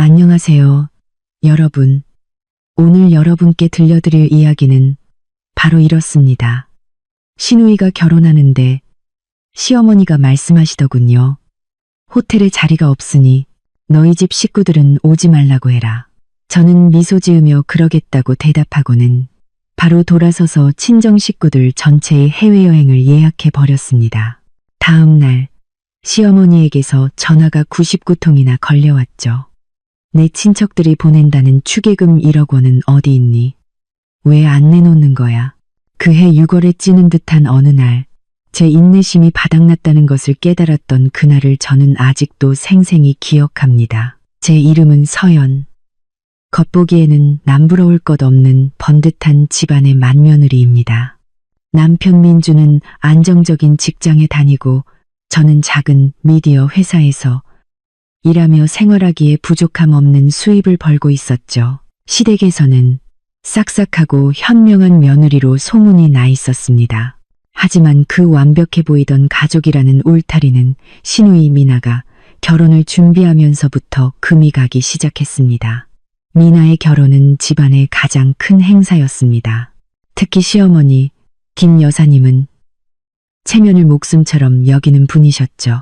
안녕하세요, 여러분. 오늘 여러분께 들려드릴 이야기는 바로 이렇습니다. 시누이가 결혼하는데 시어머니가 말씀하시더군요. 호텔에 자리가 없으니 너희 집 식구들은 오지 말라고 해라. 저는 미소 지으며 그러겠다고 대답하고는 바로 돌아서서 친정 식구들 전체의 해외여행을 예약해 버렸습니다. 다음 날 시어머니에게서 전화가 99통이나 걸려왔죠. 내 친척들이 보낸다는 축의금 1억 원은 어디 있니? 왜 안 내놓는 거야? 그해 6월에 찌는 듯한 어느 날, 제 인내심이 바닥났다는 것을 깨달았던 그날을 저는 아직도 생생히 기억합니다. 제 이름은 서연. 겉보기에는 남부러울 것 없는 번듯한 집안의 맏며느리입니다. 남편 민주는 안정적인 직장에 다니고 저는 작은 미디어 회사에서 일하며 생활하기에 부족함 없는 수입을 벌고 있었죠. 시댁에서는 싹싹하고 현명한 며느리로 소문이 나 있었습니다. 하지만 그 완벽해 보이던 가족이라는 울타리는 시누이 미나가 결혼을 준비하면서부터 금이 가기 시작했습니다. 미나의 결혼은 집안의 가장 큰 행사였습니다. 특히 시어머니 김 여사님은 체면을 목숨처럼 여기는 분이셨죠.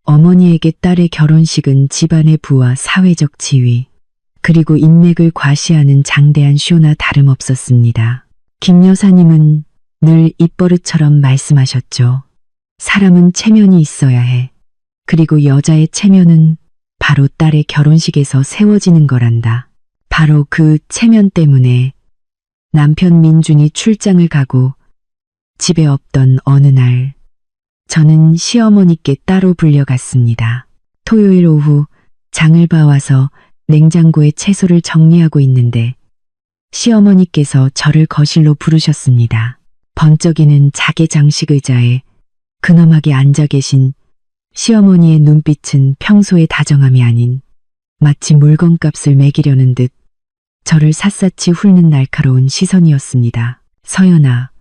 어머니에게 딸의 결혼식은 집안의 부와 사회적 지위, 그리고 인맥을 과시하는 장대한 쇼나 다름없었습니다. 김 여사님은 늘 입버릇처럼 말씀하셨죠. 사람은 체면이 있어야 해. 그리고 여자의 체면은 바로 딸의 결혼식에서 세워지는 거란다. 바로 그 체면 때문에 남편 민준이 출장을 가고 집에 없던 어느 날, 저는 시어머니께 따로 불려갔습니다. 토요일 오후 장을 봐와서 냉장고에 채소를 정리하고 있는데 시어머니께서 저를 거실로 부르셨습니다. 번쩍이는 자개 장식 의자에 근엄하게 앉아 계신 시어머니의 눈빛은 평소의 다정함이 아닌 마치 물건값을 매기려는 듯 저를 샅샅이 훑는 날카로운 시선이었습니다. 서연아.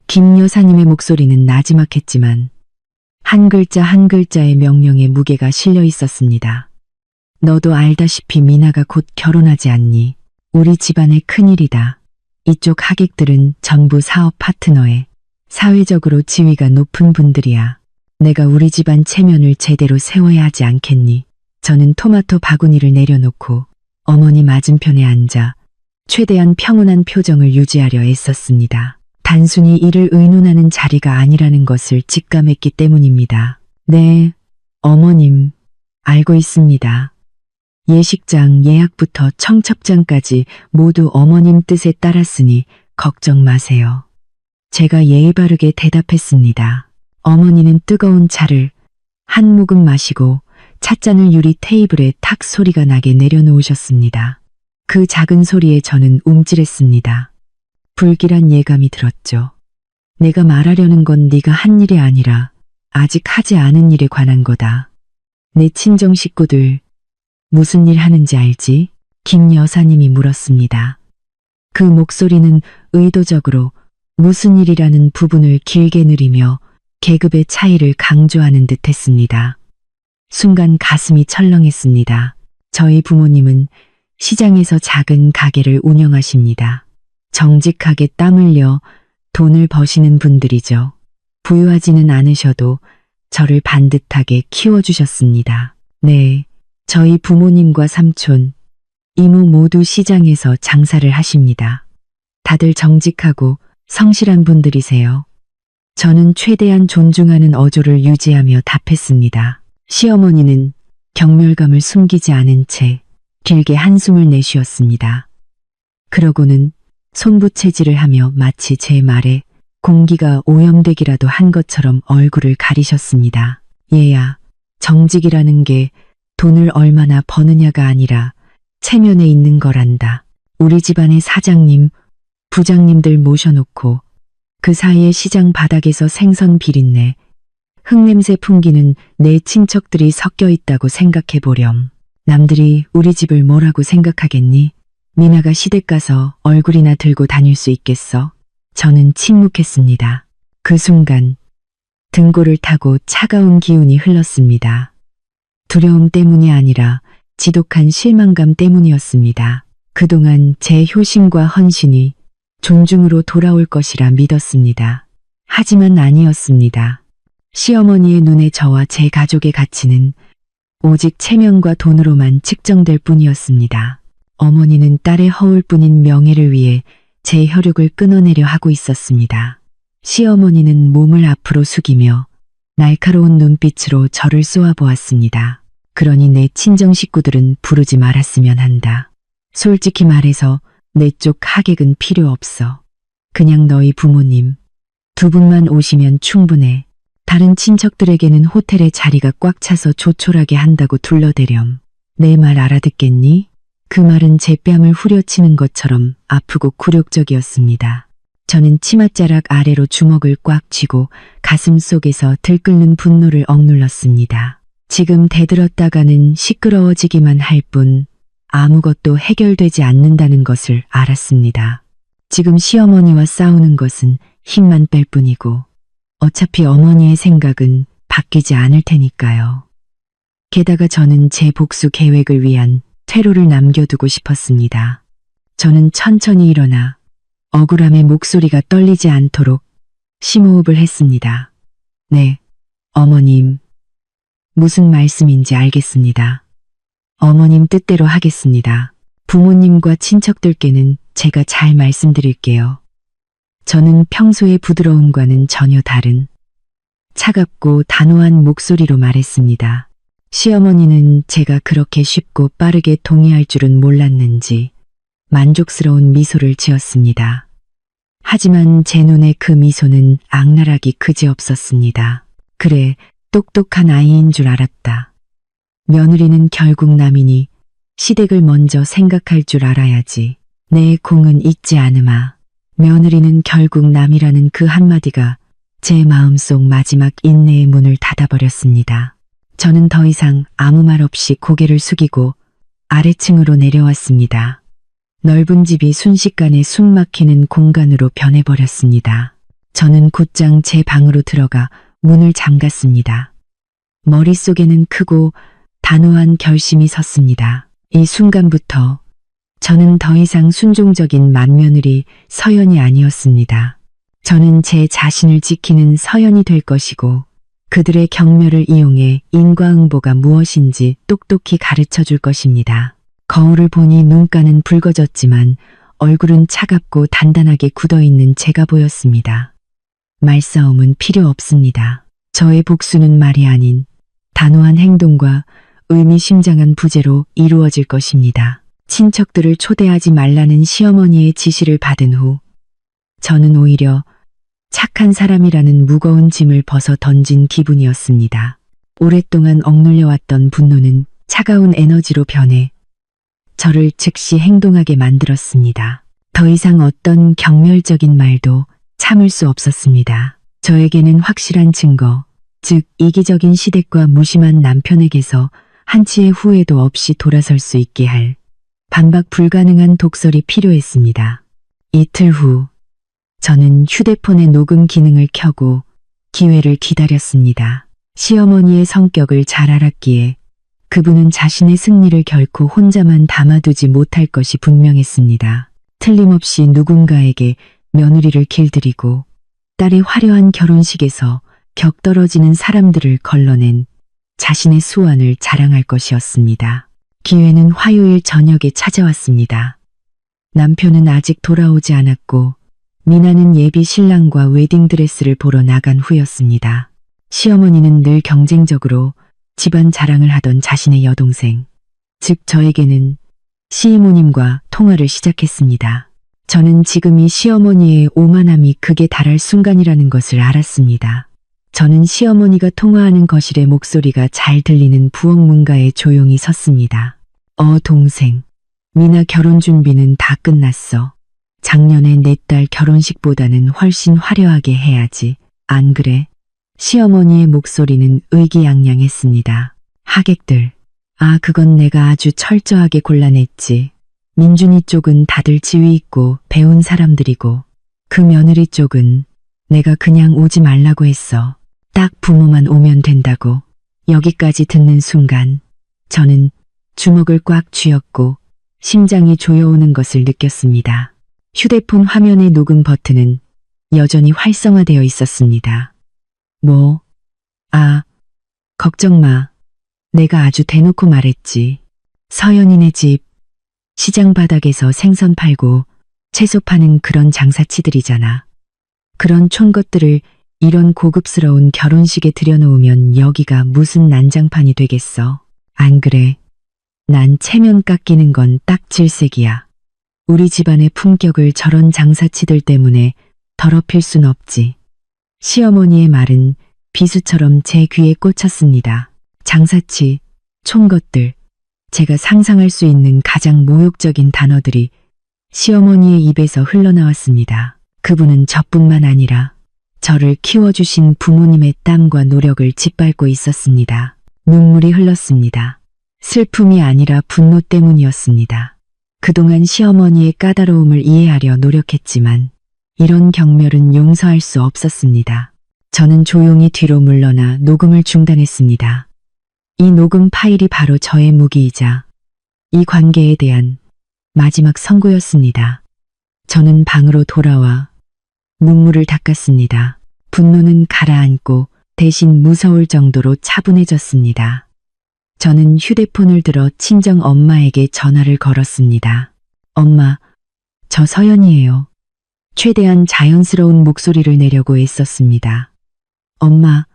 김 여사님의 목소리는 나지막했지만 한 글자 한 글자의 명령에 무게가 실려 있었습니다. 너도 알다시피 미나가 곧 결혼하지 않니? 우리 집안의 큰일이다. 이쪽 하객들은 전부 사업 파트너에 사회적으로 지위가 높은 분들이야. 내가 우리 집안 체면을 제대로 세워야 하지 않겠니? 저는 토마토 바구니를 내려놓고 어머니 맞은편에 앉아 최대한 평온한 표정을 유지하려 애썼습니다. 단순히 이를 의논하는 자리가 아니라는 것을 직감했기 때문입니다. 네, 어머님, 알고 있습니다. 예식장 예약부터 청첩장까지 모두 어머님 뜻에 따랐으니 걱정 마세요. 제가 예의 바르게 대답했습니다. 어머니는 뜨거운 차를 한 모금 마시고 찻잔을 유리 테이블에 탁 소리가 나게 내려놓으셨습니다. 그 작은 소리에 저는 움찔했습니다. 불길한 예감이 들었죠. 내가 말하려는 건 네가 한 일이 아니라 아직 하지 않은 일에 관한 거다. 내 친정 식구들 무슨 일 하는지 알지? 김 여사님이 물었습니다. 그 목소리는 의도적으로 무슨 일이라는 부분을 길게 느리며 계급의 차이를 강조하는 듯 했습니다. 순간 가슴이 철렁했습니다. 저희 부모님은 시장에서 작은 가게를 운영하십니다. 정직하게 땀 흘려 돈을 버시는 분들이죠. 부유하지는 않으셔도 저를 반듯하게 키워주셨습니다. 네, 저희 부모님과 삼촌, 이모 모두 시장에서 장사를 하십니다. 다들 정직하고 성실한 분들이세요. 저는 최대한 존중하는 어조를 유지하며 답했습니다. 시어머니는 경멸감을 숨기지 않은 채 길게 한숨을 내쉬었습니다. 그러고는 손부채질을 하며 마치 제 말에 공기가 오염되기라도 한 것처럼 얼굴을 가리셨습니다. 얘야, 정직이라는 게 돈을 얼마나 버느냐가 아니라 체면에 있는 거란다. 우리 집안의 사장님, 부장님들 모셔놓고 그 사이에 시장 바닥에서 생선 비린내, 흙냄새 풍기는 내 친척들이 섞여 있다고 생각해 보렴. 남들이 우리 집을 뭐라고 생각하겠니? 미나가 시댁 가서 얼굴이나 들고 다닐 수 있겠어? 저는 침묵했습니다. 그 순간 등골을 타고 차가운 기운이 흘렀습니다. 두려움 때문이 아니라 지독한 실망감 때문이었습니다. 그동안 제 효심과 헌신이 존중으로 돌아올 것이라 믿었습니다. 하지만 아니었습니다. 시어머니의 눈에 저와 제 가족의 가치는 오직 체면과 돈으로만 측정될 뿐이었습니다. 어머니는 딸의 허울뿐인 명예를 위해 제 혈육을 끊어내려 하고 있었습니다. 시어머니는 몸을 앞으로 숙이며 날카로운 눈빛으로 저를 쏘아보았습니다. 그러니 내 친정 식구들은 부르지 말았으면 한다. 솔직히 말해서 내 쪽 하객은 필요 없어. 그냥 너희 부모님 두 분만 오시면 충분해. 다른 친척들에게는 호텔에 자리가 꽉 차서 조촐하게 한다고 둘러대렴. 내 말 알아듣겠니? 그 말은 제 뺨을 후려치는 것처럼 아프고 굴욕적이었습니다. 저는 치맛자락 아래로 주먹을 꽉 쥐고 가슴 속에서 들끓는 분노를 억눌렀습니다. 지금 대들었다가는 시끄러워지기만 할 뿐 아무것도 해결되지 않는다는 것을 알았습니다. 지금 시어머니와 싸우는 것은 힘만 뺄 뿐이고 어차피 어머니의 생각은 바뀌지 않을 테니까요. 게다가 저는 제 복수 계획을 위한 퇴로를 남겨두고 싶었습니다. 저는 천천히 일어나 억울함에 목소리가 떨리지 않도록 심호흡을 했습니다. 네, 어머님. 무슨 말씀인지 알겠습니다. 어머님 뜻대로 하겠습니다. 부모님과 친척들께는 제가 잘 말씀드릴게요. 저는 평소의 부드러움과는 전혀 다른 차갑고 단호한 목소리로 말했습니다. 시어머니는 제가 그렇게 쉽고 빠르게 동의할 줄은 몰랐는지 만족스러운 미소를 지었습니다. 하지만 제 눈에 그 미소는 악랄하기 그지없었습니다. 그래, 똑똑한 아이인 줄 알았다. 며느리는 결국 남이니 시댁을 먼저 생각할 줄 알아야지. 내 공은 잊지 않으마. 며느리는 결국 남이라는 그 한마디가 제 마음속 마지막 인내의 문을 닫아버렸습니다. 저는 더 이상 아무 말 없이 고개를 숙이고 아래층으로 내려왔습니다. 넓은 집이 순식간에 숨막히는 공간으로 변해버렸습니다. 저는 곧장 제 방으로 들어가 문을 잠갔습니다. 머릿속에는 크고 단호한 결심이 섰습니다. 이 순간부터 저는 더 이상 순종적인 맏며느리 서연이 아니었습니다. 저는 제 자신을 지키는 서연이 될 것이고 그들의 경멸을 이용해 인과응보가 무엇인지 똑똑히 가르쳐 줄 것입니다. 거울을 보니 눈가는 붉어졌지만 얼굴은 차갑고 단단하게 굳어있는 제가 보였습니다. 말싸움은 필요 없습니다. 저의 복수는 말이 아닌 단호한 행동과 의미심장한 부재로 이루어질 것입니다. 친척들을 초대하지 말라는 시어머니의 지시를 받은 후 저는 오히려 착한 사람이라는 무거운 짐을 벗어 던진 기분이었습니다. 오랫동안 억눌려왔던 분노는 차가운 에너지로 변해 저를 즉시 행동하게 만들었습니다. 더 이상 어떤 경멸적인 말도 참을 수 없었습니다. 저에게는 확실한 증거, 즉 이기적인 시댁과 무심한 남편에게서 한치의 후회도 없이 돌아설 수 있게 할 반박 불가능한 독설이 필요했습니다. 이틀 후 저는 휴대폰의 녹음 기능을 켜고 기회를 기다렸습니다. 시어머니의 성격을 잘 알았기에 그분은 자신의 승리를 결코 혼자만 담아두지 못할 것이 분명했습니다. 틀림없이 누군가에게 며느리를 길들이고 딸의 화려한 결혼식에서 격떨어지는 사람들을 걸러낸 자신의 수완을 자랑할 것이었습니다. 기회는 화요일 저녁에 찾아왔습니다. 남편은 아직 돌아오지 않았고 미나는 예비 신랑과 웨딩드레스를 보러 나간 후였습니다. 시어머니는 늘 경쟁적으로 집안 자랑을 하던 자신의 여동생, 즉 저에게는 시이모님과 통화를 시작했습니다. 저는 지금이 시어머니의 오만함이 극에 달할 순간이라는 것을 알았습니다. 저는 시어머니가 통화하는 거실에 목소리가 잘 들리는 부엌 문가에 조용히 섰습니다. 동생, 미나 결혼 준비는 다 끝났어. 작년에 내 딸 결혼식보다는 훨씬 화려하게 해야지. 안 그래? 시어머니의 목소리는 의기양양했습니다. 하객들, 그건 내가 아주 철저하게 골라냈지. 민준이 쪽은 다들 지위 있고 배운 사람들이고 그 며느리 쪽은 내가 그냥 오지 말라고 했어. 딱 부모만 오면 된다고. 여기까지 듣는 순간 저는 주먹을 꽉 쥐었고 심장이 조여오는 것을 느꼈습니다. 휴대폰 화면의 녹음 버튼은 여전히 활성화되어 있었습니다. 걱정 마. 내가 아주 대놓고 말했지. 서연이네 집, 시장 바닥에서 생선 팔고 채소 파는 그런 장사치들이잖아. 그런 촌것들을 이런 고급스러운 결혼식에 들여놓으면 여기가 무슨 난장판이 되겠어. 안 그래? 난 체면 깎이는 건 딱 질색이야. 우리 집안의 품격을 저런 장사치들 때문에 더럽힐 순 없지. 시어머니의 말은 비수처럼 제 귀에 꽂혔습니다. 장사치, 촌것들, 제가 상상할 수 있는 가장 모욕적인 단어들이 시어머니의 입에서 흘러나왔습니다. 그분은 저뿐만 아니라 저를 키워주신 부모님의 땀과 노력을 짓밟고 있었습니다. 눈물이 흘렀습니다. 슬픔이 아니라 분노 때문이었습니다. 그동안 시어머니의 까다로움을 이해하려 노력했지만 이런 경멸은 용서할 수 없었습니다. 저는 조용히 뒤로 물러나 녹음을 중단했습니다. 이 녹음 파일이 바로 저의 무기이자 이 관계에 대한 마지막 선고였습니다. 저는 방으로 돌아와 눈물을 닦았습니다. 분노는 가라앉고 대신 무서울 정도로 차분해졌습니다. 저는 휴대폰을 들어 친정 엄마에게 전화를 걸었습니다. 엄마, 저 서연이에요. 최대한 자연스러운 목소리를 내려고 애썼습니다. 엄마,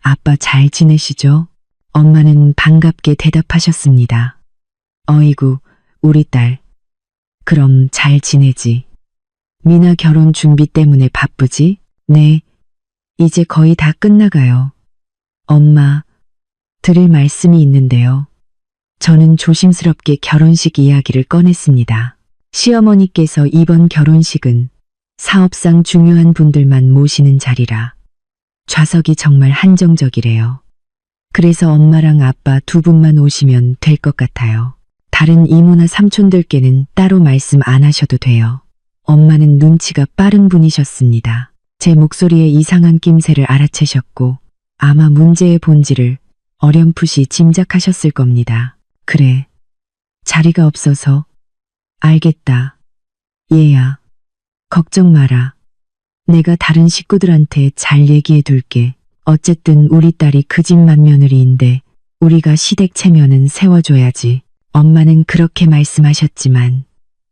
아빠 잘 지내시죠? 엄마는 반갑게 대답하셨습니다. 어이구, 우리 딸. 그럼 잘 지내지. 미나 결혼 준비 때문에 바쁘지? 네, 이제 거의 다 끝나가요. 엄마, 드릴 말씀이 있는데요. 저는 조심스럽게 결혼식 이야기를 꺼냈습니다. 시어머니께서 이번 결혼식은 사업상 중요한 분들만 모시는 자리라 좌석이 정말 한정적이래요. 그래서 엄마랑 아빠 두 분만 오시면 될 것 같아요. 다른 이모나 삼촌들께는 따로 말씀 안 하셔도 돼요. 엄마는 눈치가 빠른 분이셨습니다. 제 목소리에 이상한 낌새를 알아채셨고 아마 문제의 본질을 어렴풋이 짐작하셨을 겁니다. 그래, 자리가 없어서. 알겠다. 얘야, 걱정 마라. 내가 다른 식구들한테 잘 얘기해 둘게. 어쨌든 우리 딸이 그 집 맏며느리인데 우리가 시댁 체면은 세워줘야지. 엄마는 그렇게 말씀하셨지만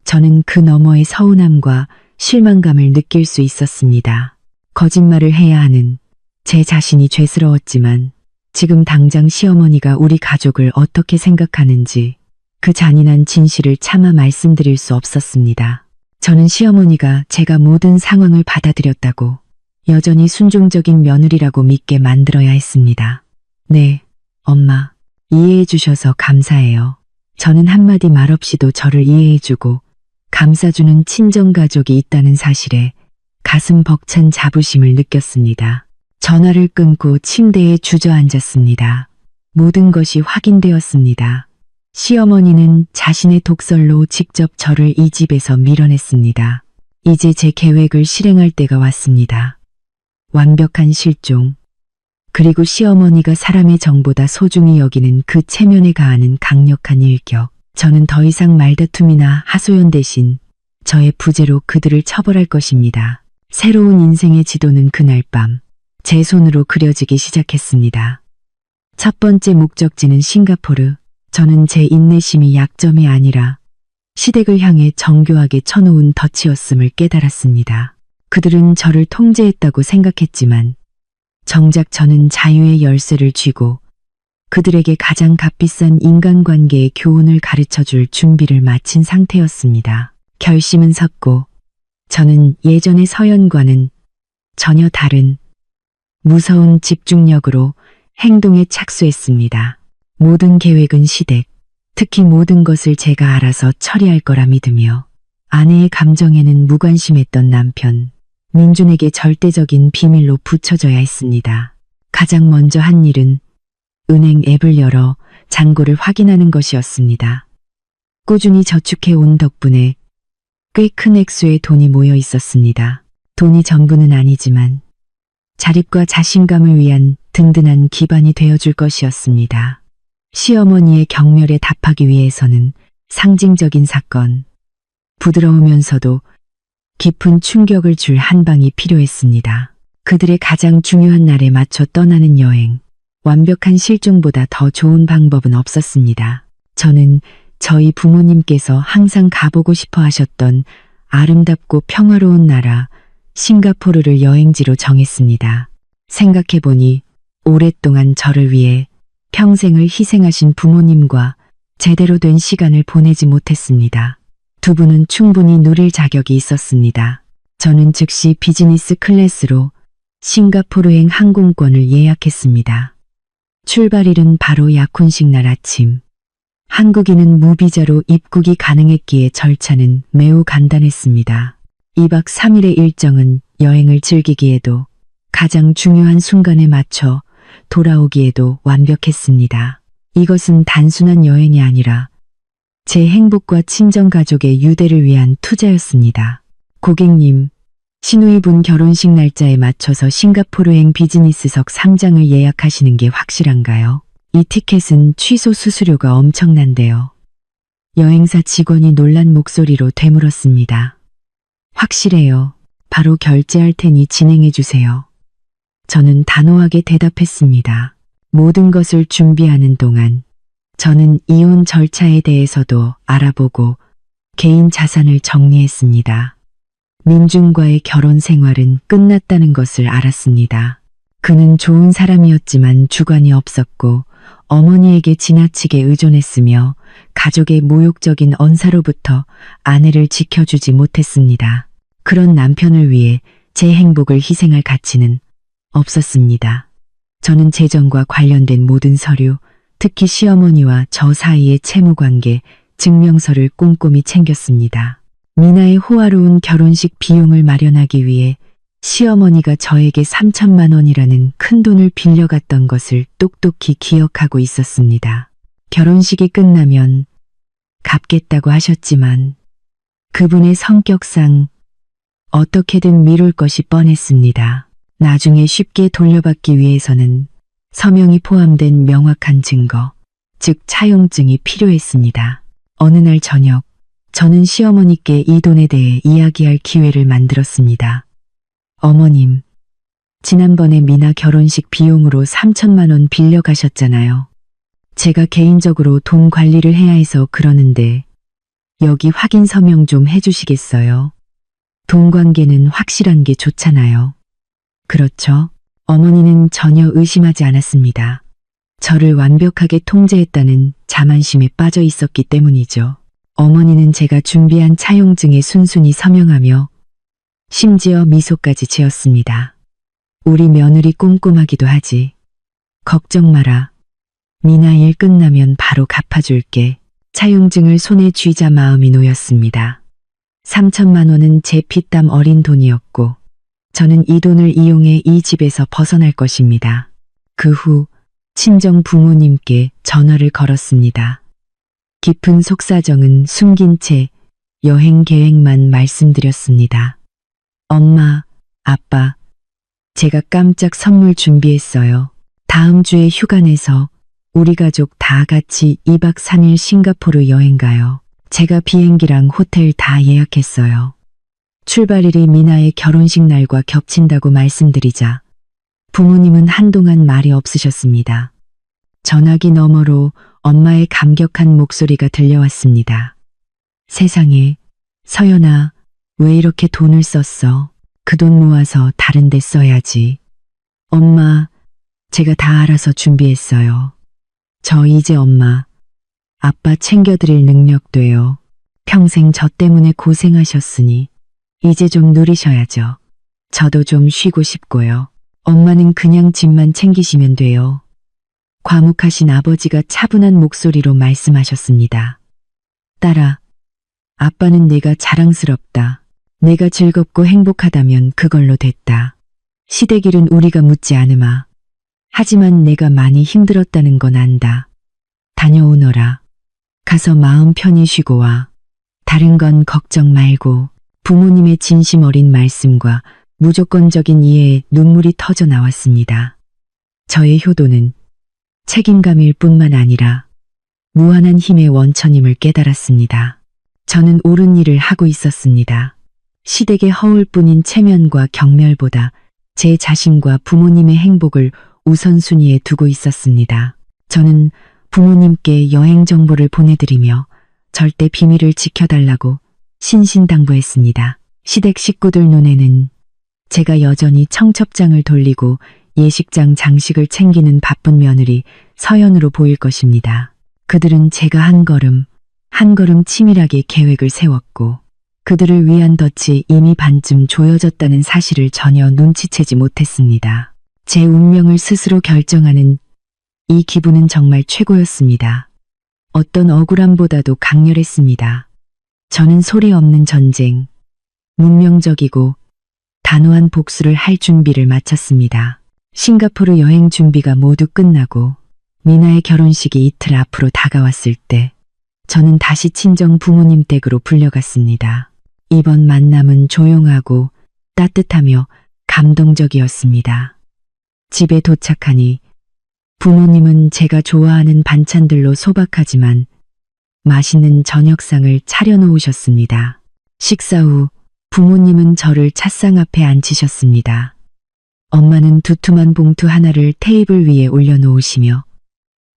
저는 그 너머의 서운함과 실망감을 느낄 수 있었습니다. 거짓말을 해야 하는 제 자신이 죄스러웠지만 지금 당장 시어머니가 우리 가족을 어떻게 생각하는지 그 잔인한 진실을 차마 말씀드릴 수 없었습니다. 저는 시어머니가 제가 모든 상황을 받아들였다고 여전히 순종적인 며느리라고 믿게 만들어야 했습니다. 네, 엄마, 이해해 주셔서 감사해요. 저는 한마디 말없이도 저를 이해해주고 감싸주는 친정가족이 있다는 사실에 가슴 벅찬 자부심을 느꼈습니다. 전화를 끊고 침대에 주저앉았습니다. 모든 것이 확인되었습니다. 시어머니는 자신의 독설로 직접 저를 이 집에서 밀어냈습니다. 이제 제 계획을 실행할 때가 왔습니다. 완벽한 실종, 그리고 시어머니가 사람의 정보다 소중히 여기는 그 체면에 가하는 강력한 일격. 저는 더 이상 말다툼이나 하소연 대신 저의 부재로 그들을 처벌할 것입니다. 새로운 인생의 지도는 그날 밤 제 손으로 그려지기 시작했습니다. 첫 번째 목적지는 싱가포르. 저는 제 인내심이 약점이 아니라 시댁을 향해 정교하게 쳐놓은 덫이었음을 깨달았습니다. 그들은 저를 통제했다고 생각했지만 정작 저는 자유의 열쇠를 쥐고 그들에게 가장 값비싼 인간관계의 교훈을 가르쳐줄 준비를 마친 상태였습니다. 결심은 섰고 저는 예전의 서연과는 전혀 다른 무서운 집중력으로 행동에 착수했습니다. 모든 계획은 시댁, 특히 모든 것을 제가 알아서 처리할 거라 믿으며 아내의 감정에는 무관심했던 남편, 민준에게 절대적인 비밀로 붙여져야 했습니다. 가장 먼저 한 일은 은행 앱을 열어 잔고를 확인하는 것이었습니다. 꾸준히 저축해 온 덕분에 꽤 큰 액수의 돈이 모여 있었습니다. 돈이 전부는 아니지만 자립과 자신감을 위한 든든한 기반이 되어줄 것이었습니다. 시어머니의 경멸에 답하기 위해서는 상징적인 사건, 부드러우면서도 깊은 충격을 줄 한 방이 필요했습니다. 그들의 가장 중요한 날에 맞춰 떠나는 여행. 완벽한 실종보다 더 좋은 방법은 없었습니다. 저는 저희 부모님께서 항상 가보고 싶어 하셨던 아름답고 평화로운 나라 싱가포르를 여행지로 정했습니다. 생각해보니 오랫동안 저를 위해 평생을 희생하신 부모님과 제대로 된 시간을 보내지 못했습니다. 두 분은 충분히 누릴 자격이 있었습니다. 저는 즉시 비즈니스 클래스로 싱가포르행 항공권을 예약했습니다. 출발일은 바로 약혼식 날 아침. 한국인은 무비자로 입국이 가능했기에 절차는 매우 간단했습니다. 2박 3일의 일정은 여행을 즐기기에도 가장 중요한 순간에 맞춰 돌아오기에도 완벽했습니다. 이것은 단순한 여행이 아니라 제 행복과 친정 가족의 유대를 위한 투자였습니다. 고객님, 시누이분 결혼식 날짜에 맞춰서 싱가포르행 비즈니스석 상장을 예약하시는 게 확실한가요? 이 티켓은 취소 수수료가 엄청난데요. 여행사 직원이 놀란 목소리로 되물었습니다. 확실해요. 바로 결제할 테니 진행해 주세요. 저는 단호하게 대답했습니다. 모든 것을 준비하는 동안 저는 이혼 절차에 대해서도 알아보고 개인 자산을 정리했습니다. 민준과의 결혼 생활은 끝났다는 것을 알았습니다. 그는 좋은 사람이었지만 주관이 없었고 어머니에게 지나치게 의존했으며 가족의 모욕적인 언사로부터 아내를 지켜주지 못했습니다. 그런 남편을 위해 제 행복을 희생할 가치는 없었습니다. 저는 재정과 관련된 모든 서류, 특히 시어머니와 저 사이의 채무관계, 증명서를 꼼꼼히 챙겼습니다. 미나의 호화로운 결혼식 비용을 마련하기 위해 시어머니가 저에게 3천만 원이라는 큰 돈을 빌려갔던 것을 똑똑히 기억하고 있었습니다. 결혼식이 끝나면 갚겠다고 하셨지만 그분의 성격상 어떻게든 미룰 것이 뻔했습니다. 나중에 쉽게 돌려받기 위해서는 서명이 포함된 명확한 증거, 즉 차용증이 필요했습니다. 어느 날 저녁, 저는 시어머니께 이 돈에 대해 이야기할 기회를 만들었습니다. 어머님, 지난번에 미나 결혼식 비용으로 3천만 원 빌려가셨잖아요. 제가 개인적으로 돈 관리를 해야 해서 그러는데 여기 확인 서명 좀 해주시겠어요? 돈 관계는 확실한 게 좋잖아요. 그렇죠? 어머니는 전혀 의심하지 않았습니다. 저를 완벽하게 통제했다는 자만심에 빠져 있었기 때문이죠. 어머니는 제가 준비한 차용증에 순순히 서명하며 심지어 미소까지 지었습니다. 우리 며느리 꼼꼼하기도 하지. 걱정 마라. 미나 일 끝나면 바로 갚아줄게. 차용증을 손에 쥐자 마음이 놓였습니다. 3천만 원은 제 피땀 어린 돈이었고 저는 이 돈을 이용해 이 집에서 벗어날 것입니다. 그 후 친정 부모님께 전화를 걸었습니다. 깊은 속사정은 숨긴 채 여행 계획만 말씀드렸습니다. 엄마, 아빠, 제가 깜짝 선물 준비했어요. 다음 주에 휴가 내서 우리 가족 다 같이 2박 3일 싱가포르 여행 가요. 제가 비행기랑 호텔 다 예약했어요. 출발일이 미나의 결혼식 날과 겹친다고 말씀드리자 부모님은 한동안 말이 없으셨습니다. 전화기 너머로 엄마의 감격한 목소리가 들려왔습니다. 세상에, 서연아, 왜 이렇게 돈을 썼어? 그 돈 모아서 다른 데 써야지. 엄마, 제가 다 알아서 준비했어요. 저 이제 엄마, 아빠 챙겨드릴 능력 돼요. 평생 저 때문에 고생하셨으니 이제 좀 누리셔야죠. 저도 좀 쉬고 싶고요. 엄마는 그냥 집만 챙기시면 돼요. 과묵하신 아버지가 차분한 목소리로 말씀하셨습니다. 딸아, 아빠는 내가 자랑스럽다. 내가 즐겁고 행복하다면 그걸로 됐다. 시댁일은 우리가 묻지 않으마. 하지만 내가 많이 힘들었다는 건 안다. 다녀오너라. 가서 마음 편히 쉬고 와. 다른 건 걱정 말고. 부모님의 진심 어린 말씀과 무조건적인 이해에 눈물이 터져 나왔습니다. 저의 효도는 책임감일 뿐만 아니라 무한한 힘의 원천임을 깨달았습니다. 저는 옳은 일을 하고 있었습니다. 시댁의 허울뿐인 체면과 경멸보다 제 자신과 부모님의 행복을 우선순위에 두고 있었습니다. 저는 부모님께 여행 정보를 보내드리며 절대 비밀을 지켜달라고 신신당부했습니다. 시댁 식구들 눈에는 제가 여전히 청첩장을 돌리고 예식장 장식을 챙기는 바쁜 며느리 서연으로 보일 것입니다. 그들은 제가 한 걸음 한 걸음 치밀하게 계획을 세웠고 그들을 위한 덫이 이미 반쯤 조여졌다는 사실을 전혀 눈치채지 못했습니다. 제 운명을 스스로 결정하는 이 기분은 정말 최고였습니다. 어떤 억울함보다도 강렬했습니다. 저는 소리 없는 전쟁, 문명적이고 단호한 복수를 할 준비를 마쳤습니다. 싱가포르 여행 준비가 모두 끝나고 미나의 결혼식이 이틀 앞으로 다가왔을 때 저는 다시 친정 부모님 댁으로 불려갔습니다. 이번 만남은 조용하고 따뜻하며 감동적이었습니다. 집에 도착하니 부모님은 제가 좋아하는 반찬들로 소박하지만 맛있는 저녁상을 차려놓으셨습니다. 식사 후 부모님은 저를 찻상 앞에 앉히셨습니다. 엄마는 두툼한 봉투 하나를 테이블 위에 올려놓으시며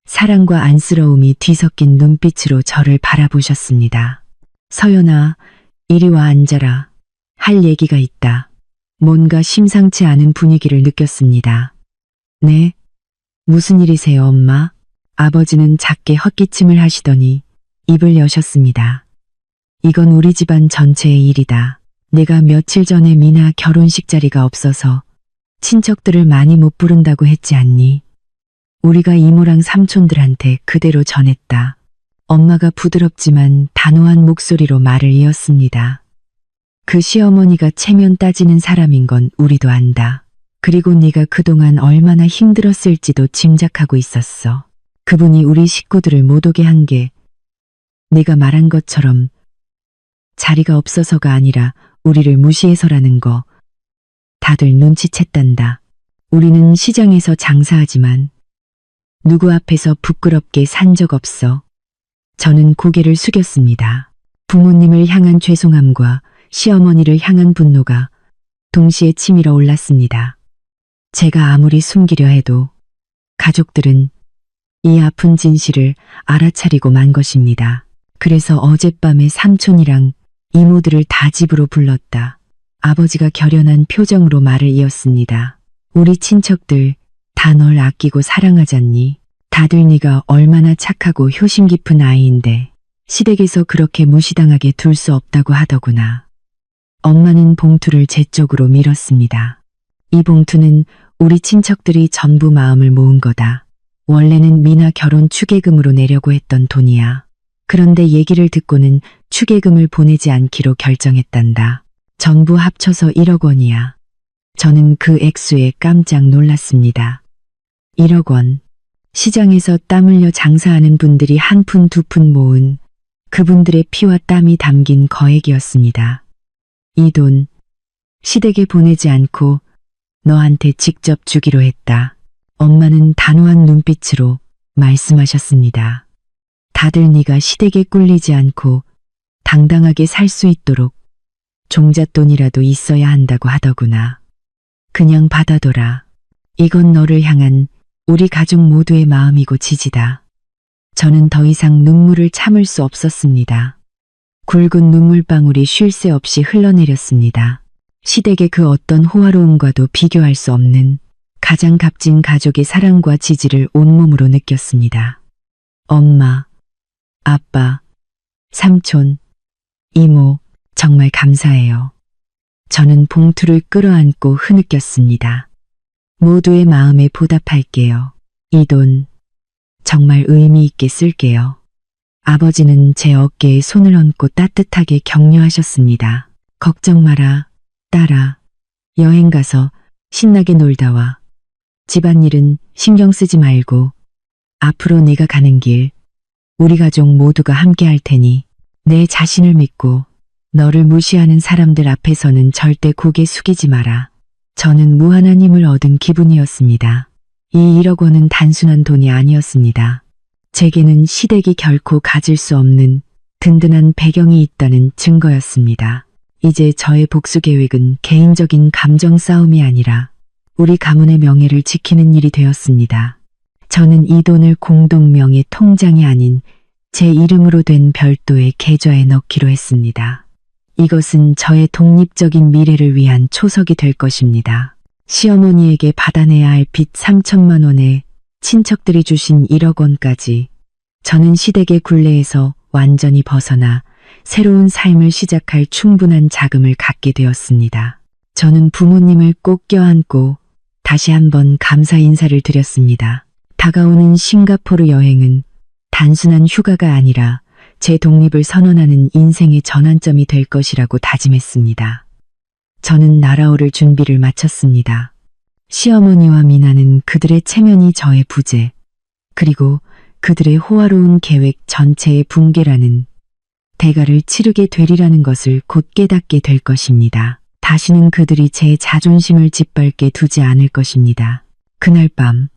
사랑과 안쓰러움이 뒤섞인 눈빛으로 저를 바라보셨습니다. 서연아, 이리 와 앉아라. 할 얘기가 있다. 뭔가 심상치 않은 분위기를 느꼈습니다. 네? 무슨 일이세요, 엄마? 아버지는 작게 헛기침을 하시더니 입을 여셨습니다. 이건 우리 집안 전체의 일이다. 내가 며칠 전에 미나 결혼식 자리가 없어서 친척들을 많이 못 부른다고 했지 않니? 우리가 이모랑 삼촌들한테 그대로 전했다. 엄마가 부드럽지만 단호한 목소리로 말을 이었습니다. 그 시어머니가 체면 따지는 사람인 건 우리도 안다. 그리고 네가 그동안 얼마나 힘들었을지도 짐작하고 있었어. 그분이 우리 식구들을 못 오게 한 게 네가 말한 것처럼 자리가 없어서가 아니라 우리를 무시해서라는 거 다들 눈치챘단다. 우리는 시장에서 장사하지만 누구 앞에서 부끄럽게 산 적 없어. 저는 고개를 숙였습니다. 부모님을 향한 죄송함과 시어머니를 향한 분노가 동시에 치밀어 올랐습니다. 제가 아무리 숨기려 해도 가족들은 이 아픈 진실을 알아차리고 만 것입니다. 그래서 어젯밤에 삼촌이랑 이모들을 다 집으로 불렀다. 아버지가 결연한 표정으로 말을 이었습니다. 우리 친척들 다 널 아끼고 사랑하잖니. 다들 네가 얼마나 착하고 효심 깊은 아이인데 시댁에서 그렇게 무시당하게 둘 수 없다고 하더구나. 엄마는 봉투를 제 쪽으로 밀었습니다. 이 봉투는 우리 친척들이 전부 마음을 모은 거다. 원래는 미나 결혼 축의금으로 내려고 했던 돈이야. 그런데 얘기를 듣고는 축의금을 보내지 않기로 결정했단다. 전부 합쳐서 1억 원이야. 저는 그 액수에 깜짝 놀랐습니다. 1억 원. 시장에서 땀 흘려 장사하는 분들이 한 푼 두 푼 모은 그분들의 피와 땀이 담긴 거액이었습니다. 이 돈 시댁에 보내지 않고 너한테 직접 주기로 했다. 엄마는 단호한 눈빛으로 말씀하셨습니다. 다들 네가 시댁에 꿀리지 않고 당당하게 살 수 있도록 종잣돈이라도 있어야 한다고 하더구나. 그냥 받아둬라. 이건 너를 향한 우리 가족 모두의 마음이고 지지다. 저는 더 이상 눈물을 참을 수 없었습니다. 굵은 눈물방울이 쉴 새 없이 흘러내렸습니다. 시댁의 그 어떤 호화로움과도 비교할 수 없는 가장 값진 가족의 사랑과 지지를 온몸으로 느꼈습니다. 엄마, 아빠, 삼촌, 이모, 정말 감사해요. 저는 봉투를 끌어안고 흐느꼈습니다. 모두의 마음에 보답할게요. 이 돈 정말 의미 있게 쓸게요. 아버지는 제 어깨에 손을 얹고 따뜻하게 격려하셨습니다. 걱정 마라, 딸아. 여행 가서 신나게 놀다 와. 집안일은 신경 쓰지 말고 앞으로 내가 가는 길 우리 가족 모두가 함께 할 테니 내 자신을 믿고 너를 무시하는 사람들 앞에서는 절대 고개 숙이지 마라. 저는 무한한 힘을 얻은 기분이었습니다. 이 1억 원은 단순한 돈이 아니었습니다. 제게는 시댁이 결코 가질 수 없는 든든한 배경이 있다는 증거였습니다. 이제 저의 복수 계획은 개인적인 감정 싸움이 아니라 우리 가문의 명예를 지키는 일이 되었습니다. 저는 이 돈을 공동명의 통장이 아닌 제 이름으로 된 별도의 계좌에 넣기로 했습니다. 이것은 저의 독립적인 미래를 위한 초석이 될 것입니다. 시어머니에게 받아내야 할 빚 3천만 원에 친척들이 주신 1억 원까지 저는 시댁의 굴레에서 완전히 벗어나 새로운 삶을 시작할 충분한 자금을 갖게 되었습니다. 저는 부모님을 꼭 껴안고 다시 한번 감사 인사를 드렸습니다. 다가오는 싱가포르 여행은 단순한 휴가가 아니라 제 독립을 선언하는 인생의 전환점이 될 것이라고 다짐했습니다. 저는 날아오를 준비를 마쳤습니다. 시어머니와 미나는 그들의 체면이 저의 부재, 그리고 그들의 호화로운 계획 전체의 붕괴라는 대가를 치르게 되리라는 것을 곧 깨닫게 될 것입니다. 다시는 그들이 제 자존심을 짓밟게 두지 않을 것입니다. 그날 밤,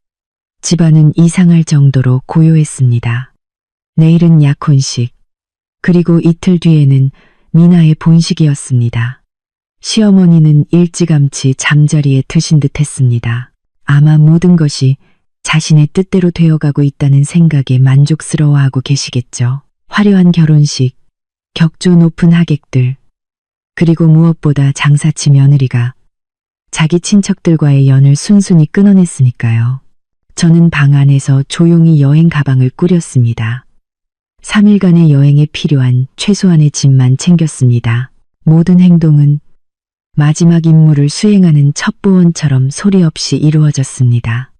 집안은 이상할 정도로 고요했습니다. 내일은 약혼식, 그리고 이틀 뒤에는 미나의 본식이었습니다. 시어머니는 일찌감치 잠자리에 드신 듯 했습니다. 아마 모든 것이 자신의 뜻대로 되어가고 있다는 생각에 만족스러워하고 계시겠죠. 화려한 결혼식, 격조 높은 하객들, 그리고 무엇보다 장사치 며느리가 자기 친척들과의 연을 순순히 끊어냈으니까요. 저는 방 안에서 조용히 여행 가방을 꾸렸습니다. 3일간의 여행에 필요한 최소한의 짐만 챙겼습니다. 모든 행동은 마지막 임무를 수행하는 첩보원처럼 소리 없이 이루어졌습니다.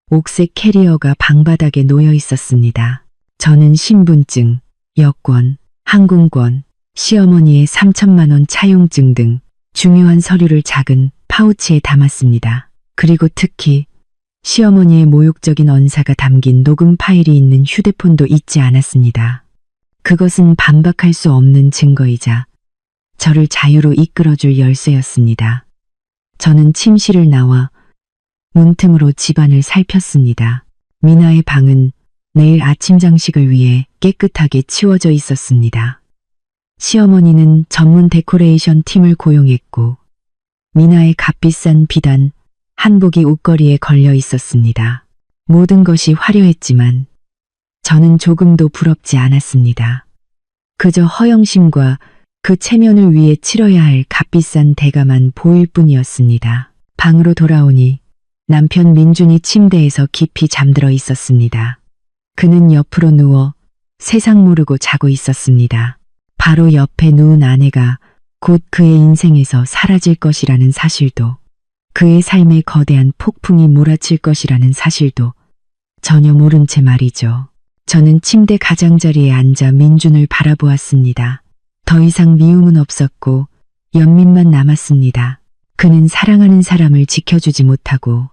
옥색 캐리어가 방바닥에 놓여 있었습니다. 저는 신분증, 여권, 항공권, 시어머니의 3천만 원 차용증 등 중요한 서류를 작은 파우치에 담았습니다. 그리고 특히 시어머니의 모욕적인 언사가 담긴 녹음 파일이 있는 휴대폰도 잊지 않았습니다. 그것은 반박할 수 없는 증거이자 저를 자유로 이끌어줄 열쇠였습니다. 저는 침실을 나와 문틈으로 집안을 살폈습니다. 미나의 방은 내일 아침 장식을 위해 깨끗하게 치워져 있었습니다. 시어머니는 전문 데코레이션 팀을 고용했고 미나의 값비싼 비단, 한복이 옷걸이에 걸려 있었습니다. 모든 것이 화려했지만 저는 조금도 부럽지 않았습니다. 그저 허영심과 그 체면을 위해 치러야 할 값비싼 대가만 보일 뿐이었습니다. 방으로 돌아오니 남편 민준이 침대에서 깊이 잠들어 있었습니다. 그는 옆으로 누워 세상 모르고 자고 있었습니다. 바로 옆에 누운 아내가 곧 그의 인생에서 사라질 것이라는 사실도, 그의 삶에 거대한 폭풍이 몰아칠 것이라는 사실도 전혀 모른 채 말이죠. 저는 침대 가장자리에 앉아 민준을 바라보았습니다. 더 이상 미움은 없었고 연민만 남았습니다. 그는 사랑하는 사람을 지켜주지 못하고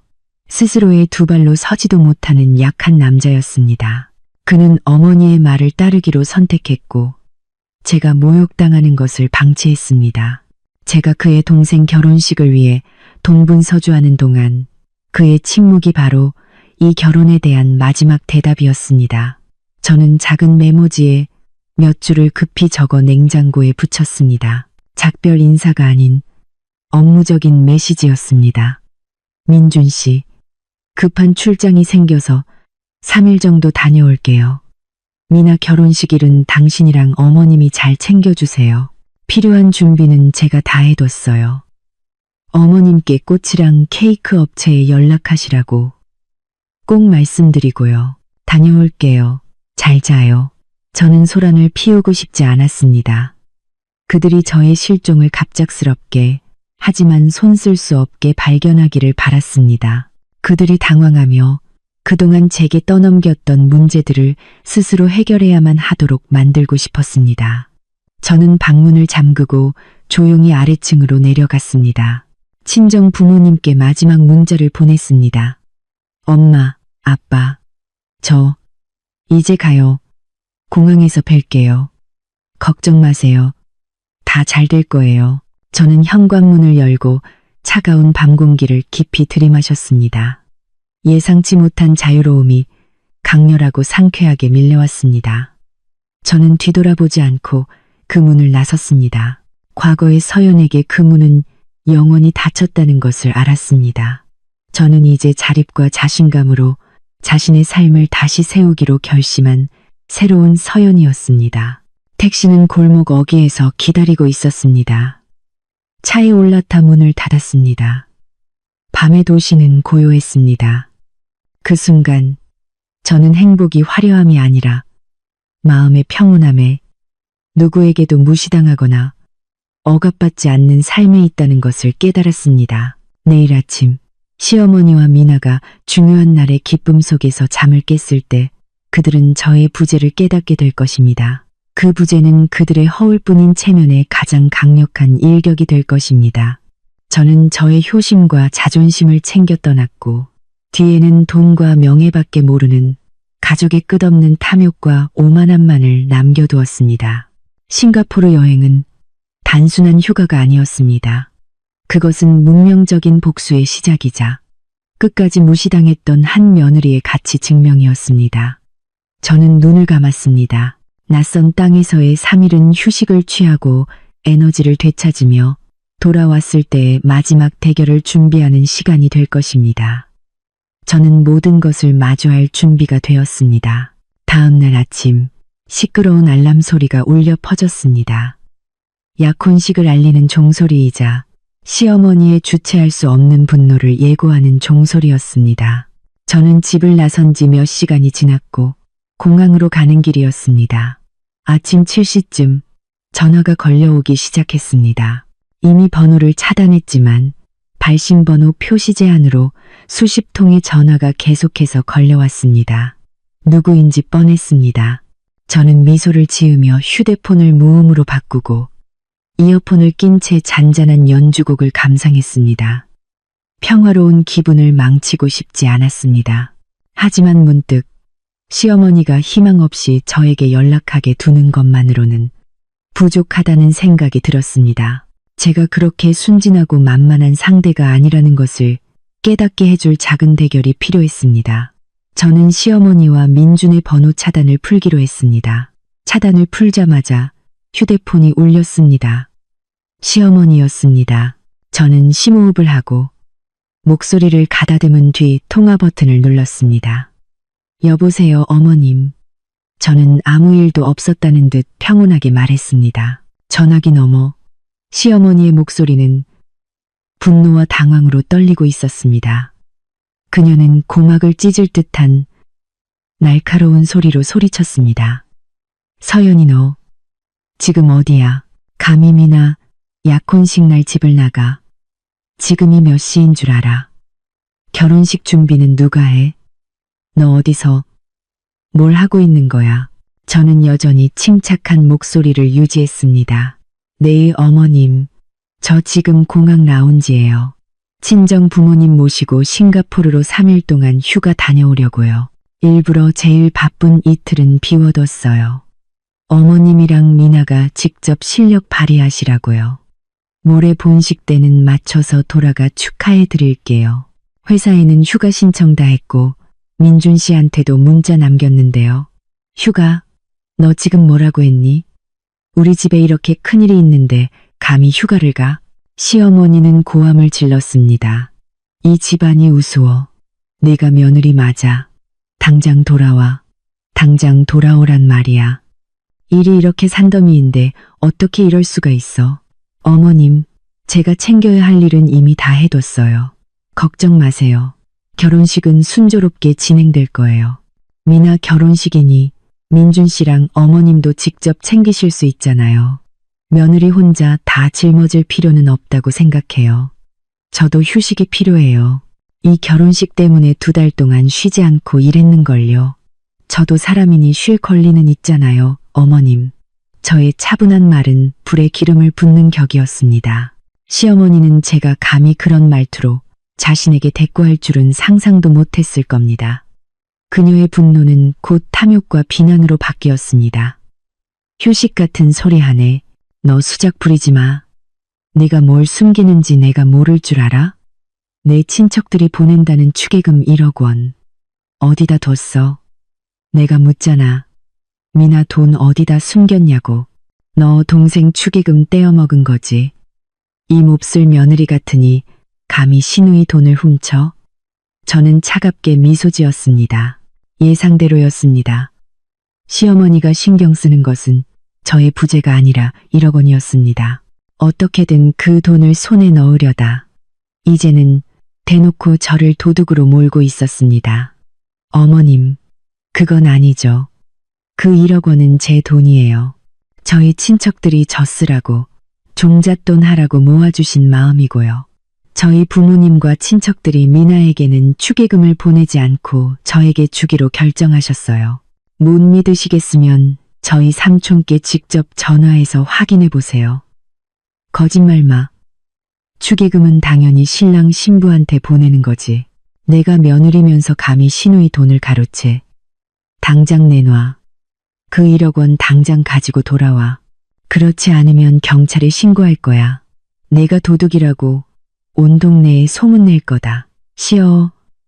스스로의 두 발로 서지도 못하는 약한 남자였습니다. 그는 어머니의 말을 따르기로 선택했고 제가 모욕당하는 것을 방치했습니다. 제가 그의 동생 결혼식을 위해 동분서주하는 동안 그의 침묵이 바로 이 결혼에 대한 마지막 대답이었습니다. 저는 작은 메모지에 몇 줄을 급히 적어 냉장고에 붙였습니다. 작별 인사가 아닌 업무적인 메시지였습니다. 민준 씨, 급한 출장이 생겨서 3일 정도 다녀올게요. 미나 결혼식일은 당신이랑 어머님이 잘 챙겨주세요. 필요한 준비는 제가 다 해뒀어요. 어머님께 꽃이랑 케이크 업체에 연락하시라고 꼭 말씀드리고요. 다녀올게요. 잘 자요. 저는 소란을 피우고 싶지 않았습니다. 그들이 저의 실종을 갑작스럽게 하지만 손쓸 수 없게 발견하기를 바랐습니다. 그들이 당황하며 그동안 제게 떠넘겼던 문제들을 스스로 해결해야만 하도록 만들고 싶었습니다. 저는 방문을 잠그고 조용히 아래층으로 내려갔습니다. 친정 부모님께 마지막 문자를 보냈습니다. 엄마, 아빠, 저 이제 가요. 공항에서 뵐게요. 걱정 마세요. 다 잘 될 거예요. 저는 현관문을 열고 차가운 밤 공기를 깊이 들이마셨습니다. 예상치 못한 자유로움이 강렬하고 상쾌하게 밀려왔습니다. 저는 뒤돌아보지 않고 그 문을 나섰습니다. 과거의 서연에게 그 문은 영원히 닫혔다는 것을 알았습니다. 저는 이제 자립과 자신감으로 자신의 삶을 다시 세우기로 결심한 새로운 서연이었습니다. 택시는 골목 어귀에서 기다리고 있었습니다. 차에 올라타 문을 닫았습니다. 밤의 도시는 고요했습니다. 그 순간 저는 행복이 화려함이 아니라 마음의 평온함에 누구에게도 무시당하거나 억압받지 않는 삶에 있다는 것을 깨달았습니다. 내일 아침 시어머니와 미나가 중요한 날의 기쁨 속에서 잠을 깼을 때 그들은 저의 부재를 깨닫게 될 것입니다. 그 부재는 그들의 허울뿐인 체면에 가장 강력한 일격이 될 것입니다. 저는 저의 효심과 자존심을 챙겨 떠났고 뒤에는 돈과 명예밖에 모르는 가족의 끝없는 탐욕과 오만함만을 남겨두었습니다. 싱가포르 여행은 단순한 휴가가 아니었습니다. 그것은 문명적인 복수의 시작이자 끝까지 무시당했던 한 며느리의 가치 증명이었습니다. 저는 눈을 감았습니다. 낯선 땅에서의 3일은 휴식을 취하고 에너지를 되찾으며 돌아왔을 때의 마지막 대결을 준비하는 시간이 될 것입니다. 저는 모든 것을 마주할 준비가 되었습니다. 다음 날 아침 시끄러운 알람 소리가 울려 퍼졌습니다. 약혼식을 알리는 종소리이자 시어머니의 주체할 수 없는 분노를 예고하는 종소리였습니다. 저는 집을 나선 지 몇 시간이 지났고 공항으로 가는 길이었습니다. 아침 7시쯤 전화가 걸려오기 시작했습니다. 이미 번호를 차단했지만 발신번호 표시 제한으로 수십 통의 전화가 계속해서 걸려왔습니다. 누구인지 뻔했습니다. 저는 미소를 지으며 휴대폰을 무음으로 바꾸고 이어폰을 낀 채 잔잔한 연주곡을 감상했습니다. 평화로운 기분을 망치고 싶지 않았습니다. 하지만 문득 시어머니가 희망 없이 저에게 연락하게 두는 것만으로는 부족하다는 생각이 들었습니다. 제가 그렇게 순진하고 만만한 상대가 아니라는 것을 깨닫게 해줄 작은 대결이 필요했습니다. 저는 시어머니와 민준의 번호 차단을 풀기로 했습니다. 차단을 풀자마자 휴대폰이 울렸습니다. 시어머니였습니다. 저는 심호흡을 하고 목소리를 가다듬은 뒤 통화 버튼을 눌렀습니다. 여보세요, 어머님. 저는 아무 일도 없었다는 듯 평온하게 말했습니다. 전화기 너머 시어머니의 목소리는 분노와 당황으로 떨리고 있었습니다. 그녀는 고막을 찢을 듯한 날카로운 소리로 소리쳤습니다. 서연이 너 지금 어디야? 감히 미나 약혼식 날 집을 나가. 지금이 몇 시인 줄 알아? 결혼식 준비는 누가 해? 너 어디서 뭘 하고 있는 거야? 저는 여전히 침착한 목소리를 유지했습니다. 네, 어머님. 저 지금 공항 라운지예요. 친정 부모님 모시고 싱가포르로 3일 동안 휴가 다녀오려고요. 일부러 제일 바쁜 이틀은 비워뒀어요. 어머님이랑 미나가 직접 실력 발휘하시라고요. 모레 본식 때는 맞춰서 돌아가 축하해 드릴게요. 회사에는 휴가 신청 다 했고 민준 씨한테도 문자 남겼는데요. 휴가? 너 지금 뭐라고 했니? 우리 집에 이렇게 큰일이 있는데 감히 휴가를 가? 시어머니는 고함을 질렀습니다. 이 집안이 우스워. 네가 며느리 맞아. 당장 돌아와. 당장 돌아오란 말이야. 일이 이렇게 산더미인데 어떻게 이럴 수가 있어. 어머님, 제가 챙겨야 할 일은 이미 다 해뒀어요. 걱정 마세요. 결혼식은 순조롭게 진행될 거예요. 미나 결혼식이니 민준 씨랑 어머님도 직접 챙기실 수 있잖아요. 며느리 혼자 다 짊어질 필요는 없다고 생각해요. 저도 휴식이 필요해요. 이 결혼식 때문에 2달 동안 쉬지 않고 일했는걸요. 저도 사람이니 쉴 권리는 있잖아요, 어머님. 저의 차분한 말은 불에 기름을 붓는 격이었습니다. 시어머니는 제가 감히 그런 말투로 자신에게 대꾸할 줄은 상상도 못했을 겁니다. 그녀의 분노는 곧 탐욕과 비난으로 바뀌었습니다. 휴식 같은 소리 하네. 너 수작 부리지 마. 네가 뭘 숨기는지 내가 모를 줄 알아? 내 친척들이 보낸다는 축의금 1억 원. 어디다 뒀어? 내가 묻잖아. 미나 돈 어디다 숨겼냐고. 너 동생 축의금 떼어먹은 거지. 이 몹쓸 며느리 같으니 감히 시누이 돈을 훔쳐? 저는 차갑게 미소 지었습니다. 예상대로였습니다. 시어머니가 신경 쓰는 것은 저의 부재가 아니라 1억 원이었습니다. 어떻게든 그 돈을 손에 넣으려다 이제는 대놓고 저를 도둑으로 몰고 있었습니다. 어머님, 그건 아니죠. 그 1억 원은 제 돈이에요. 저희 친척들이 저 쓰라고 종잣돈 하라고 모아주신 마음이고요. 저희 부모님과 친척들이 미나에게는 축의금을 보내지 않고 저에게 주기로 결정하셨어요. 못 믿으시겠으면 저희 삼촌께 직접 전화해서 확인해 보세요. 거짓말 마. 축의금은 당연히 신랑 신부한테 보내는 거지. 내가 며느리면서 감히 시누이 돈을 가로채. 당장 내놔. 그 1억 원 당장 가지고 돌아와. 그렇지 않으면 경찰에 신고할 거야. 내가 도둑이라고 온 동네에 소문낼 거다.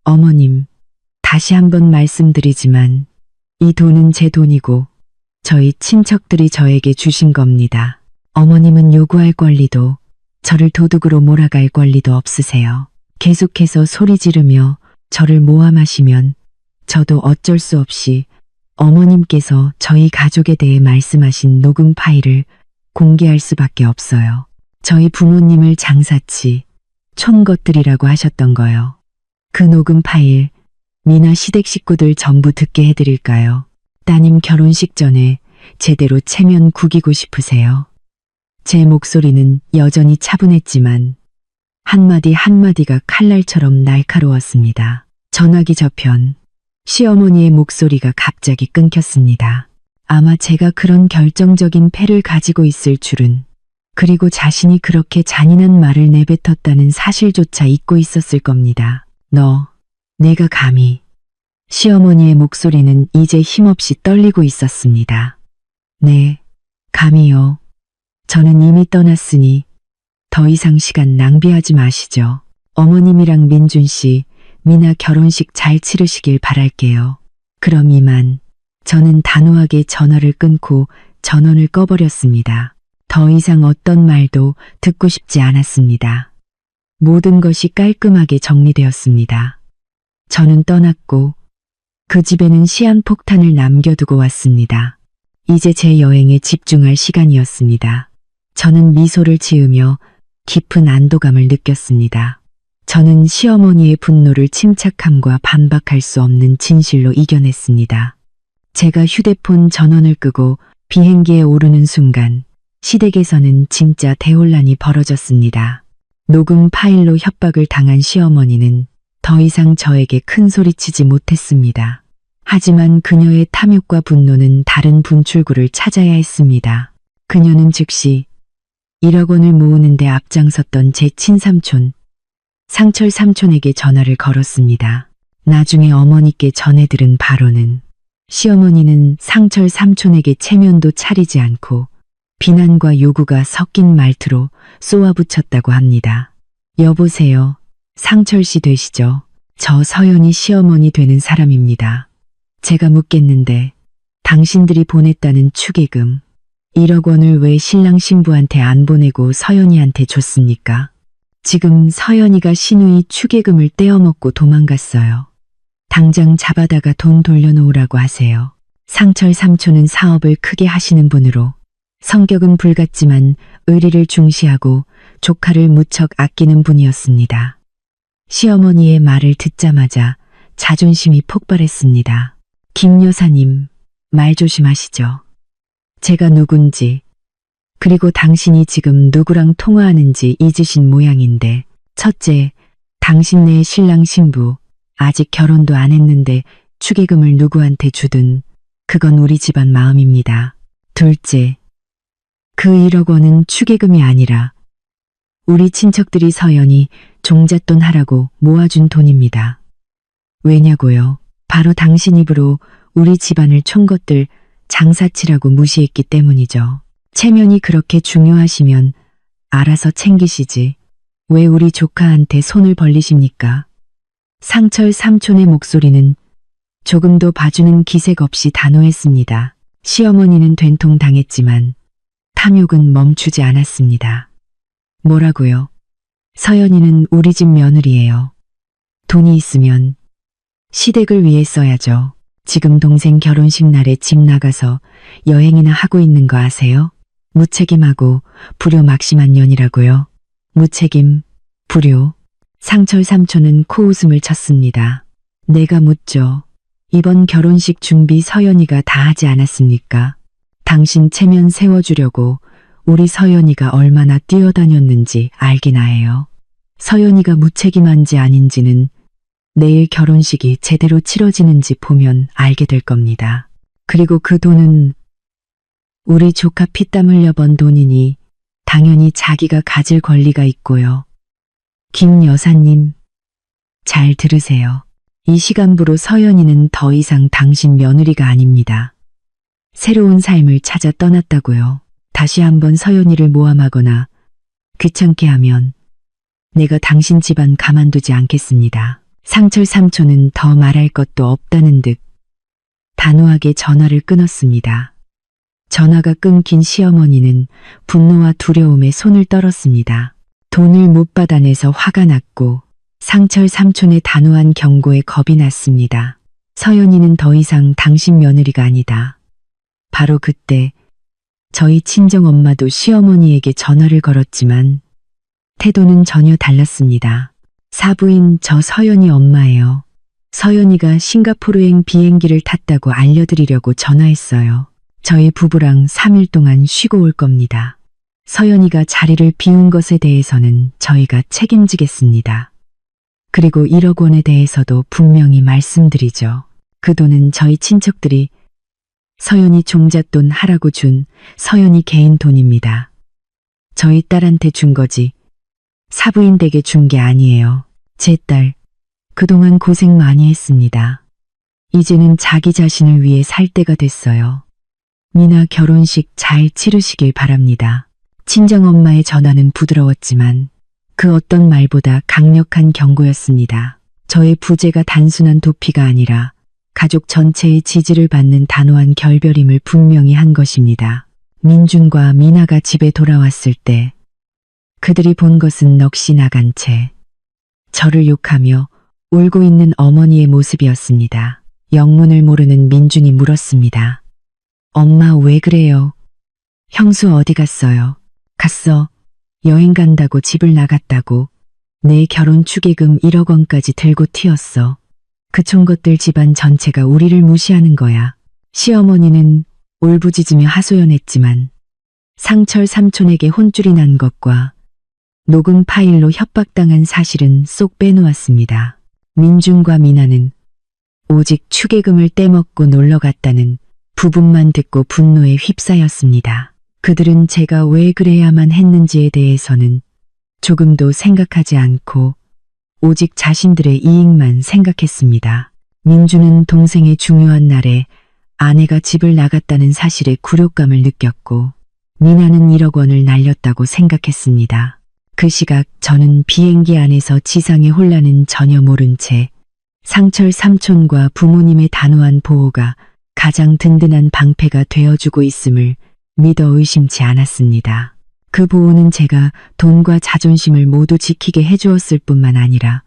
어머님, 다시 한번 말씀드리지만 이 돈은 제 돈이고 저희 친척들이 저에게 주신 겁니다. 어머님은 요구할 권리도 저를 도둑으로 몰아갈 권리도 없으세요. 계속해서 소리 지르며 저를 모함하시면 저도 어쩔 수 없이 어머님께서 저희 가족에 대해 말씀하신 녹음 파일을 공개할 수밖에 없어요. 저희 부모님을 장사치, 촌것들이라고 하셨던 거요. 그 녹음 파일 미나 시댁 식구들 전부 듣게 해드릴까요? 따님 결혼식 전에 제대로 체면 구기고 싶으세요? 제 목소리는 여전히 차분했지만 한마디 한마디가 칼날처럼 날카로웠습니다. 전화기 저편, 시어머니의 목소리가 갑자기 끊겼습니다. 아마 제가 그런 결정적인 패를 가지고 있을 줄은, 그리고 자신이 그렇게 잔인한 말을 내뱉었다는 사실조차 잊고 있었을 겁니다. 내가 감히. 시어머니의 목소리는 이제 힘없이 떨리고 있었습니다. 네, 감히요. 저는 이미 떠났으니 더 이상 시간 낭비하지 마시죠. 어머님이랑 민준 씨, 미나 결혼식 잘 치르시길 바랄게요. 그럼 이만. 저는 단호하게 전화를 끊고 전원을 꺼버렸습니다. 더 이상 어떤 말도 듣고 싶지 않았습니다. 모든 것이 깔끔하게 정리되었습니다. 저는 떠났고 그 집에는 시한폭탄을 남겨두고 왔습니다. 이제 제 여행에 집중할 시간이었습니다. 저는 미소를 지으며 깊은 안도감을 느꼈습니다. 저는 시어머니의 분노를 침착함과 반박할 수 없는 진실로 이겨냈습니다. 제가 휴대폰 전원을 끄고 비행기에 오르는 순간 시댁에서는 진짜 대혼란이 벌어졌습니다. 녹음 파일로 협박을 당한 시어머니는 더 이상 저에게 큰 소리치지 못했습니다. 하지만 그녀의 탐욕과 분노는 다른 분출구를 찾아야 했습니다. 그녀는 즉시 1억 원을 모으는 데 앞장섰던 제 친삼촌, 상철 삼촌에게 전화를 걸었습니다. 나중에 어머니께 전해 들은 바로는 시어머니는 상철 삼촌에게 체면도 차리지 않고 비난과 요구가 섞인 말투로 쏘아붙였다고 합니다. 여보세요. 상철 씨 되시죠? 저 서연이 시어머니 되는 사람입니다. 제가 묻겠는데 당신들이 보냈다는 축의금 1억 원을 왜 신랑 신부한테 안 보내고 서연이한테 줬습니까? 지금 서연이가 시누이 축의금을 떼어먹고 도망갔어요. 당장 잡아다가 돈 돌려놓으라고 하세요. 상철 삼촌은 사업을 크게 하시는 분으로 성격은 불같지만 의리를 중시하고 조카를 무척 아끼는 분이었습니다. 시어머니의 말을 듣자마자 자존심이 폭발했습니다. 김 여사님, 말 조심하시죠. 제가 누군지, 그리고 당신이 지금 누구랑 통화하는지 잊으신 모양인데, 첫째, 당신네 신랑 신부 아직 결혼도 안 했는데 축의금을 누구한테 주든 그건 우리 집안 마음입니다. 둘째, 그 1억 원은 축의금이 아니라 우리 친척들이 서연이 종잣돈 하라고 모아준 돈입니다. 왜냐고요? 바로 당신 입으로 우리 집안을 촌것들 장사치라고 무시했기 때문이죠. 체면이 그렇게 중요하시면 알아서 챙기시지. 왜 우리 조카한테 손을 벌리십니까? 상철 삼촌의 목소리는 조금도 봐주는 기색 없이 단호했습니다. 시어머니는 된통 당했지만 탐욕은 멈추지 않았습니다. 뭐라고요? 서연이는 우리 집 며느리예요. 돈이 있으면 시댁을 위해 써야죠. 지금 동생 결혼식 날에 집 나가서 여행이나 하고 있는 거 아세요? 무책임하고 불효막심한 년이라고요. 무책임, 불효. 상철 삼촌은 코웃음을 쳤습니다. 내가 묻죠. 이번 결혼식 준비 서연이가 다 하지 않았습니까? 당신 체면 세워주려고 우리 서연이가 얼마나 뛰어다녔는지 알기나 해요. 서연이가 무책임한지 아닌지는 내일 결혼식이 제대로 치러지는지 보면 알게 될 겁니다. 그리고 그 돈은 우리 조카 피땀 흘려 번 돈이니 당연히 자기가 가질 권리가 있고요. 김 여사님, 잘 들으세요. 이 시간부로 서연이는 더 이상 당신 며느리가 아닙니다. 새로운 삶을 찾아 떠났다고요. 다시 한번 서연이를 모함하거나 귀찮게 하면 내가 당신 집안 가만두지 않겠습니다. 상철 삼촌은 더 말할 것도 없다는 듯 단호하게 전화를 끊었습니다. 전화가 끊긴 시어머니는 분노와 두려움에 손을 떨었습니다. 돈을 못 받아내서 화가 났고 상철 삼촌의 단호한 경고에 겁이 났습니다. 서연이는 더 이상 당신 며느리가 아니다. 바로 그때 저희 친정엄마도 시어머니에게 전화를 걸었지만 태도는 전혀 달랐습니다. 사부인 저 서연이 엄마예요. 서연이가 싱가포르행 비행기를 탔다고 알려드리려고 전화했어요. 저희 부부랑 3일 동안 쉬고 올 겁니다. 서연이가 자리를 비운 것에 대해서는 저희가 책임지겠습니다. 그리고 1억 원에 대해서도 분명히 말씀드리죠. 그 돈은 저희 친척들이 서연이 종잣돈 하라고 준 서연이 개인 돈입니다. 저희 딸한테 준 거지 사부인 댁에 준 게 아니에요. 제 딸 그동안 고생 많이 했습니다. 이제는 자기 자신을 위해 살 때가 됐어요. 미나 결혼식 잘 치르시길 바랍니다. 친정엄마의 전화는 부드러웠지만 그 어떤 말보다 강력한 경고였습니다. 저의 부재가 단순한 도피가 아니라 가족 전체의 지지를 받는 단호한 결별임을 분명히 한 것입니다. 민준과 미나가 집에 돌아왔을 때 그들이 본 것은 넋이 나간 채 저를 욕하며 울고 있는 어머니의 모습이었습니다. 영문을 모르는 민준이 물었습니다. 엄마 왜 그래요? 형수 어디 갔어요? 갔어. 여행 간다고 집을 나갔다고. 내 결혼 축의금 1억 원까지 들고 튀었어. 그 총것들 집안 전체가 우리를 무시하는 거야. 시어머니는 울부짖으며 하소연했지만 상철 삼촌에게 혼쭐이 난 것과 녹음 파일로 협박당한 사실은 쏙 빼놓았습니다. 민준과 미나는 오직 축의금을 떼먹고 놀러 갔다는 부분만 듣고 분노에 휩싸였습니다. 그들은 제가 왜 그래야만 했는지에 대해서는 조금도 생각하지 않고 오직 자신들의 이익만 생각했습니다. 민주는 동생의 중요한 날에 아내가 집을 나갔다는 사실에 굴욕감을 느꼈고 미나는 1억 원을 날렸다고 생각했습니다. 그 시각 저는 비행기 안에서 지상의 혼란은 전혀 모른 채 상철 삼촌과 부모님의 단호한 보호가 가장 든든한 방패가 되어주고 있음을 믿어 의심치 않았습니다. 그 보호는 제가 돈과 자존심을 모두 지키게 해주었을 뿐만 아니라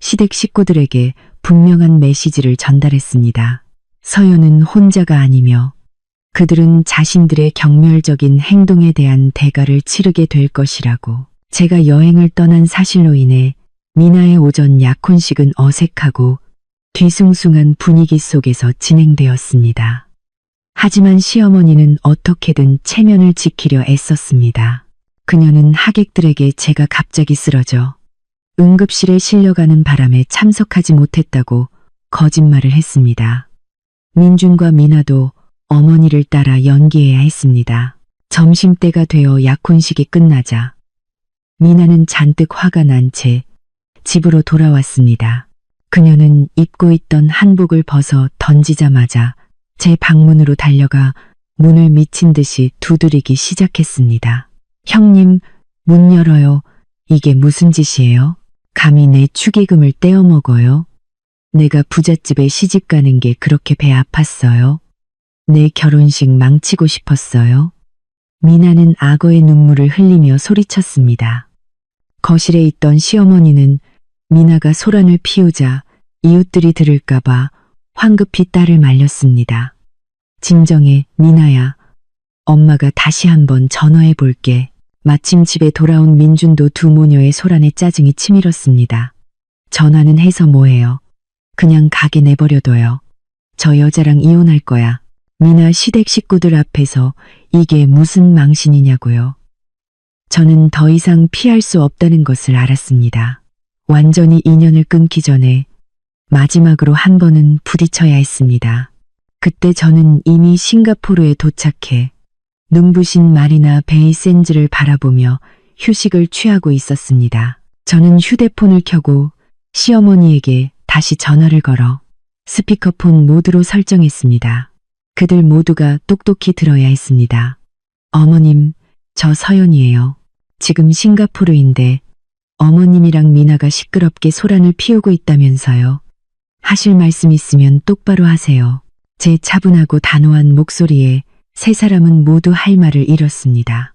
시댁 식구들에게 분명한 메시지를 전달했습니다. 서연은 혼자가 아니며 그들은 자신들의 경멸적인 행동에 대한 대가를 치르게 될 것이라고. 제가 여행을 떠난 사실로 인해 미나의 오전 약혼식은 어색하고 뒤숭숭한 분위기 속에서 진행되었습니다. 하지만 시어머니는 어떻게든 체면을 지키려 애썼습니다. 그녀는 하객들에게 제가 갑자기 쓰러져 응급실에 실려가는 바람에 참석하지 못했다고 거짓말을 했습니다. 민준과 미나도 어머니를 따라 연기해야 했습니다. 점심때가 되어 약혼식이 끝나자 미나는 잔뜩 화가 난 채 집으로 돌아왔습니다. 그녀는 입고 있던 한복을 벗어 던지자마자 제 방문으로 달려가 문을 미친 듯이 두드리기 시작했습니다. 형님, 문 열어요. 이게 무슨 짓이에요? 감히 내 축의금을 떼어 먹어요? 내가 부잣집에 시집 가는 게 그렇게 배 아팠어요? 내 결혼식 망치고 싶었어요? 미나는 악어의 눈물을 흘리며 소리쳤습니다. 거실에 있던 시어머니는 미나가 소란을 피우자 이웃들이 들을까봐 황급히 딸을 말렸습니다. 진정해, 미나야. 엄마가 다시 한번 전화해 볼게. 마침 집에 돌아온 민준도 두 모녀의 소란에 짜증이 치밀었습니다. 전화는 해서 뭐해요? 그냥 가게 내버려둬요. 저 여자랑 이혼할 거야. 미나 시댁 식구들 앞에서 이게 무슨 망신이냐고요. 저는 더 이상 피할 수 없다는 것을 알았습니다. 완전히 인연을 끊기 전에 마지막으로 한 번은 부딪혀야 했습니다. 그때 저는 이미 싱가포르에 도착해 눈부신 마리나 베이 샌즈를 바라보며 휴식을 취하고 있었습니다. 저는 휴대폰을 켜고 시어머니에게 다시 전화를 걸어 스피커폰 모드로 설정했습니다. 그들 모두가 똑똑히 들어야 했습니다. 어머님, 저 서연이에요. 지금 싱가포르인데 어머님이랑 미나가 시끄럽게 소란을 피우고 있다면서요. 하실 말씀 있으면 똑바로 하세요. 제 차분하고 단호한 목소리에 세 사람은 모두 할 말을 잃었습니다.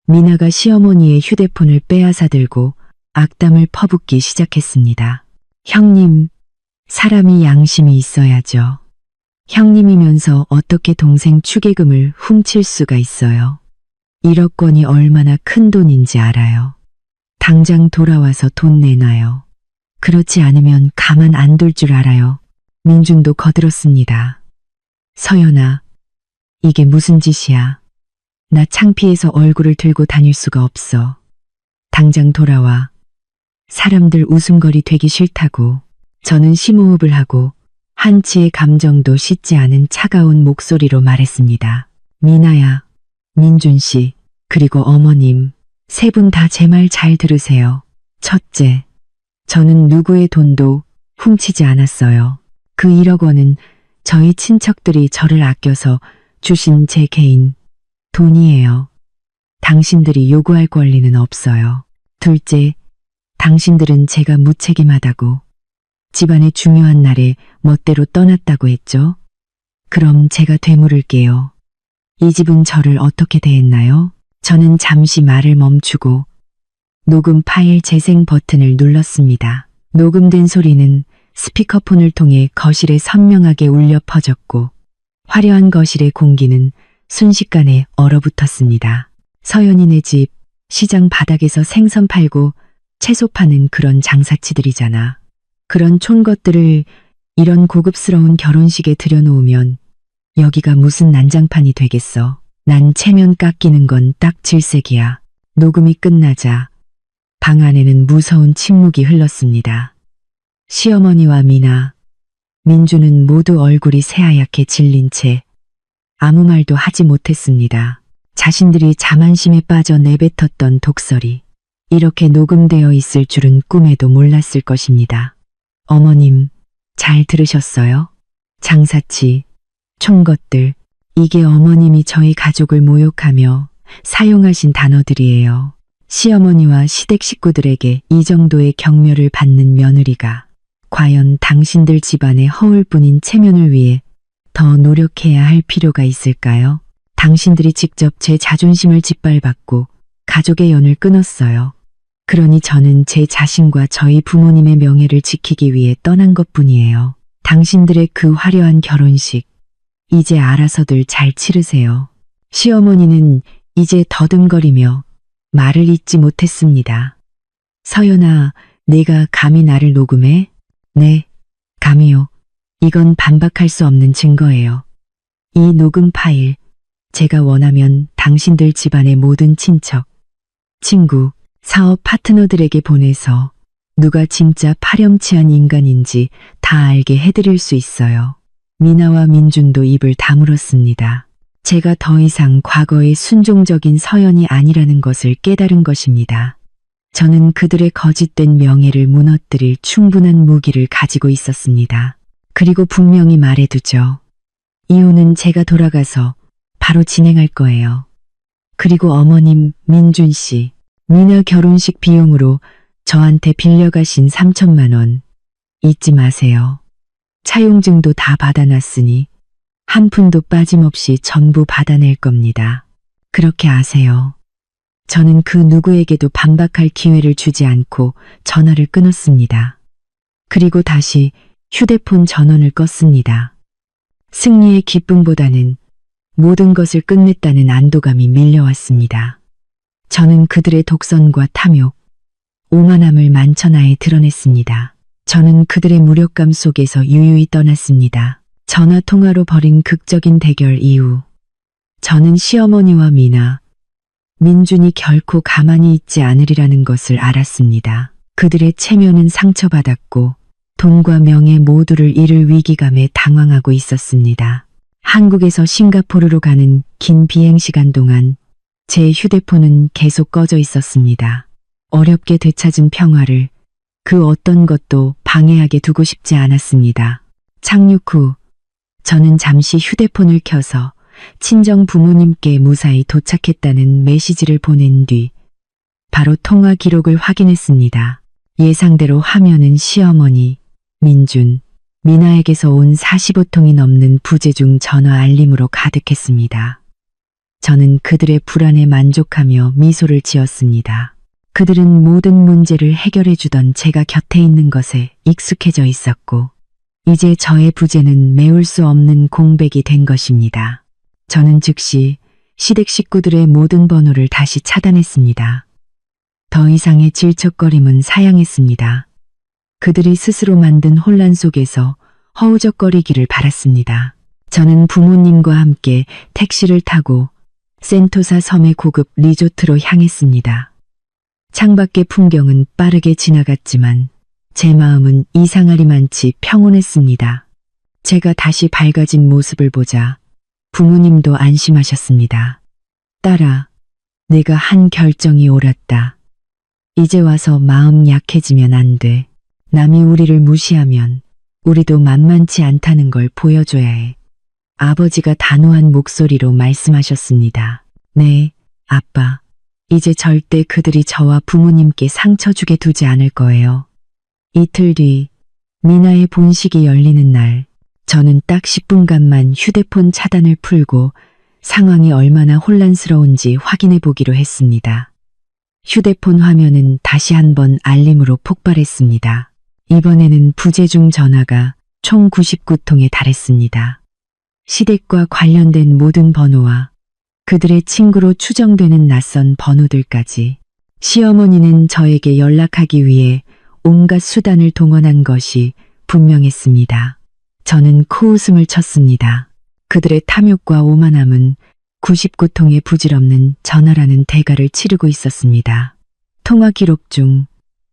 미나가 시어머니의 휴대폰을 빼앗아 들고 악담을 퍼붓기 시작했습니다. 형님, 사람이 양심이 있어야죠. 형님이면서 어떻게 동생 축의금을 훔칠 수가 있어요. 1억 원이 얼마나 큰 돈인지 알아요. 당장 돌아와서 돈 내놔요. 그렇지 않으면 가만 안 둘 줄 알아요. 민준도 거들었습니다. 서연아, 이게 무슨 짓이야. 나 창피해서 얼굴을 들고 다닐 수가 없어. 당장 돌아와. 사람들 웃음거리 되기 싫다고. 저는 심호흡을 하고 한치의 감정도 씻지 않은 차가운 목소리로 말했습니다. 미나야, 민준 씨, 그리고 어머님, 세 분 다 제 말 잘 들으세요. 첫째, 저는 누구의 돈도 훔치지 않았어요. 그 1억 원은 저희 친척들이 저를 아껴서 주신 제 개인 돈이에요. 당신들이 요구할 권리는 없어요. 둘째, 당신들은 제가 무책임하다고 집안의 중요한 날에 멋대로 떠났다고 했죠. 그럼 제가 되물을게요. 이 집은 저를 어떻게 대했나요? 저는 잠시 말을 멈추고 녹음 파일 재생 버튼을 눌렀습니다. 녹음된 소리는 스피커폰을 통해 거실에 선명하게 울려 퍼졌고 화려한 거실의 공기는 순식간에 얼어붙었습니다. 서연이네 집, 시장 바닥에서 생선 팔고 채소 파는 그런 장사치들이잖아. 그런 촌것들을 이런 고급스러운 결혼식에 들여놓으면 여기가 무슨 난장판이 되겠어. 난 체면 깎이는 건 딱 질색이야. 녹음이 끝나자 방 안에는 무서운 침묵이 흘렀습니다. 시어머니와 미나, 민주는 모두 얼굴이 새하얗게 질린 채 아무 말도 하지 못했습니다. 자신들이 자만심에 빠져 내뱉었던 독설이 이렇게 녹음되어 있을 줄은 꿈에도 몰랐을 것입니다. 어머님, 잘 들으셨어요? 장사치, 촌것들, 이게 어머님이 저희 가족을 모욕하며 사용하신 단어들이에요. 시어머니와 시댁 식구들에게 이 정도의 경멸을 받는 며느리가 과연 당신들 집안의 허울뿐인 체면을 위해 더 노력해야 할 필요가 있을까요? 당신들이 직접 제 자존심을 짓밟았고 가족의 연을 끊었어요. 그러니 저는 제 자신과 저희 부모님의 명예를 지키기 위해 떠난 것뿐이에요. 당신들의 그 화려한 결혼식, 이제 알아서들 잘 치르세요. 시어머니는 이제 더듬거리며 말을 잇지 못했습니다. 서연아, 네가 감히 나를 녹음해? 네, 감히요. 이건 반박할 수 없는 증거예요. 이 녹음 파일, 제가 원하면 당신들 집안의 모든 친척, 친구, 사업 파트너들에게 보내서 누가 진짜 파렴치한 인간인지 다 알게 해드릴 수 있어요. 미나와 민준도 입을 다물었습니다. 제가 더 이상 과거의 순종적인 서연이 아니라는 것을 깨달은 것입니다. 저는 그들의 거짓된 명예를 무너뜨릴 충분한 무기를 가지고 있었습니다. 그리고 분명히 말해두죠. 이혼은 제가 돌아가서 바로 진행할 거예요. 그리고 어머님, 민준 씨, 미나 결혼식 비용으로 저한테 빌려가신 3천만 원 잊지 마세요. 차용증도 다 받아놨으니 한 푼도 빠짐없이 전부 받아낼 겁니다. 그렇게 아세요. 저는 그 누구에게도 반박할 기회를 주지 않고 전화를 끊었습니다. 그리고 다시 휴대폰 전원을 껐습니다. 승리의 기쁨보다는 모든 것을 끝냈다는 안도감이 밀려왔습니다. 저는 그들의 독선과 탐욕, 오만함을 만천하에 드러냈습니다. 저는 그들의 무력감 속에서 유유히 떠났습니다. 전화 통화로 벌인 극적인 대결 이후 저는 시어머니와 미나, 민준이 결코 가만히 있지 않으리라는 것을 알았습니다. 그들의 체면은 상처받았고 돈과 명예 모두를 잃을 위기감에 당황하고 있었습니다. 한국에서 싱가포르로 가는 긴 비행시간 동안 제 휴대폰은 계속 꺼져 있었습니다. 어렵게 되찾은 평화를 그 어떤 것도 방해하게 두고 싶지 않았습니다. 착륙 후 저는 잠시 휴대폰을 켜서 친정 부모님께 무사히 도착했다는 메시지를 보낸 뒤 바로 통화 기록을 확인했습니다. 예상대로 화면은 시어머니, 민준, 미나에게서 온 45통이 넘는 부재중 전화 알림으로 가득했습니다. 저는 그들의 불안에 만족하며 미소를 지었습니다. 그들은 모든 문제를 해결해 주던 제가 곁에 있는 것에 익숙해져 있었고 이제 저의 부재는 메울 수 없는 공백이 된 것입니다. 저는 즉시 시댁 식구들의 모든 번호를 다시 차단했습니다. 더 이상의 질척거림은 사양했습니다. 그들이 스스로 만든 혼란 속에서 허우적거리기를 바랐습니다. 저는 부모님과 함께 택시를 타고 센토사 섬의 고급 리조트로 향했습니다. 창밖의 풍경은 빠르게 지나갔지만 제 마음은 이상하리만치 평온했습니다. 제가 다시 밝아진 모습을 보자 부모님도 안심하셨습니다. 딸아, 내가 한 결정이 옳았다. 이제 와서 마음 약해지면 안 돼. 남이 우리를 무시하면 우리도 만만치 않다는 걸 보여줘야 해. 아버지가 단호한 목소리로 말씀하셨습니다. 네, 아빠. 이제 절대 그들이 저와 부모님께 상처 주게 두지 않을 거예요. 이틀 뒤 미나의 본식이 열리는 날 저는 딱 10분간만 휴대폰 차단을 풀고 상황이 얼마나 혼란스러운지 확인해 보기로 했습니다. 휴대폰 화면은 다시 한번 알림으로 폭발했습니다. 이번에는 부재중 전화가 총 99통에 달했습니다. 시댁과 관련된 모든 번호와 그들의 친구로 추정되는 낯선 번호들까지 시어머니는 저에게 연락하기 위해 온갖 수단을 동원한 것이 분명했습니다. 저는 코웃음을 쳤습니다. 그들의 탐욕과 오만함은 99통의 부질없는 전화라는 대가를 치르고 있었습니다. 통화 기록 중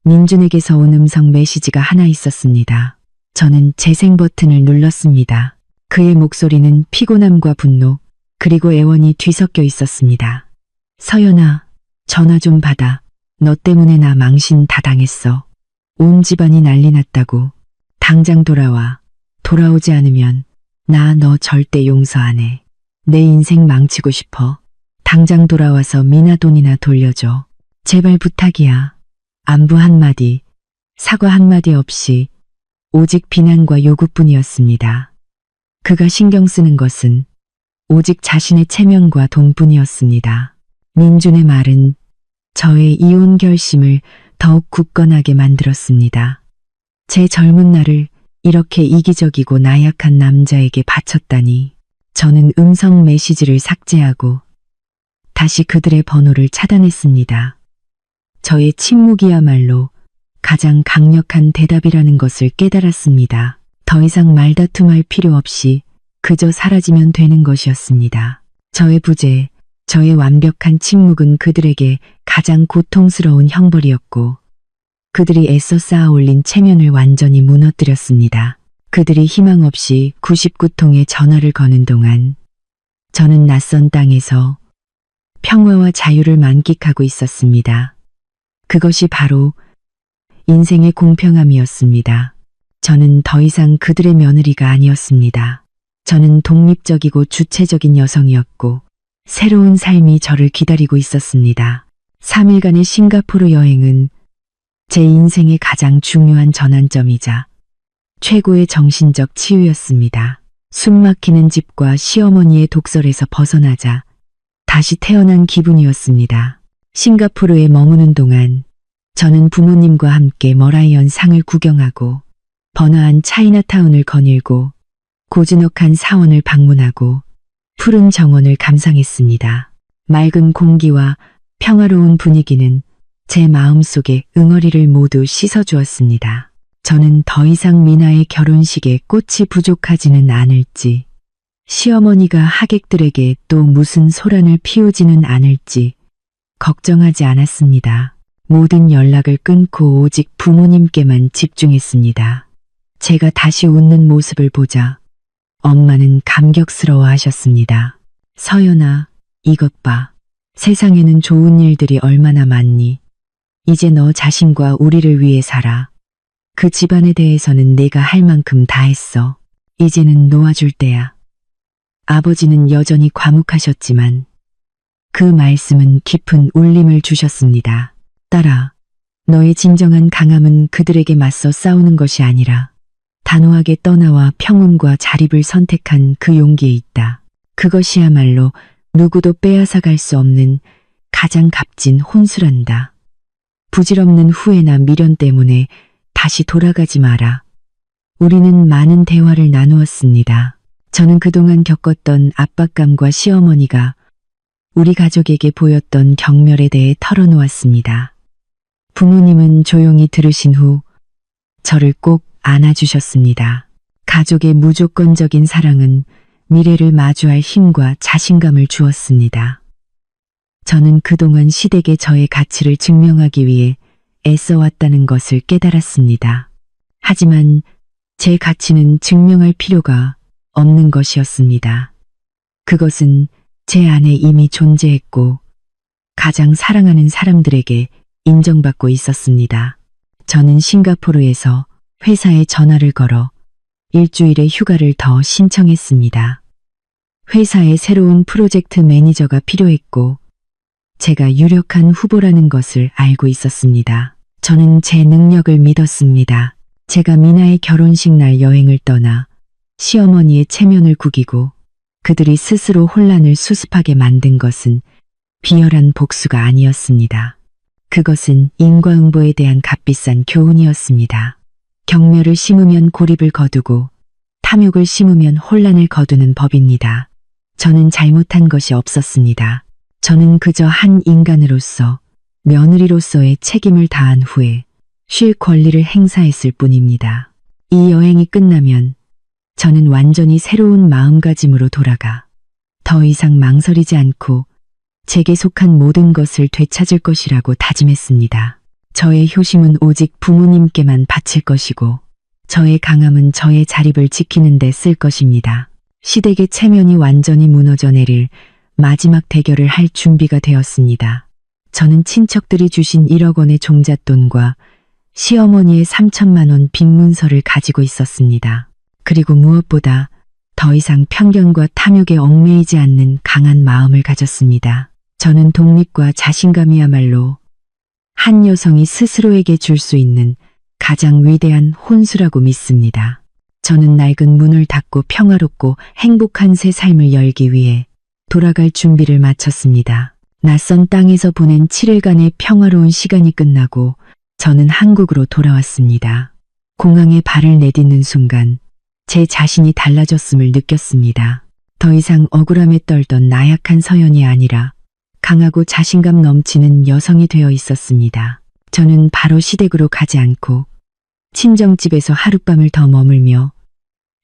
민준에게서 온 음성 메시지가 하나 있었습니다. 저는 재생 버튼을 눌렀습니다. 그의 목소리는 피곤함과 분노, 그리고 애원이 뒤섞여 있었습니다. 서연아, 전화 좀 받아. 너 때문에 나 망신 다 당했어. 온 집안이 난리 났다고. 당장 돌아와. 돌아오지 않으면 나 너 절대 용서 안 해. 내 인생 망치고 싶어. 당장 돌아와서 미나 돈이나 돌려줘. 제발 부탁이야. 안부 한마디, 사과 한마디 없이 오직 비난과 요구뿐이었습니다. 그가 신경 쓰는 것은 오직 자신의 체면과 돈뿐이었습니다. 민준의 말은 저의 이혼 결심을 더욱 굳건하게 만들었습니다. 제 젊은 날을 이렇게 이기적이고 나약한 남자에게 바쳤다니. 저는 음성 메시지를 삭제하고 다시 그들의 번호를 차단했습니다. 저의 침묵이야말로 가장 강력한 대답이라는 것을 깨달았습니다. 더 이상 말다툼할 필요 없이 그저 사라지면 되는 것이었습니다. 저의 부재, 저의 완벽한 침묵은 그들에게 가장 고통스러운 형벌이었고 그들이 애써 쌓아 올린 체면을 완전히 무너뜨렸습니다. 그들이 희망 없이 99통의 전화를 거는 동안 저는 낯선 땅에서 평화와 자유를 만끽하고 있었습니다. 그것이 바로 인생의 공평함이었습니다. 저는 더 이상 그들의 며느리가 아니었습니다. 저는 독립적이고 주체적인 여성이었고 새로운 삶이 저를 기다리고 있었습니다. 3일간의 싱가포르 여행은 제 인생의 가장 중요한 전환점이자 최고의 정신적 치유였습니다. 숨막히는 집과 시어머니의 독설에서 벗어나자 다시 태어난 기분이었습니다. 싱가포르에 머무는 동안 저는 부모님과 함께 머라이언 상을 구경하고 번화한 차이나타운을 거닐고 고즈넉한 사원을 방문하고 푸른 정원을 감상했습니다. 맑은 공기와 평화로운 분위기는 제 마음속에 응어리를 모두 씻어주었습니다. 저는 더 이상 미나의 결혼식에 꽃이 부족하지는 않을지, 시어머니가 하객들에게 또 무슨 소란을 피우지는 않을지 걱정하지 않았습니다. 모든 연락을 끊고 오직 부모님께만 집중했습니다. 제가 다시 웃는 모습을 보자 엄마는 감격스러워 하셨습니다. 서연아, 이것 봐. 세상에는 좋은 일들이 얼마나 많니. 이제 너 자신과 우리를 위해 살아. 그 집안에 대해서는 내가 할 만큼 다 했어. 이제는 놓아줄 때야. 아버지는 여전히 과묵하셨지만 그 말씀은 깊은 울림을 주셨습니다. 딸아, 너의 진정한 강함은 그들에게 맞서 싸우는 것이 아니라 단호하게 떠나와 평온과 자립을 선택한 그 용기에 있다. 그것이야말로 누구도 빼앗아갈 수 없는 가장 값진 혼수란다. 부질없는 후회나 미련 때문에 다시 돌아가지 마라. 우리는 많은 대화를 나누었습니다. 저는 그동안 겪었던 압박감과 시어머니가 우리 가족에게 보였던 경멸에 대해 털어놓았습니다. 부모님은 조용히 들으신 후 저를 꼭 안아주셨습니다. 가족의 무조건적인 사랑은 미래를 마주할 힘과 자신감을 주었습니다. 저는 그동안 시댁에 저의 가치를 증명하기 위해 애써왔다는 것을 깨달았습니다. 하지만 제 가치는 증명할 필요가 없는 것이었습니다. 그것은 제 안에 이미 존재했고 가장 사랑하는 사람들에게 인정받고 있었습니다. 저는 싱가포르에서 회사에 전화를 걸어 일주일의 휴가를 더 신청했습니다. 회사에 새로운 프로젝트 매니저가 필요했고 제가 유력한 후보라는 것을 알고 있었습니다. 저는 제 능력을 믿었습니다. 제가 미나의 결혼식 날 여행을 떠나 시어머니의 체면을 구기고 그들이 스스로 혼란을 수습하게 만든 것은 비열한 복수가 아니었습니다. 그것은 인과응보에 대한 값비싼 교훈이었습니다. 경멸을 심으면 고립을 거두고 탐욕을 심으면 혼란을 거두는 법입니다. 저는 잘못한 것이 없었습니다. 저는 그저 한 인간으로서 며느리로서의 책임을 다한 후에 쉴 권리를 행사했을 뿐입니다. 이 여행이 끝나면 저는 완전히 새로운 마음가짐으로 돌아가 더 이상 망설이지 않고 제게 속한 모든 것을 되찾을 것이라고 다짐했습니다. 저의 효심은 오직 부모님께만 바칠 것이고 저의 강함은 저의 자립을 지키는 데 쓸 것입니다. 시댁의 체면이 완전히 무너져 내릴 마지막 대결을 할 준비가 되었습니다. 저는 친척들이 주신 1억 원의 종잣돈과 시어머니의 3천만 원 빈문서를 가지고 있었습니다. 그리고 무엇보다 더 이상 편견과 탐욕에 얽매이지 않는 강한 마음을 가졌습니다. 저는 독립과 자신감이야말로 한 여성이 스스로에게 줄 수 있는 가장 위대한 혼수라고 믿습니다. 저는 낡은 문을 닫고 평화롭고 행복한 새 삶을 열기 위해 돌아갈 준비를 마쳤습니다. 낯선 땅에서 보낸 7일간의 평화로운 시간이 끝나고 저는 한국으로 돌아왔습니다. 공항에 발을 내딛는 순간 제 자신이 달라졌음을 느꼈습니다. 더 이상 억울함에 떨던 나약한 서연이 아니라 강하고 자신감 넘치는 여성이 되어 있었습니다. 저는 바로 시댁으로 가지 않고 친정집에서 하룻밤을 더 머물며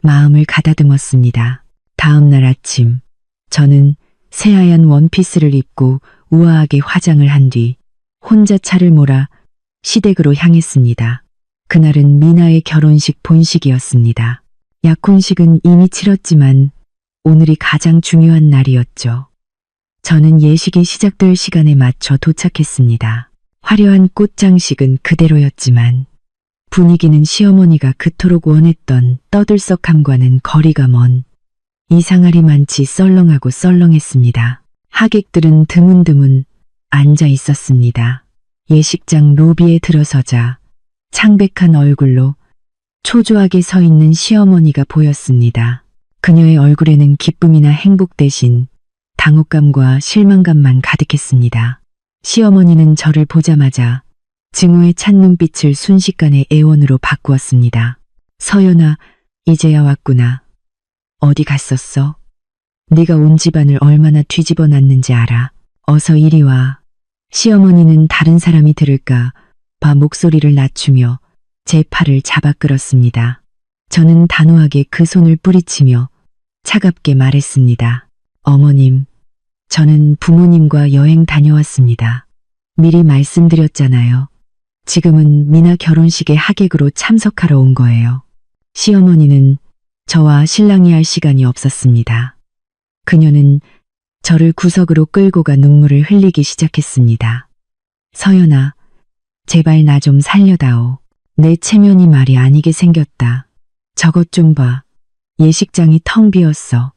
마음을 가다듬었습니다. 다음 날 아침 저는 새하얀 원피스를 입고 우아하게 화장을 한 뒤 혼자 차를 몰아 시댁으로 향했습니다. 그날은 미나의 결혼식 본식이었습니다. 약혼식은 이미 치렀지만 오늘이 가장 중요한 날이었죠. 저는 예식이 시작될 시간에 맞춰 도착했습니다. 화려한 꽃장식은 그대로였지만 분위기는 시어머니가 그토록 원했던 떠들썩함과는 거리가 먼 이상하리만치 썰렁하고 썰렁했습니다. 하객들은 드문드문 앉아 있었습니다. 예식장 로비에 들어서자 창백한 얼굴로 초조하게 서 있는 시어머니가 보였습니다. 그녀의 얼굴에는 기쁨이나 행복 대신 당혹감과 실망감만 가득했습니다. 시어머니는 저를 보자마자 증오에 찬 눈빛을 순식간에 애원으로 바꾸었습니다. 서연아, 이제야 왔구나. 어디 갔었어? 네가 온 집안을 얼마나 뒤집어 놨는지 알아. 어서 이리 와. 시어머니는 다른 사람이 들을까 봐 목소리를 낮추며 제 팔을 잡아 끌었습니다. 저는 단호하게 그 손을 뿌리치며 차갑게 말했습니다. 어머님, 저는 부모님과 여행 다녀왔습니다. 미리 말씀드렸잖아요. 지금은 미나 결혼식에 하객으로 참석하러 온 거예요. 시어머니는 저와 신랑이 할 시간이 없었습니다. 그녀는 저를 구석으로 끌고 가 눈물을 흘리기 시작했습니다. 서연아, 제발 나 좀 살려다오. 내 체면이 말이 아니게 생겼다. 저것 좀 봐. 예식장이 텅 비었어.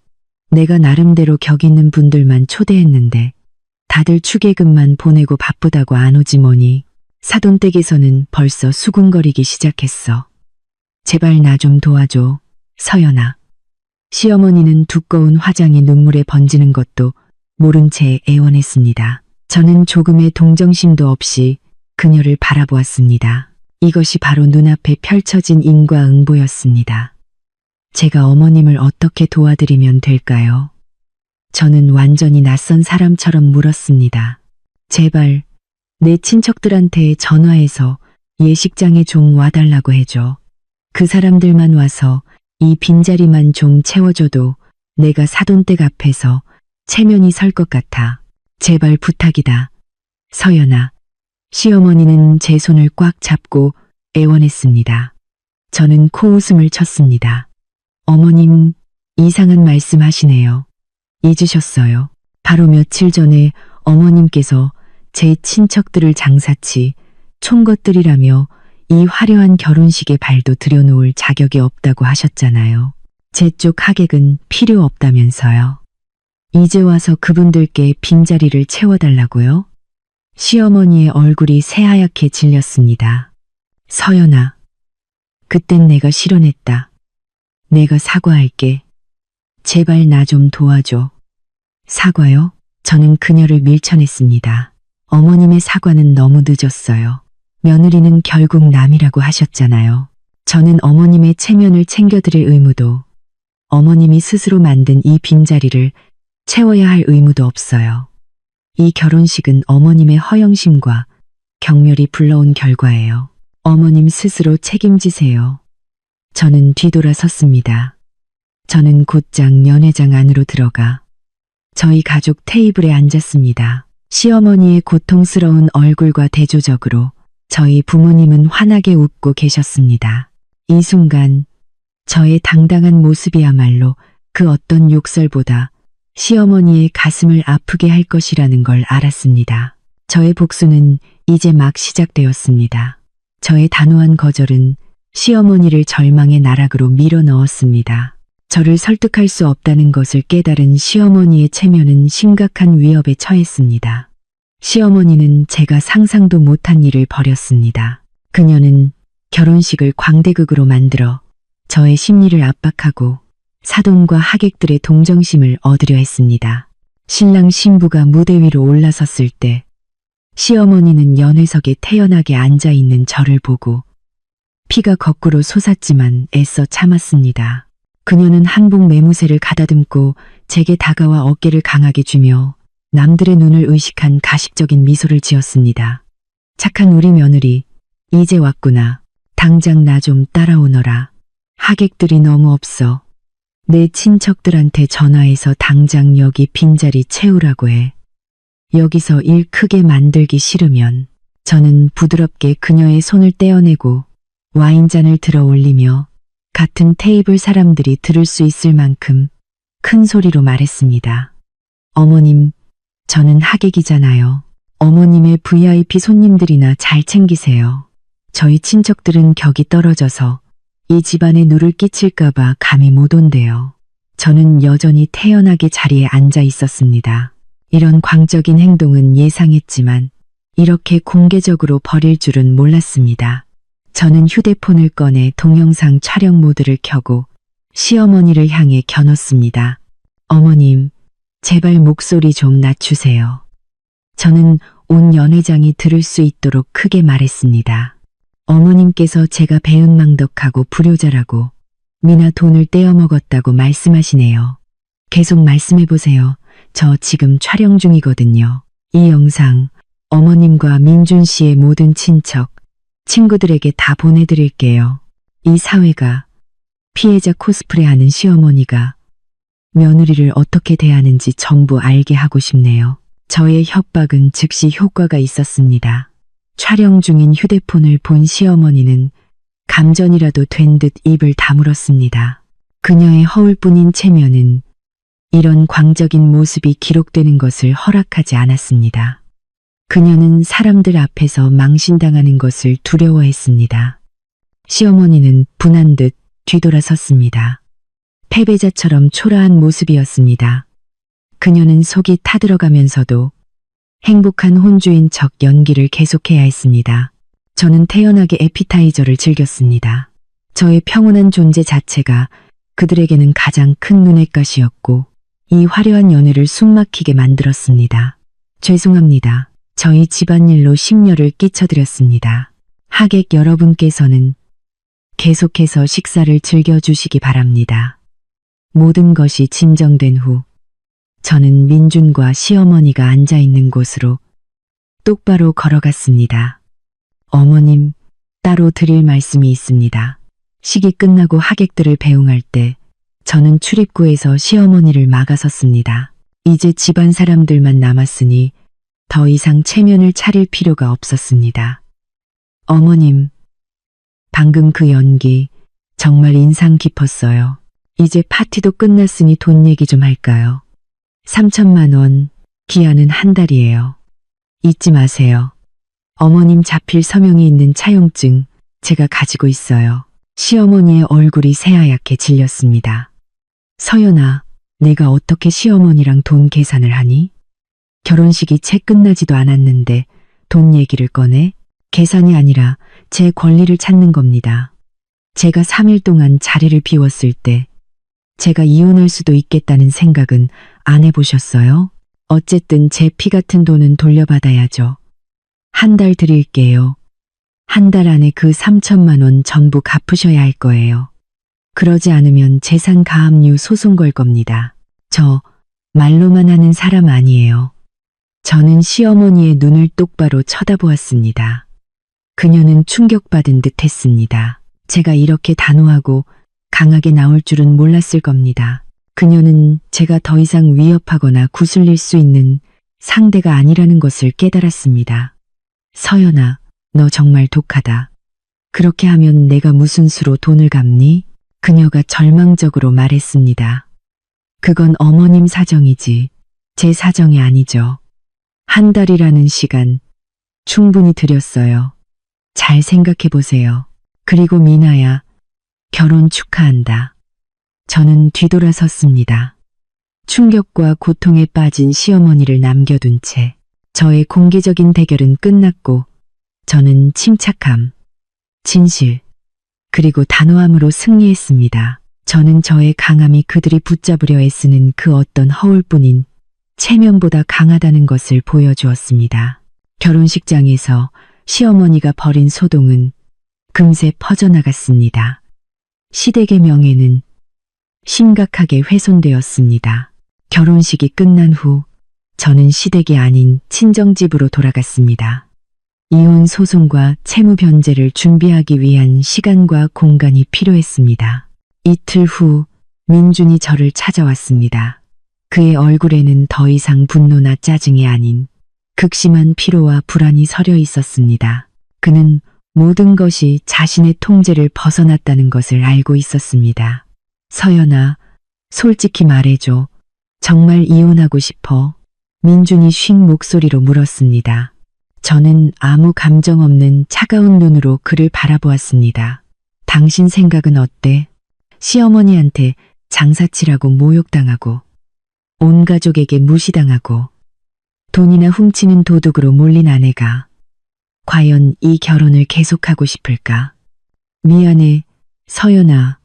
내가 나름대로 격 있는 분들만 초대했는데 다들 축의금만 보내고 바쁘다고 안 오지 뭐니. 사돈댁에서는 벌써 수군거리기 시작했어. 제발 나 좀 도와줘, 서연아. 시어머니는 두꺼운 화장이 눈물에 번지는 것도 모른 채 애원했습니다. 저는 조금의 동정심도 없이 그녀를 바라보았습니다. 이것이 바로 눈앞에 펼쳐진 인과응보였습니다. 제가 어머님을 어떻게 도와드리면 될까요? 저는 완전히 낯선 사람처럼 물었습니다. 제발 내 친척들한테 전화해서 예식장에 좀 와달라고 해줘. 그 사람들만 와서 이 빈자리만 좀 채워줘도 내가 사돈댁 앞에서 체면이 설 것 같아. 제발 부탁이다. 서연아. 시어머니는 제 손을 꽉 잡고 애원했습니다. 저는 코웃음을 쳤습니다. 어머님, 이상한 말씀 하시네요. 잊으셨어요. 바로 며칠 전에 어머님께서 제 친척들을 장사치 총것들이라며 이 화려한 결혼식에 발도 들여놓을 자격이 없다고 하셨잖아요. 제 쪽 하객은 필요 없다면서요. 이제 와서 그분들께 빈자리를 채워달라고요? 시어머니의 얼굴이 새하얗게 질렸습니다. 서연아, 그땐 내가 실언했다. 내가 사과할게. 제발 나 좀 도와줘. 사과요? 저는 그녀를 밀쳐냈습니다. 어머님의 사과는 너무 늦었어요. 며느리는 결국 남이라고 하셨잖아요. 저는 어머님의 체면을 챙겨드릴 의무도, 어머님이 스스로 만든 이 빈자리를 채워야 할 의무도 없어요. 이 결혼식은 어머님의 허영심과 경멸이 불러온 결과예요. 어머님 스스로 책임지세요. 저는 뒤돌아섰습니다. 저는 곧장 연회장 안으로 들어가 저희 가족 테이블에 앉았습니다. 시어머니의 고통스러운 얼굴과 대조적으로 저희 부모님은 환하게 웃고 계셨습니다. 이 순간 저의 당당한 모습이야말로 그 어떤 욕설보다 시어머니의 가슴을 아프게 할 것이라는 걸 알았습니다. 저의 복수는 이제 막 시작되었습니다. 저의 단호한 거절은 시어머니를 절망의 나락으로 밀어 넣었습니다. 저를 설득할 수 없다는 것을 깨달은 시어머니의 체면은 심각한 위협에 처했습니다. 시어머니는 제가 상상도 못한 일을 벌였습니다. 그녀는 결혼식을 광대극으로 만들어 저의 심리를 압박하고 사돈과 하객들의 동정심을 얻으려 했습니다. 신랑 신부가 무대 위로 올라섰을 때 시어머니는 연회석에 태연하게 앉아있는 저를 보고 피가 거꾸로 솟았지만 애써 참았습니다. 그녀는 한복 매무새를 가다듬고 제게 다가와 어깨를 강하게 쥐며 남들의 눈을 의식한 가식적인 미소를 지었습니다. 착한 우리 며느리, 이제 왔구나. 당장 나 좀 따라오너라. 하객들이 너무 없어. 내 친척들한테 전화해서 당장 여기 빈자리 채우라고 해. 여기서 일 크게 만들기 싫으면. 저는 부드럽게 그녀의 손을 떼어내고 와인잔을 들어 올리며 같은 테이블 사람들이 들을 수 있을 만큼 큰 소리로 말했습니다. 어머님, 저는 하객이잖아요. 어머님의 VIP 손님들이나 잘 챙기세요. 저희 친척들은 격이 떨어져서 이 집안에 누를 끼칠까봐 감이 못 온대요. 저는 여전히 태연하게 자리에 앉아 있었습니다. 이런 광적인 행동은 예상했지만 이렇게 공개적으로 벌일 줄은 몰랐습니다. 저는 휴대폰을 꺼내 동영상 촬영 모드를 켜고 시어머니를 향해 겨눴습니다. 어머님, 제발 목소리 좀 낮추세요. 저는 온 연회장이 들을 수 있도록 크게 말했습니다. 어머님께서 제가 배은망덕하고 불효자라고 미나 돈을 떼어먹었다고 말씀하시네요. 계속 말씀해보세요. 저 지금 촬영 중이거든요. 이 영상 어머님과 민준 씨의 모든 친척, 친구들에게 다 보내드릴게요. 이 사회가 피해자 코스프레하는 시어머니가 며느리를 어떻게 대하는지 전부 알게 하고 싶네요. 저의 협박은 즉시 효과가 있었습니다. 촬영 중인 휴대폰을 본 시어머니는 감전이라도 된 듯 입을 다물었습니다. 그녀의 허울뿐인 체면은 이런 광적인 모습이 기록되는 것을 허락하지 않았습니다. 그녀는 사람들 앞에서 망신당하는 것을 두려워했습니다. 시어머니는 분한 듯 뒤돌아섰습니다. 패배자처럼 초라한 모습이었습니다. 그녀는 속이 타들어가면서도 행복한 혼주인 척 연기를 계속해야 했습니다. 저는 태연하게 에피타이저를 즐겼습니다. 저의 평온한 존재 자체가 그들에게는 가장 큰 눈엣가시였고 이 화려한 연애를 숨막히게 만들었습니다. 죄송합니다. 저희 집안일로 심려를 끼쳐드렸습니다. 하객 여러분께서는 계속해서 식사를 즐겨주시기 바랍니다. 모든 것이 진정된 후 저는 민준과 시어머니가 앉아있는 곳으로 똑바로 걸어갔습니다. 어머님, 따로 드릴 말씀이 있습니다. 식이 끝나고 하객들을 배웅할 때 저는 출입구에서 시어머니를 막아섰습니다. 이제 집안 사람들만 남았으니 더 이상 체면을 차릴 필요가 없었습니다. 어머님, 방금 그 연기 정말 인상 깊었어요. 이제 파티도 끝났으니 돈 얘기 좀 할까요? 3천만 원, 기한은 한 달이에요. 잊지 마세요. 어머님 자필 서명이 있는 차용증 제가 가지고 있어요. 시어머니의 얼굴이 새하얗게 질렸습니다. 서연아, 내가 어떻게 시어머니랑 돈 계산을 하니? 결혼식이 채 끝나지도 않았는데 돈 얘기를 꺼내? 계산이 아니라 제 권리를 찾는 겁니다. 제가 3일 동안 자리를 비웠을 때 제가 이혼할 수도 있겠다는 생각은 안 해보셨어요? 어쨌든 제 피 같은 돈은 돌려받아야죠. 한 달 드릴게요. 한 달 안에 그 3천만 원 전부 갚으셔야 할 거예요. 그러지 않으면 재산 가압류 소송 걸 겁니다. 저 말로만 하는 사람 아니에요. 저는 시어머니의 눈을 똑바로 쳐다보았습니다. 그녀는 충격받은 듯 했습니다. 제가 이렇게 단호하고 강하게 나올 줄은 몰랐을 겁니다. 그녀는 제가 더 이상 위협하거나 구슬릴 수 있는 상대가 아니라는 것을 깨달았습니다. 서연아, 너 정말 독하다. 그렇게 하면 내가 무슨 수로 돈을 갚니? 그녀가 절망적으로 말했습니다. 그건 어머님 사정이지 제 사정이 아니죠. 한 달이라는 시간 충분히 드렸어요. 잘 생각해 보세요. 그리고 미나야, 결혼 축하한다. 저는 뒤돌아섰습니다. 충격과 고통에 빠진 시어머니를 남겨둔 채 저의 공개적인 대결은 끝났고 저는 침착함, 진실, 그리고 단호함으로 승리했습니다. 저는 저의 강함이 그들이 붙잡으려 애쓰는 그 어떤 허울뿐인 체면보다 강하다는 것을 보여주었습니다. 결혼식장에서 시어머니가 벌인 소동은 금세 퍼져나갔습니다. 시댁의 명예는 심각하게 훼손되었습니다. 결혼식이 끝난 후 저는 시댁이 아닌 친정집으로 돌아갔습니다. 이혼 소송과 채무 변제를 준비하기 위한 시간과 공간이 필요했습니다. 이틀 후 민준이 저를 찾아왔습니다. 그의 얼굴에는 더 이상 분노나 짜증이 아닌 극심한 피로와 불안이 서려 있었습니다. 그는 모든 것이 자신의 통제를 벗어났다는 것을 알고 있었습니다. 서연아, 솔직히 말해줘. 정말 이혼하고 싶어? 민준이 쉰 목소리로 물었습니다. 저는 아무 감정 없는 차가운 눈으로 그를 바라보았습니다. 당신 생각은 어때? 시어머니한테 장사치라고 모욕당하고 온 가족에게 무시당하고 돈이나 훔치는 도둑으로 몰린 아내가 과연 이 결혼을 계속하고 싶을까? 미안해, 서연아.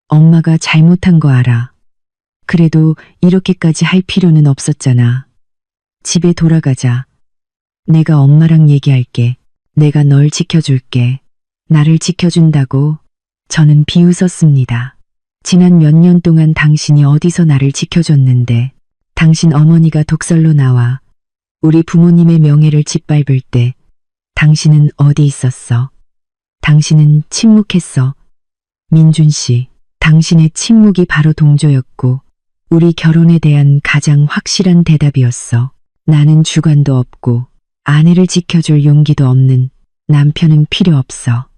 엄마가 잘못한 거 알아. 그래도 이렇게까지 할 필요는 없었잖아. 집에 돌아가자. 내가 엄마랑 얘기할게. 내가 널 지켜줄게. 나를 지켜준다고? 저는 비웃었습니다. 지난 몇 년 동안 당신이 어디서 나를 지켜줬는데, 당신 어머니가 독설로 나와 우리 부모님의 명예를 짓밟을 때 당신은 어디 있었어? 당신은 침묵했어. 민준 씨, 당신의 침묵이 바로 동조였고 우리 결혼에 대한 가장 확실한 대답이었어. 나는 주관도 없고 아내를 지켜줄 용기도 없는 남편은 필요 없어.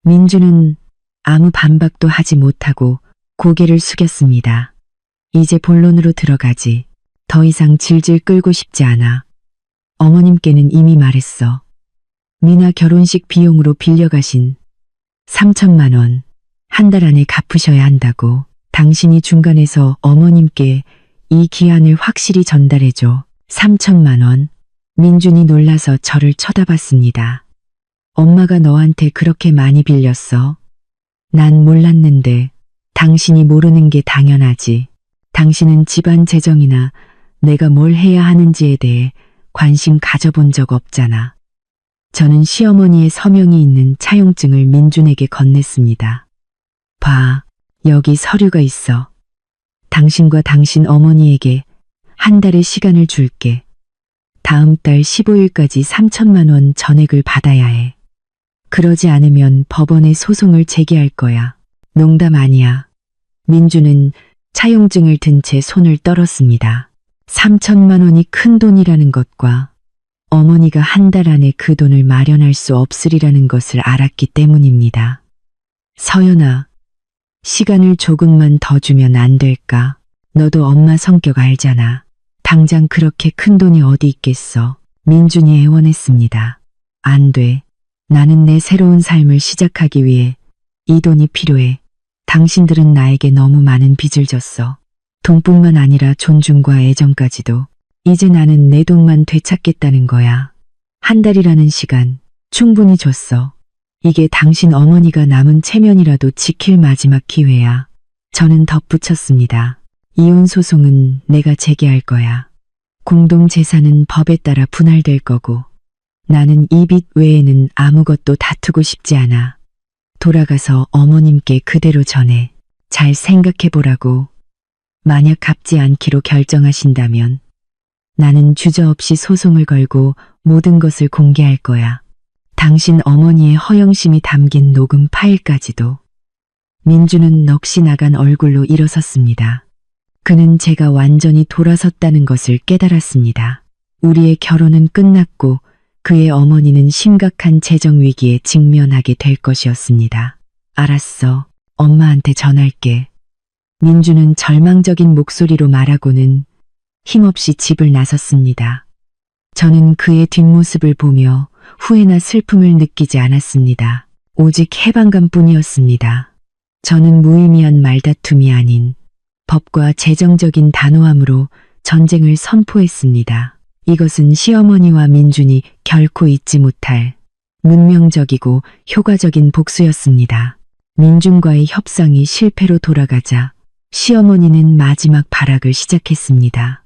민주는 아무 반박도 하지 못하고 고개를 숙였습니다. 이제 본론으로 들어가지. 더 이상 질질 끌고 싶지 않아. 어머님께는 이미 말했어. 미나 결혼식 비용으로 빌려가신 3천만 원, 한 달 안에 갚으셔야 한다고. 당신이 중간에서 어머님께 이 기한을 확실히 전달해줘. 3천만 원. 민준이 놀라서 저를 쳐다봤습니다. 엄마가 너한테 그렇게 많이 빌렸어? 난 몰랐는데. 당신이 모르는 게 당연하지. 당신은 집안 재정이나 내가 뭘 해야 하는지에 대해 관심 가져본 적 없잖아. 저는 시어머니의 서명이 있는 차용증을 민준에게 건넸습니다. 봐, 여기 서류가 있어. 당신과 당신 어머니에게 한 달의 시간을 줄게. 다음 달 15일까지 3천만 원 전액을 받아야 해. 그러지 않으면 법원에 소송을 제기할 거야. 농담 아니야. 민주는 차용증을 든 채 손을 떨었습니다. 3천만 원이 큰 돈이라는 것과 어머니가 한 달 안에 그 돈을 마련할 수 없으리라는 것을 알았기 때문입니다. 서연아, 시간을 조금만 더 주면 안 될까? 너도 엄마 성격 알잖아. 당장 그렇게 큰 돈이 어디 있겠어. 민준이 애원했습니다. 안 돼. 나는 내 새로운 삶을 시작하기 위해 이 돈이 필요해. 당신들은 나에게 너무 많은 빚을 졌어. 돈뿐만 아니라 존중과 애정까지도. 이제 나는 내 돈만 되찾겠다는 거야. 한 달이라는 시간 충분히 줬어. 이게 당신 어머니가 남은 체면이라도 지킬 마지막 기회야. 저는 덧붙였습니다. 이혼 소송은 내가 제기할 거야. 공동 재산은 법에 따라 분할될 거고 나는 이 빚 외에는 아무것도 다투고 싶지 않아. 돌아가서 어머님께 그대로 전해. 잘 생각해보라고. 만약 갚지 않기로 결정하신다면 나는 주저없이 소송을 걸고 모든 것을 공개할 거야. 당신 어머니의 허영심이 담긴 녹음 파일까지도. 민주는 넋이 나간 얼굴로 일어섰습니다. 그는 제가 완전히 돌아섰다는 것을 깨달았습니다. 우리의 결혼은 끝났고 그의 어머니는 심각한 재정 위기에 직면하게 될 것이었습니다. 알았어. 엄마한테 전할게. 민주는 절망적인 목소리로 말하고는 힘없이 집을 나섰습니다. 저는 그의 뒷모습을 보며 후회나 슬픔을 느끼지 않았습니다. 오직 해방감뿐이었습니다. 저는 무의미한 말다툼이 아닌 법과 재정적인 단호함으로 전쟁을 선포했습니다. 이것은 시어머니와 민준이 결코 잊지 못할 문명적이고 효과적인 복수였습니다. 민준과의 협상이 실패로 돌아가자 시어머니는 마지막 발악을 시작했습니다.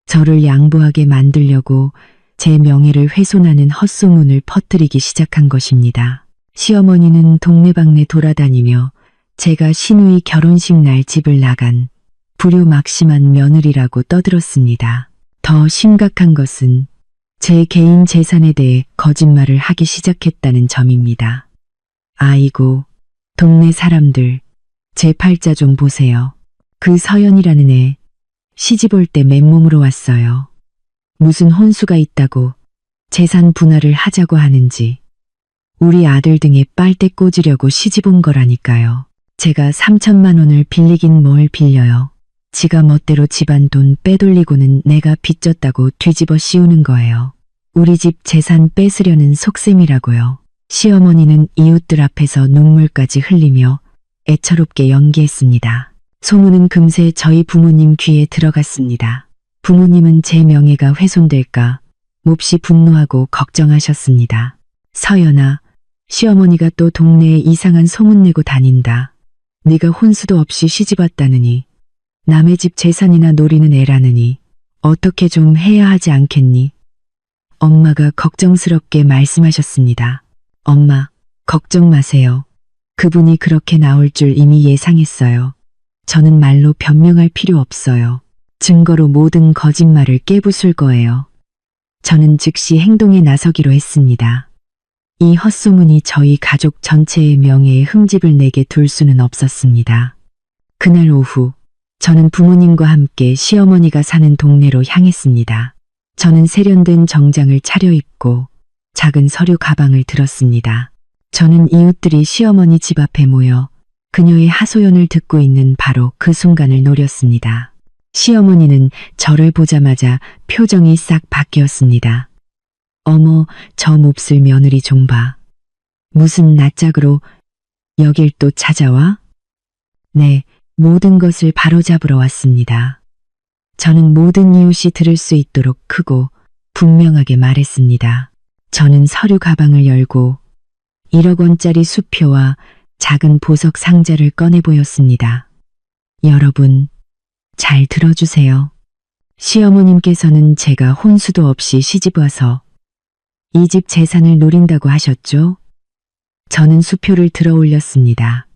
저를 양보하게 만들려고 제 명예를 훼손하는 헛소문을 퍼뜨리기 시작한 것입니다. 시어머니는 동네방네 돌아다니며 제가 시누이 결혼식 날 집을 나간 불효막심한 며느리라고 떠들었습니다. 더 심각한 것은 제 개인 재산에 대해 거짓말을 하기 시작했다는 점입니다. 아이고, 동네 사람들, 제 팔자 좀 보세요. 그 서연이라는 애, 시집 올 때 맨몸으로 왔어요. 무슨 혼수가 있다고 재산 분할을 하자고 하는지. 우리 아들 등에 빨대 꽂으려고 시집 온 거라니까요. 제가 3천만 원을 빌리긴 뭘 빌려요. 지가 멋대로 집안 돈 빼돌리고는 내가 빚졌다고 뒤집어 씌우는 거예요. 우리 집 재산 뺏으려는 속셈이라고요. 시어머니는 이웃들 앞에서 눈물까지 흘리며 애처롭게 연기했습니다. 소문은 금세 저희 부모님 귀에 들어갔습니다. 부모님은 제 명예가 훼손될까 몹시 분노하고 걱정하셨습니다. 서연아, 시어머니가 또 동네에 이상한 소문내고 다닌다. 네가 혼수도 없이 시집왔다느니 남의 집 재산이나 노리는 애라느니 어떻게 좀 해야 하지 않겠니? 엄마가 걱정스럽게 말씀하셨습니다. 엄마, 걱정 마세요. 그분이 그렇게 나올 줄 이미 예상했어요. 저는 말로 변명할 필요 없어요. 증거로 모든 거짓말을 깨부술 거예요. 저는 즉시 행동에 나서기로 했습니다. 이 헛소문이 저희 가족 전체의 명예에 흠집을 내게 둘 수는 없었습니다. 그날 오후, 저는 부모님과 함께 시어머니가 사는 동네로 향했습니다. 저는 세련된 정장을 차려입고 작은 서류 가방을 들었습니다. 저는 이웃들이 시어머니 집 앞에 모여 그녀의 하소연을 듣고 있는 바로 그 순간을 노렸습니다. 시어머니는 저를 보자마자 표정이 싹 바뀌었습니다. 어머, 저 몹쓸 며느리 좀 봐. 무슨 낯짝으로 여길 또 찾아와? 네, 모든 것을 바로잡으러 왔습니다. 저는 모든 이웃이 들을 수 있도록 크고 분명하게 말했습니다. 저는 서류 가방을 열고 1억 원짜리 수표와 작은 보석 상자를 꺼내 보였습니다. 여러분, 잘 들어주세요. 시어머님께서는 제가 혼수도 없이 시집와서 이 집 재산을 노린다고 하셨죠? 저는 수표를 들어 올렸습니다.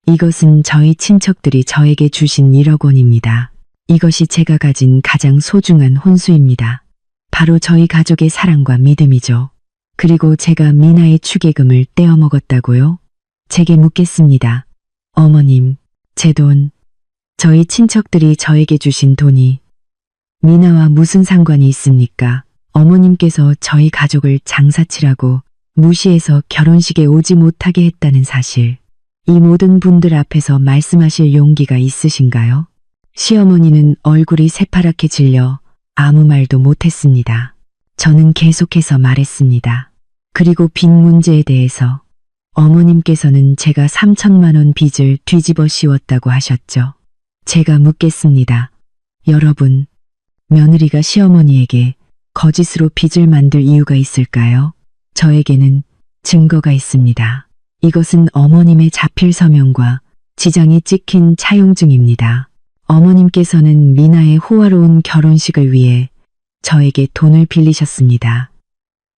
이것은 저희 친척들이 저에게 주신 1억 원입니다. 이것이 제가 가진 가장 소중한 혼수입니다. 바로 저희 가족의 사랑과 믿음이죠. 그리고 제가 미나의 축의금을 떼어 먹었다고요? 제게 묻겠습니다. 어머님, 제 돈, 저희 친척들이 저에게 주신 돈이 미나와 무슨 상관이 있습니까? 어머님께서 저희 가족을 장사치라고 무시해서 결혼식에 오지 못하게 했다는 사실, 이 모든 분들 앞에서 말씀하실 용기가 있으신가요? 시어머니는 얼굴이 새파랗게 질려 아무 말도 못했습니다. 저는 계속해서 말했습니다. 그리고 빚 문제에 대해서 어머님께서는 제가 3천만 원 빚을 뒤집어 씌웠다고 하셨죠. 제가 묻겠습니다. 여러분, 며느리가 시어머니에게 거짓으로 빚을 만들 이유가 있을까요? 저에게는 증거가 있습니다. 이것은 어머님의 자필 서명과 지장이 찍힌 차용증입니다. 어머님께서는 미나의 호화로운 결혼식을 위해 저에게 돈을 빌리셨습니다.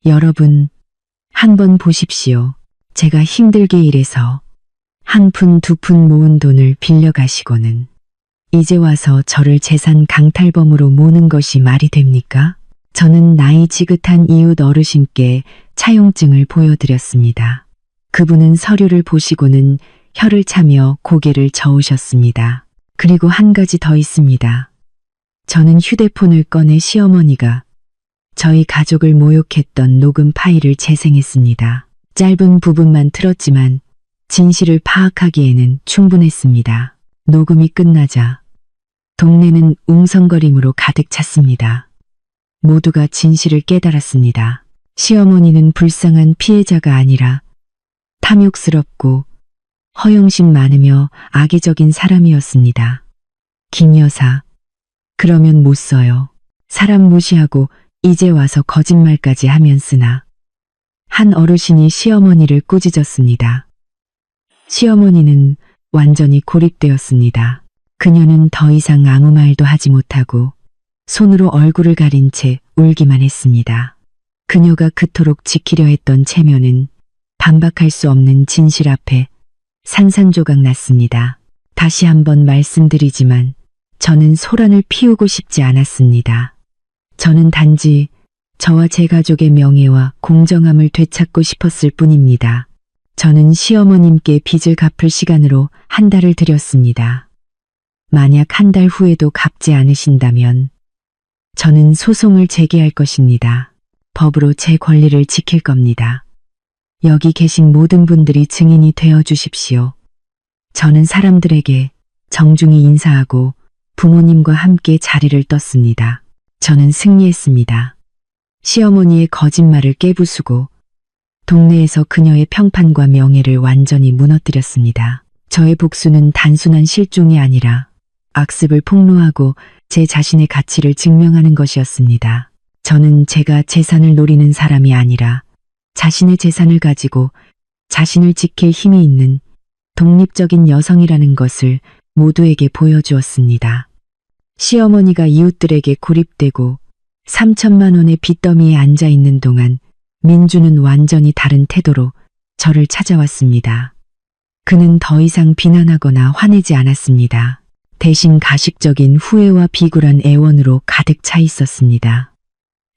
여러분, 한번 보십시오. 제가 힘들게 일해서 한 푼 두 푼 모은 돈을 빌려가시고는 이제 와서 저를 재산 강탈범으로 모는 것이 말이 됩니까? 저는 나이 지긋한 이웃 어르신께 차용증을 보여드렸습니다. 그분은 서류를 보시고는 혀를 차며 고개를 저으셨습니다. 그리고 한 가지 더 있습니다. 저는 휴대폰을 꺼내 시어머니가 저희 가족을 모욕했던 녹음 파일을 재생했습니다. 짧은 부분만 틀었지만 진실을 파악하기에는 충분했습니다. 녹음이 끝나자 동네는 웅성거림으로 가득 찼습니다. 모두가 진실을 깨달았습니다. 시어머니는 불쌍한 피해자가 아니라 탐욕스럽고 허영심 많으며 악의적인 사람이었습니다. 김 여사, 그러면 못 써요. 사람 무시하고 이제 와서 거짓말까지 하면 쓰나. 한 어르신이 시어머니를 꾸짖었습니다. 시어머니는 완전히 고립되었습니다. 그녀는 더 이상 아무 말도 하지 못하고 손으로 얼굴을 가린 채 울기만 했습니다. 그녀가 그토록 지키려 했던 체면은 반박할 수 없는 진실 앞에 산산조각 났습니다. 다시 한번 말씀드리지만 저는 소란을 피우고 싶지 않았습니다. 저는 단지 저와 제 가족의 명예와 공정함을 되찾고 싶었을 뿐입니다. 저는 시어머님께 빚을 갚을 시간으로 한 달을 드렸습니다. 만약 한 달 후에도 갚지 않으신다면 저는 소송을 제기할 것입니다. 법으로 제 권리를 지킬 겁니다. 여기 계신 모든 분들이 증인이 되어 주십시오. 저는 사람들에게 정중히 인사하고 부모님과 함께 자리를 떴습니다. 저는 승리했습니다. 시어머니의 거짓말을 깨부수고 동네에서 그녀의 평판과 명예를 완전히 무너뜨렸습니다. 저의 복수는 단순한 실종이 아니라 악습을 폭로하고 제 자신의 가치를 증명하는 것이었습니다. 저는 제가 재산을 노리는 사람이 아니라 자신의 재산을 가지고 자신을 지킬 힘이 있는 독립적인 여성이라는 것을 모두에게 보여주었습니다. 시어머니가 이웃들에게 고립되고 3천만 원의 빚더미에 앉아 있는 동안 민주는 완전히 다른 태도로 저를 찾아왔습니다. 그는 더 이상 비난하거나 화내지 않았습니다. 대신 가식적인 후회와 비굴한 애원으로 가득 차 있었습니다.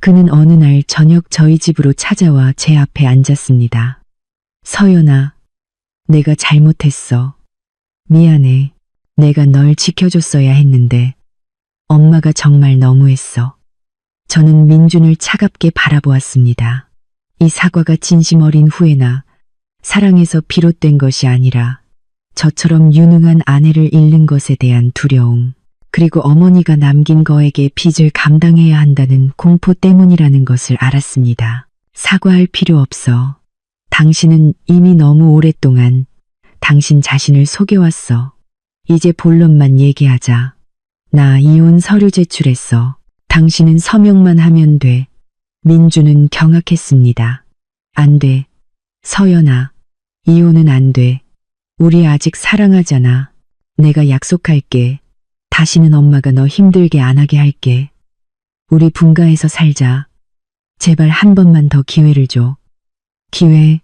그는 어느 날 저녁 저희 집으로 찾아와 제 앞에 앉았습니다. 서연아, 내가 잘못했어. 미안해. 내가 널 지켜줬어야 했는데 엄마가 정말 너무했어. 저는 민준을 차갑게 바라보았습니다. 이 사과가 진심 어린 후회나 사랑에서 비롯된 것이 아니라 저처럼 유능한 아내를 잃는 것에 대한 두려움, 그리고 어머니가 남긴 거에게 빚을 감당해야 한다는 공포 때문이라는 것을 알았습니다. 사과할 필요 없어. 당신은 이미 너무 오랫동안 당신 자신을 속여왔어. 이제 본론만 얘기하자. 나 이혼 서류 제출했어. 당신은 서명만 하면 돼. 민주는 경악했습니다. 안 돼. 서연아, 이혼은 안 돼. 우리 아직 사랑하잖아. 내가 약속할게. 다시는 엄마가 너 힘들게 안 하게 할게. 우리 분가해서 살자. 제발 한 번만 더 기회를 줘. 기회?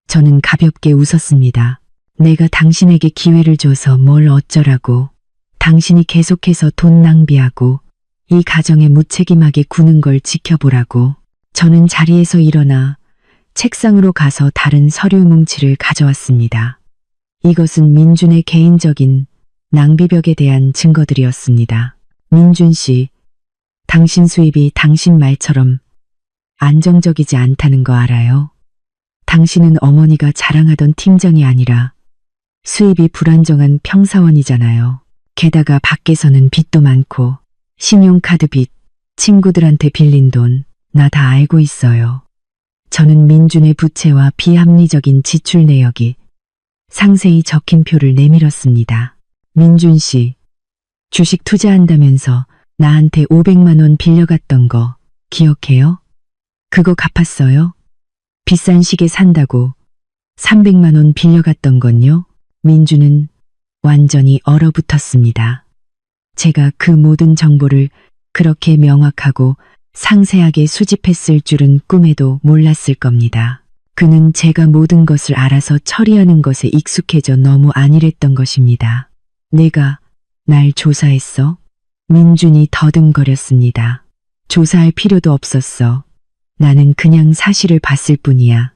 저는 가볍게 웃었습니다. 내가 당신에게 기회를 줘서 뭘 어쩌라고. 당신이 계속해서 돈 낭비하고 이 가정에 무책임하게 구는 걸 지켜보라고. 저는 자리에서 일어나 책상으로 가서 다른 서류 뭉치를 가져왔습니다. 이것은 민준의 개인적인 낭비벽에 대한 증거들이었습니다. 민준 씨, 당신 수입이 당신 말처럼 안정적이지 않다는 거 알아요? 당신은 어머니가 자랑하던 팀장이 아니라 수입이 불안정한 평사원이잖아요. 게다가 밖에서는 빚도 많고 신용카드 빚, 친구들한테 빌린 돈, 나 다 알고 있어요. 저는 민준의 부채와 비합리적인 지출 내역이 상세히 적힌 표를 내밀었습니다. 민준 씨, 주식 투자한다면서 나한테 500만 원 빌려갔던 거 기억해요? 그거 갚았어요? 비싼 시계 산다고 300만 원 빌려갔던 건요? 민주는 완전히 얼어붙었습니다. 제가 그 모든 정보를 그렇게 명확하고 상세하게 수집했을 줄은 꿈에도 몰랐을 겁니다. 그는 제가 모든 것을 알아서 처리하는 것에 익숙해져 너무 안일했던 것입니다. 내가 날 조사했어? 민준이 더듬거렸습니다. 조사할 필요도 없었어. 나는 그냥 사실을 봤을 뿐이야.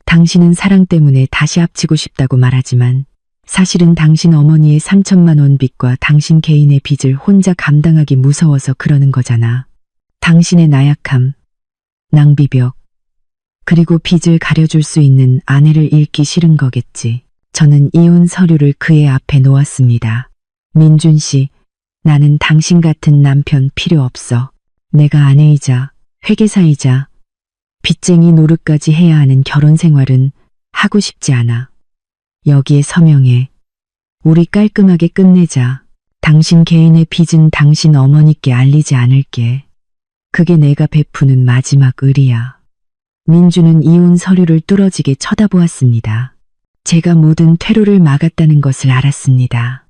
당신은 사랑 때문에 다시 합치고 싶다고 말하지만 사실은 당신 어머니의 3천만 원 빚과 당신 개인의 빚을 혼자 감당하기 무서워서 그러는 거잖아. 당신의 나약함, 낭비벽, 그리고 빚을 가려줄 수 있는 아내를 잃기 싫은 거겠지. 저는 이혼 서류를 그의 앞에 놓았습니다. 민준 씨, 나는 당신 같은 남편 필요 없어. 내가 아내이자 회계사이자 빚쟁이 노릇까지 해야 하는 결혼 생활은 하고 싶지 않아. 여기에 서명해. 우리 깔끔하게 끝내자. 당신 개인의 빚은 당신 어머니께 알리지 않을게. 그게 내가 베푸는 마지막 의리야. 민주는 이혼 서류를 뚫어지게 쳐다보았습니다. 제가 모든 퇴로를 막았다는 것을 알았습니다.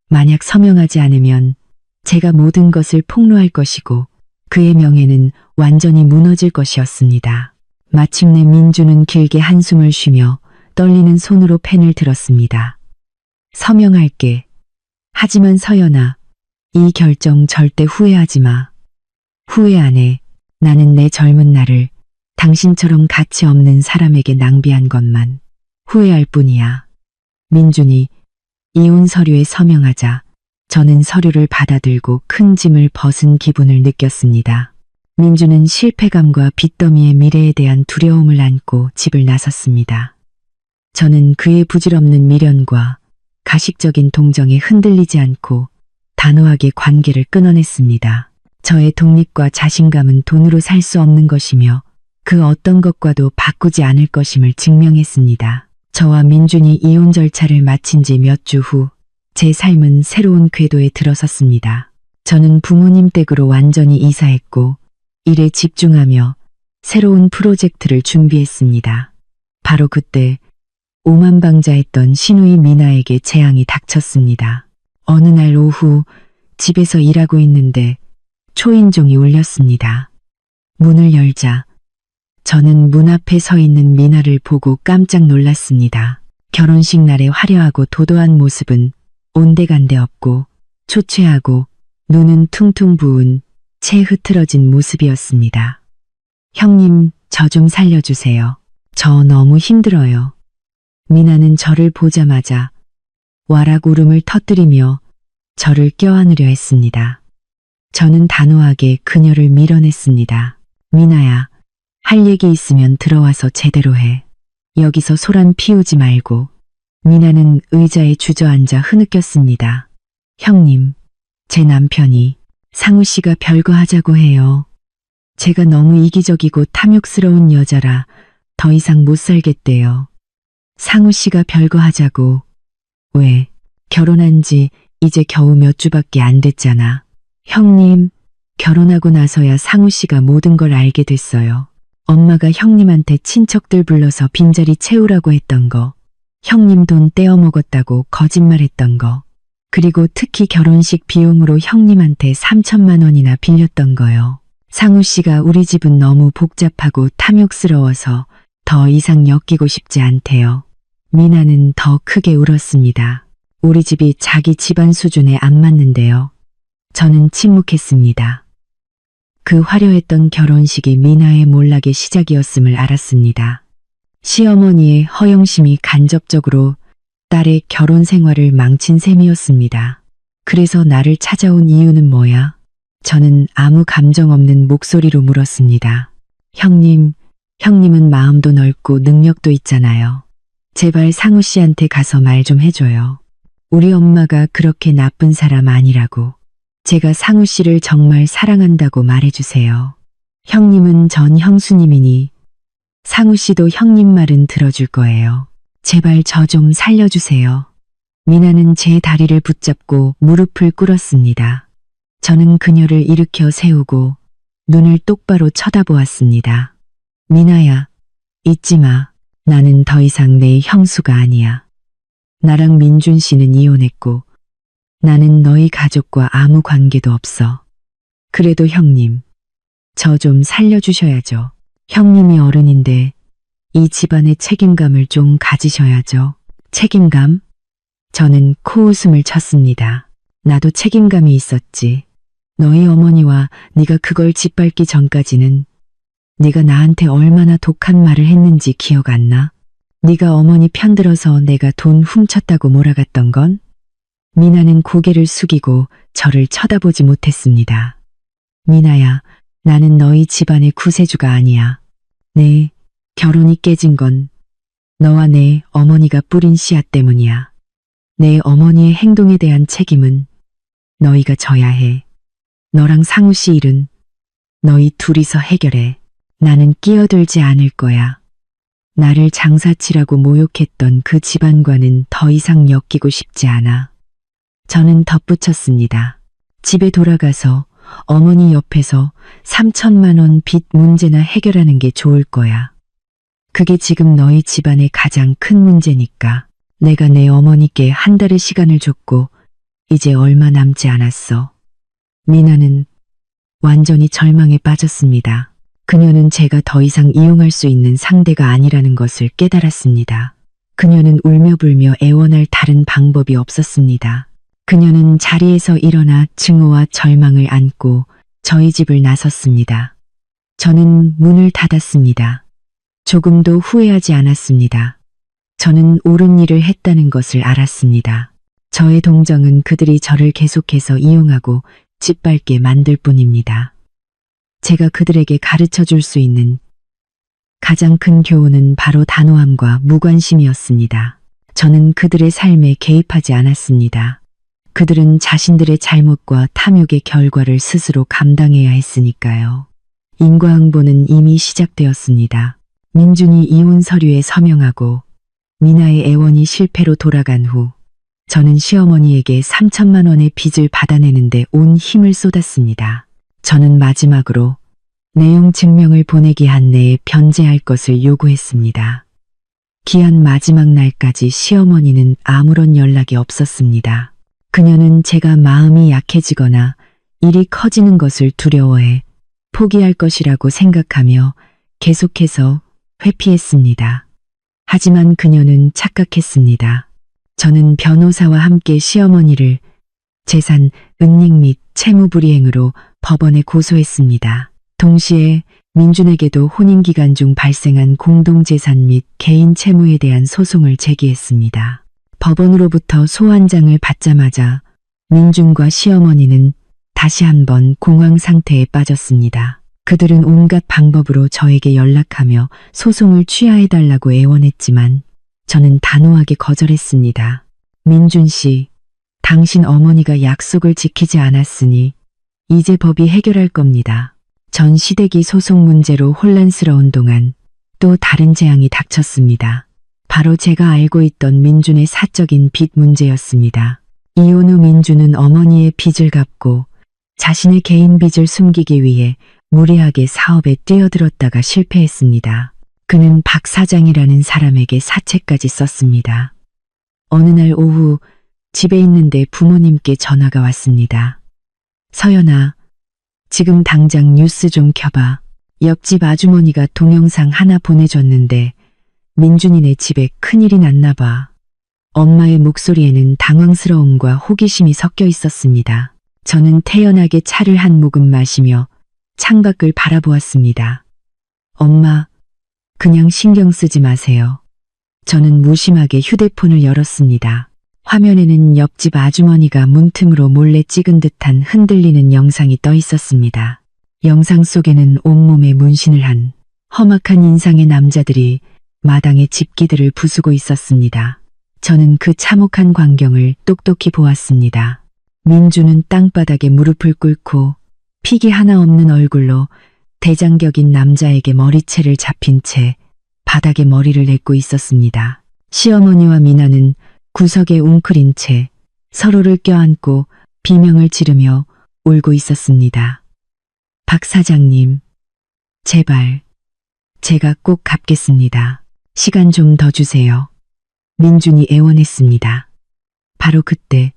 만약 서명하지 않으면 제가 모든 것을 폭로할 것이고 그의 명예는 완전히 무너질 것이었습니다. 마침내 민주는 길게 한숨을 쉬며 떨리는 손으로 펜을 들었습니다. 서명할게. 하지만 서연아, 이 결정 절대 후회하지 마. 후회 안 해. 나는 내 젊은 날을 당신처럼 가치 없는 사람에게 낭비한 것만 후회할 뿐이야. 민준이 이혼 서류에 서명하자 저는 서류를 받아들고 큰 짐을 벗은 기분을 느꼈습니다. 민주는 실패감과 빚더미의 미래에 대한 두려움을 안고 집을 나섰습니다. 저는 그의 부질없는 미련과 가식적인 동정에 흔들리지 않고 단호하게 관계를 끊어냈습니다. 저의 독립과 자신감은 돈으로 살 수 없는 것이며 그 어떤 것과도 바꾸지 않을 것임을 증명했습니다. 저와 민준이 이혼 절차를 마친 지 몇 주 후 제 삶은 새로운 궤도에 들어섰습니다. 저는 부모님 댁으로 완전히 이사했고 일에 집중하며 새로운 프로젝트를 준비했습니다. 바로 그때 오만방자했던 시누이 미나에게 재앙이 닥쳤습니다. 어느 날 오후 집에서 일하고 있는데 초인종이 울렸습니다. 문을 열자 저는 문 앞에 서 있는 미나를 보고 깜짝 놀랐습니다. 결혼식 날의 화려하고 도도한 모습은 온데간데 없고 초췌하고 눈은 퉁퉁 부은 채 흐트러진 모습이었습니다. 형님, 저 좀 살려주세요. 저 너무 힘들어요. 미나는 저를 보자마자 와락 울음을 터뜨리며 저를 껴안으려 했습니다. 저는 단호하게 그녀를 밀어냈습니다. 미나야, 할 얘기 있으면 들어와서 제대로 해. 여기서 소란 피우지 말고. 미나는 의자에 주저앉아 흐느꼈습니다. 형님, 제 남편이 상우 씨가 별거 하자고 해요. 제가 너무 이기적이고 탐욕스러운 여자라 더 이상 못 살겠대요. 상우 씨가 별거 하자고. 왜? 결혼한 지 이제 겨우 몇 주밖에 안 됐잖아. 형님, 결혼하고 나서야 상우 씨가 모든 걸 알게 됐어요. 엄마가 형님한테 친척들 불러서 빈자리 채우라고 했던 거, 형님 돈 떼어 먹었다고 거짓말했던 거, 그리고 특히 결혼식 비용으로 형님한테 3천만 원이나 빌렸던 거요. 상우 씨가 우리 집은 너무 복잡하고 탐욕스러워서 더 이상 엮이고 싶지 않대요. 미나는 더 크게 울었습니다. 우리 집이 자기 집안 수준에 안 맞는데요. 저는 침묵했습니다. 그 화려했던 결혼식이 미나의 몰락의 시작이었음을 알았습니다. 시어머니의 허영심이 간접적으로 딸의 결혼 생활을 망친 셈이었습니다. 그래서 나를 찾아온 이유는 뭐야? 저는 아무 감정 없는 목소리로 물었습니다. 형님, 형님은 마음도 넓고 능력도 있잖아요. 제발 상우 씨한테 가서 말 좀 해줘요. 우리 엄마가 그렇게 나쁜 사람 아니라고. 제가 상우 씨를 정말 사랑한다고 말해주세요. 형님은 전 형수님이니 상우 씨도 형님 말은 들어줄 거예요. 제발 저 좀 살려주세요. 미나는 제 다리를 붙잡고 무릎을 꿇었습니다. 저는 그녀를 일으켜 세우고 눈을 똑바로 쳐다보았습니다. 미나야, 잊지 마. 나는 더 이상 내 형수가 아니야. 나랑 민준 씨는 이혼했고 나는 너희 가족과 아무 관계도 없어. 그래도 형님, 저 좀 살려주셔야죠. 형님이 어른인데 이 집안의 책임감을 좀 가지셔야죠. 책임감? 저는 코웃음을 쳤습니다. 나도 책임감이 있었지. 너희 어머니와 네가 그걸 짓밟기 전까지는 네가 나한테 얼마나 독한 말을 했는지 기억 안 나? 네가 어머니 편들어서 내가 돈 훔쳤다고 몰아갔던 건? 미나는 고개를 숙이고 저를 쳐다보지 못했습니다. 미나야, 나는 너희 집안의 구세주가 아니야. 네, 결혼이 깨진 건 너와 내 어머니가 뿌린 씨앗 때문이야. 내 어머니의 행동에 대한 책임은 너희가 져야 해. 너랑 상우 씨 일은 너희 둘이서 해결해. 나는 끼어들지 않을 거야. 나를 장사치라고 모욕했던 그 집안과는 더 이상 엮이고 싶지 않아. 저는 덧붙였습니다. 집에 돌아가서 어머니 옆에서 3천만 원 빚 문제나 해결하는 게 좋을 거야. 그게 지금 너희 집안의 가장 큰 문제니까. 내가 내 어머니께 한 달의 시간을 줬고 이제 얼마 남지 않았어. 미나는 완전히 절망에 빠졌습니다. 그녀는 제가 더 이상 이용할 수 있는 상대가 아니라는 것을 깨달았습니다. 그녀는 울며 불며 애원할 다른 방법이 없었습니다. 그녀는 자리에서 일어나 증오와 절망을 안고 저희 집을 나섰습니다. 저는 문을 닫았습니다. 조금도 후회하지 않았습니다. 저는 옳은 일을 했다는 것을 알았습니다. 저의 동정은 그들이 저를 계속해서 이용하고 짓밟게 만들 뿐입니다. 제가 그들에게 가르쳐 줄 수 있는 가장 큰 교훈은 바로 단호함과 무관심이었습니다. 저는 그들의 삶에 개입하지 않았습니다. 그들은 자신들의 잘못과 탐욕의 결과를 스스로 감당해야 했으니까요. 인과응보는 이미 시작되었습니다. 민준이 이혼 서류에 서명하고 미나의 애원이 실패로 돌아간 후 저는 시어머니에게 3천만 원의 빚을 받아내는데 온 힘을 쏟았습니다. 저는 마지막으로 내용 증명을 보내기 한 내에 변제할 것을 요구했습니다. 기한 마지막 날까지 시어머니는 아무런 연락이 없었습니다. 그녀는 제가 마음이 약해지거나 일이 커지는 것을 두려워해 포기할 것이라고 생각하며 계속해서 회피했습니다. 하지만 그녀는 착각했습니다. 저는 변호사와 함께 시어머니를 재산, 은닉 및 채무불이행으로 법원에 고소했습니다. 동시에 민준에게도 혼인기간 중 발생한 공동재산 및 개인 채무에 대한 소송을 제기했습니다. 법원으로부터 소환장을 받자마자 민준과 시어머니는 다시 한번 공황 상태에 빠졌습니다. 그들은 온갖 방법으로 저에게 연락하며 소송을 취하해달라고 애원했지만 저는 단호하게 거절했습니다. 민준 씨, 당신 어머니가 약속을 지키지 않았으니 이제 법이 해결할 겁니다. 전 시댁이 소송 문제로 혼란스러운 동안 또 다른 재앙이 닥쳤습니다. 바로 제가 알고 있던 민준의 사적인 빚 문제였습니다. 이혼 후 민준은 어머니의 빚을 갚고 자신의 개인 빚을 숨기기 위해 무리하게 사업에 뛰어들었다가 실패했습니다. 그는 박 사장이라는 사람에게 사채까지 썼습니다. 어느 날 오후 집에 있는데 부모님께 전화가 왔습니다. 서연아, 지금 당장 뉴스 좀 켜봐. 옆집 아주머니가 동영상 하나 보내줬는데 민준이네 집에 큰일이 났나 봐. 엄마의 목소리에는 당황스러움과 호기심이 섞여 있었습니다. 저는 태연하게 차를 한 모금 마시며 창밖을 바라보았습니다. 엄마, 그냥 신경 쓰지 마세요. 저는 무심하게 휴대폰을 열었습니다. 화면에는 옆집 아주머니가 문틈으로 몰래 찍은 듯한 흔들리는 영상이 떠 있었습니다. 영상 속에는 온몸에 문신을 한 험악한 인상의 남자들이 마당에 집기들을 부수고 있었습니다. 저는 그 참혹한 광경을 똑똑히 보았습니다. 민주는 땅바닥에 무릎을 꿇고 픽이 하나 없는 얼굴로 대장격인 남자에게 머리채를 잡힌 채 바닥에 머리를 냅고 있었습니다. 시어머니와 미나는 구석에 웅크린 채 서로를 껴안고 비명을 지르며 울고 있었습니다. 박 사장님, 제발, 제가 꼭 갚겠습니다. 시간 좀 더 주세요. 민준이 애원했습니다. 바로 그때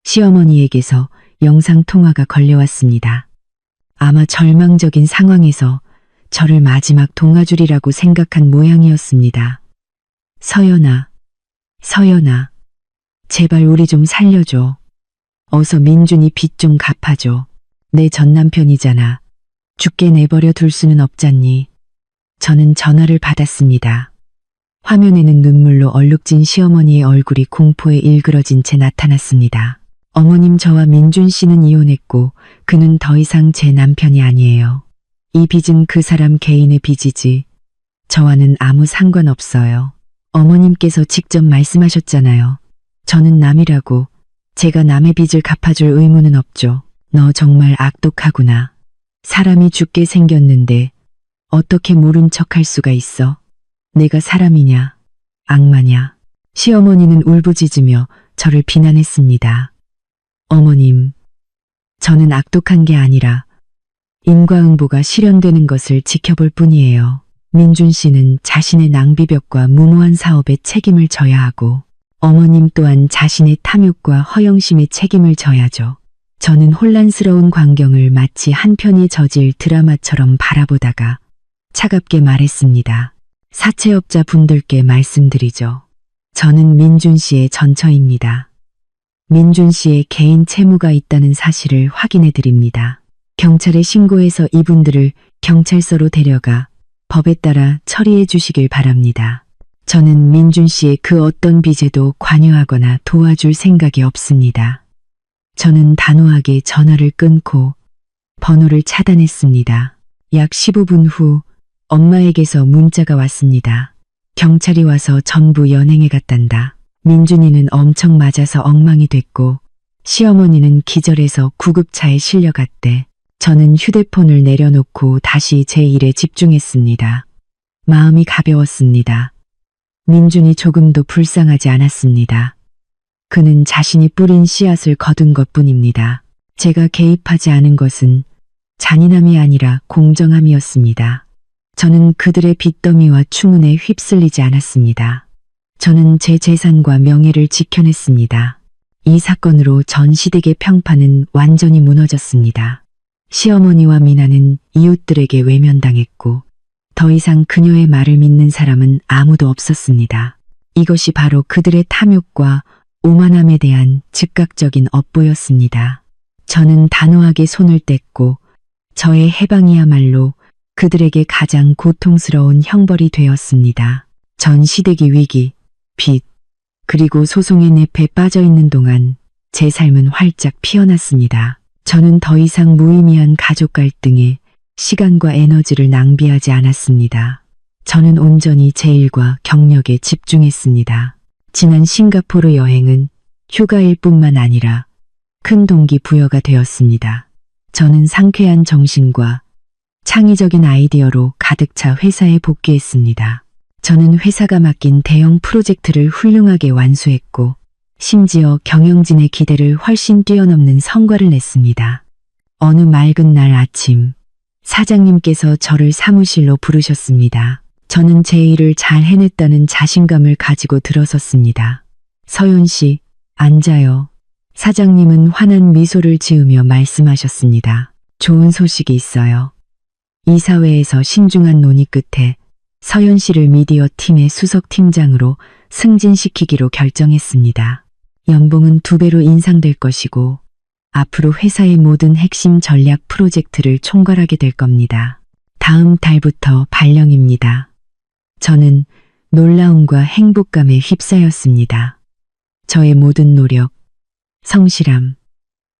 시어머니에게서 영상통화가 걸려왔습니다. 아마 절망적인 상황에서 저를 마지막 동아줄이라고 생각한 모양이었습니다. 서연아, 서연아, 제발 우리 좀 살려줘. 어서 민준이 빚 좀 갚아줘. 내 전남편이잖아. 죽게 내버려 둘 수는 없잖니. 저는 전화를 받았습니다. 화면에는 눈물로 얼룩진 시어머니의 얼굴이 공포에 일그러진 채 나타났습니다. 어머님, 저와 민준 씨는 이혼했고 그는 더 이상 제 남편이 아니에요. 이 빚은 그 사람 개인의 빚이지 저와는 아무 상관없어요. 어머님께서 직접 말씀하셨잖아요. 저는 남이라고 제가 남의 빚을 갚아줄 의무는 없죠. 너 정말 악독하구나. 사람이 죽게 생겼는데 어떻게 모른 척할 수가 있어? 내가 사람이냐, 악마냐. 시어머니는 울부짖으며 저를 비난했습니다. 어머님, 저는 악독한 게 아니라 인과응보가 실현되는 것을 지켜볼 뿐이에요. 민준 씨는 자신의 낭비벽과 무모한 사업에 책임을 져야 하고 어머님 또한 자신의 탐욕과 허영심에 책임을 져야죠. 저는 혼란스러운 광경을 마치 한 편의 저질 드라마처럼 바라보다가 차갑게 말했습니다. 사채업자 분들께 말씀드리죠. 저는 민준 씨의 전처입니다. 민준 씨의 개인 채무가 있다는 사실을 확인해 드립니다. 경찰에 신고해서 이분들을 경찰서로 데려가 법에 따라 처리해 주시길 바랍니다. 저는 민준 씨의 그 어떤 빚에도 관여하거나 도와줄 생각이 없습니다. 저는 단호하게 전화를 끊고 번호를 차단했습니다. 약 15분 후 엄마에게서 문자가 왔습니다. 경찰이 와서 전부 연행해 갔단다. 민준이는 엄청 맞아서 엉망이 됐고 시어머니는 기절해서 구급차에 실려갔대. 저는 휴대폰을 내려놓고 다시 제 일에 집중했습니다. 마음이 가벼웠습니다. 민준이 조금도 불쌍하지 않았습니다. 그는 자신이 뿌린 씨앗을 거둔 것뿐입니다. 제가 개입하지 않은 것은 잔인함이 아니라 공정함이었습니다. 저는 그들의 빚더미와 추문에 휩쓸리지 않았습니다. 저는 제 재산과 명예를 지켜냈습니다. 이 사건으로 전 시댁의 평판은 완전히 무너졌습니다. 시어머니와 미나는 이웃들에게 외면당했고 더 이상 그녀의 말을 믿는 사람은 아무도 없었습니다. 이것이 바로 그들의 탐욕과 오만함에 대한 즉각적인 업보였습니다. 저는 단호하게 손을 뗐고 저의 해방이야말로 그들에게 가장 고통스러운 형벌이 되었습니다. 전 시댁이 위기, 빚, 그리고 소송의 늪에 빠져 있는 동안 제 삶은 활짝 피어났습니다. 저는 더 이상 무의미한 가족 갈등에 시간과 에너지를 낭비하지 않았습니다. 저는 온전히 제 일과 경력에 집중했습니다. 지난 싱가포르 여행은 휴가일 뿐만 아니라 큰 동기부여가 되었습니다. 저는 상쾌한 정신과 창의적인 아이디어로 가득 차 회사에 복귀했습니다. 저는 회사가 맡긴 대형 프로젝트를 훌륭하게 완수했고 심지어 경영진의 기대를 훨씬 뛰어넘는 성과를 냈습니다. 어느 맑은 날 아침 사장님께서 저를 사무실로 부르셨습니다. 저는 제 일을 잘 해냈다는 자신감을 가지고 들어섰습니다. 서윤 씨, 앉아요. 사장님은 환한 미소를 지으며 말씀하셨습니다. 좋은 소식이 있어요. 이사회에서 신중한 논의 끝에 서윤 씨를 미디어 팀의 수석팀장으로 승진시키기로 결정했습니다. 연봉은 2배로 인상될 것이고 앞으로 회사의 모든 핵심 전략 프로젝트를 총괄하게 될 겁니다. 다음 달부터 발령입니다. 저는 놀라움과 행복감에 휩싸였습니다. 저의 모든 노력, 성실함,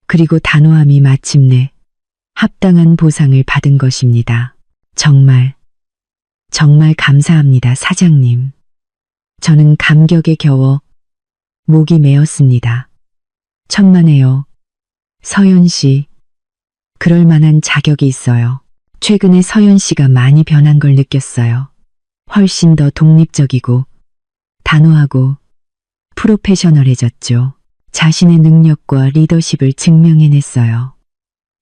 그리고 단호함이 마침내 합당한 보상을 받은 것입니다. 정말 감사합니다, 사장님. 저는 감격에 겨워 목이 메었습니다. 천만에요. 서연 씨, 그럴 만한 자격이 있어요. 최근에 서연 씨가 많이 변한 걸 느꼈어요. 훨씬 더 독립적이고 단호하고 프로페셔널해졌죠. 자신의 능력과 리더십을 증명해냈어요.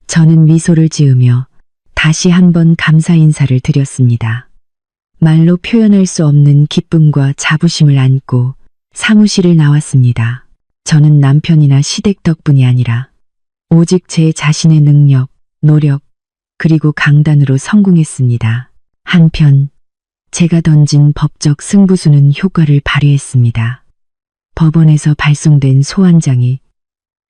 저는 미소를 지으며 다시 한번 감사 인사를 드렸습니다. 말로 표현할 수 없는 기쁨과 자부심을 안고 사무실을 나왔습니다. 저는 남편이나 시댁 덕분이 아니라 오직 제 자신의 능력, 노력, 그리고 강단으로 성공했습니다. 한편 제가 던진 법적 승부수는 효과를 발휘했습니다. 법원에서 발송된 소환장이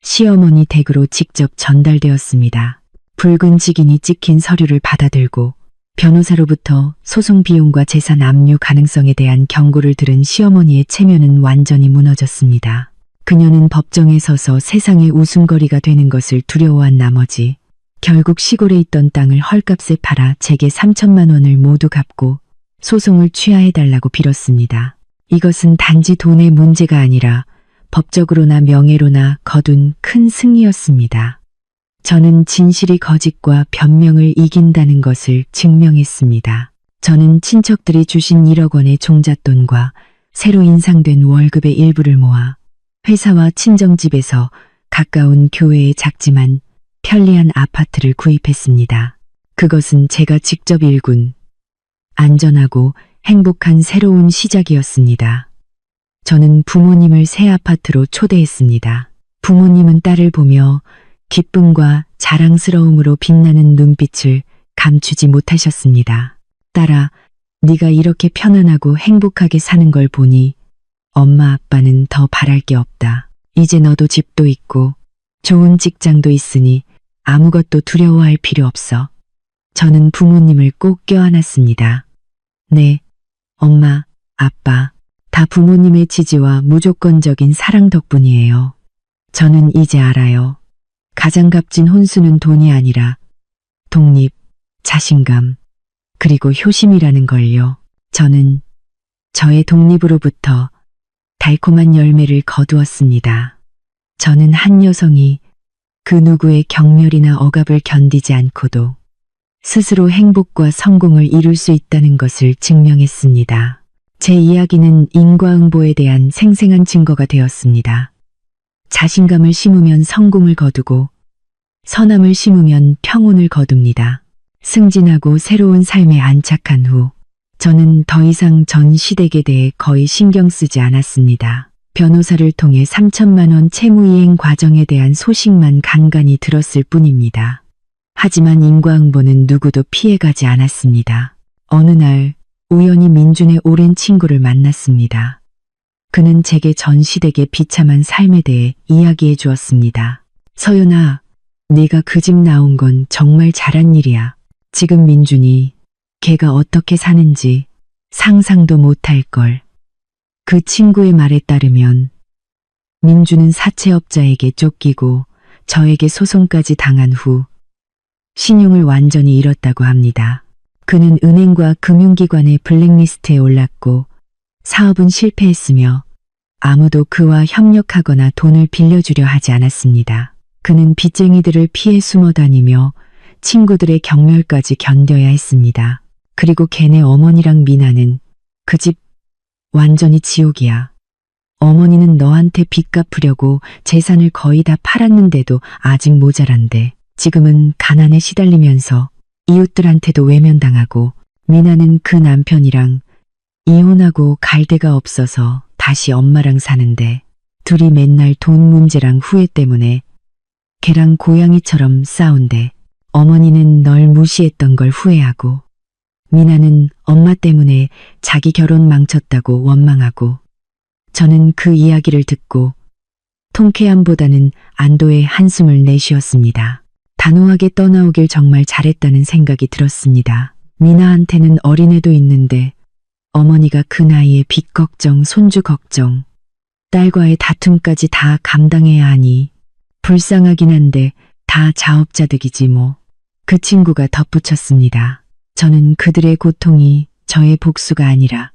시어머니 댁으로 직접 전달되었습니다. 붉은 직인이 찍힌 서류를 받아들고 변호사로부터 소송 비용과 재산 압류 가능성에 대한 경고를 들은 시어머니의 체면은 완전히 무너졌습니다. 그녀는 법정에 서서 세상의 웃음거리가 되는 것을 두려워한 나머지 결국 시골에 있던 땅을 헐값에 팔아 제게 3천만 원을 모두 갚고 소송을 취하해달라고 빌었습니다. 이것은 단지 돈의 문제가 아니라 법적으로나 명예로나 거둔 큰 승리였습니다. 저는 진실이 거짓과 변명을 이긴다는 것을 증명했습니다. 저는 친척들이 주신 1억 원의 종잣돈과 새로 인상된 월급의 일부를 모아 회사와 친정집에서 가까운 교회에 작지만 편리한 아파트를 구입했습니다. 그것은 제가 직접 일군 안전하고 행복한 새로운 시작이었습니다. 저는 부모님을 새 아파트로 초대했습니다. 부모님은 딸을 보며 기쁨과 자랑스러움으로 빛나는 눈빛을 감추지 못하셨습니다. 딸아, 네가 이렇게 편안하고 행복하게 사는 걸 보니 엄마 아빠는 더 바랄 게 없다. 이제 너도 집도 있고 좋은 직장도 있으니 아무것도 두려워할 필요 없어. 저는 부모님을 꼭 껴안았습니다. 네, 엄마, 아빠, 다 부모님의 지지와 무조건적인 사랑 덕분이에요. 저는 이제 알아요. 가장 값진 혼수는 돈이 아니라 독립, 자신감, 그리고 효심이라는 걸요. 저는 저의 독립으로부터 달콤한 열매를 거두었습니다. 저는 한 여성이 그 누구의 경멸이나 억압을 견디지 않고도 스스로 행복과 성공을 이룰 수 있다는 것을 증명했습니다. 제 이야기는 인과응보에 대한 생생한 증거가 되었습니다. 자신감을 심으면 성공을 거두고 선함을 심으면 평온을 거둡니다. 승진하고 새로운 삶에 안착한 후 저는 더 이상 전 시댁에 대해 거의 신경 쓰지 않았습니다. 변호사를 통해 3천만 원 채무이행 과정에 대한 소식만 간간히 들었을 뿐입니다. 하지만 인과응보는 누구도 피해가지 않았습니다. 어느 날 우연히 민준의 오랜 친구를 만났습니다. 그는 제게 전 시댁의 비참한 삶에 대해 이야기해 주었습니다. 서연아, 네가 그 집 나온 건 정말 잘한 일이야. 지금 민준이 걔가 어떻게 사는지 상상도 못할 걸. 그 친구의 말에 따르면 민준은 사채업자에게 쫓기고 저에게 소송까지 당한 후 신용을 완전히 잃었다고 합니다. 그는 은행과 금융기관의 블랙리스트에 올랐고 사업은 실패했으며 아무도 그와 협력하거나 돈을 빌려주려 하지 않았습니다. 그는 빚쟁이들을 피해 숨어 다니며 친구들의 경멸까지 견뎌야 했습니다. 그리고 걔네 어머니랑 미나는 그 집 완전히 지옥이야. 어머니는 너한테 빚 갚으려고 재산을 거의 다 팔았는데도 아직 모자란데 지금은 가난에 시달리면서 이웃들한테도 외면당하고 미나는 그 남편이랑 이혼하고 갈 데가 없어서 다시 엄마랑 사는데 둘이 맨날 돈 문제랑 후회 때문에 걔랑 고양이처럼 싸운대. 어머니는 널 무시했던 걸 후회하고 미나는 엄마 때문에 자기 결혼 망쳤다고 원망하고 저는 그 이야기를 듣고 통쾌함보다는 안도의 한숨을 내쉬었습니다. 단호하게 떠나오길 정말 잘했다는 생각이 들었습니다. 미나한테는 어린애도 있는데 어머니가 그 나이에 빚 걱정, 손주 걱정, 딸과의 다툼까지 다 감당해야 하니 불쌍하긴 한데 다 자업자득이지 뭐. 그 친구가 덧붙였습니다. 저는 그들의 고통이 저의 복수가 아니라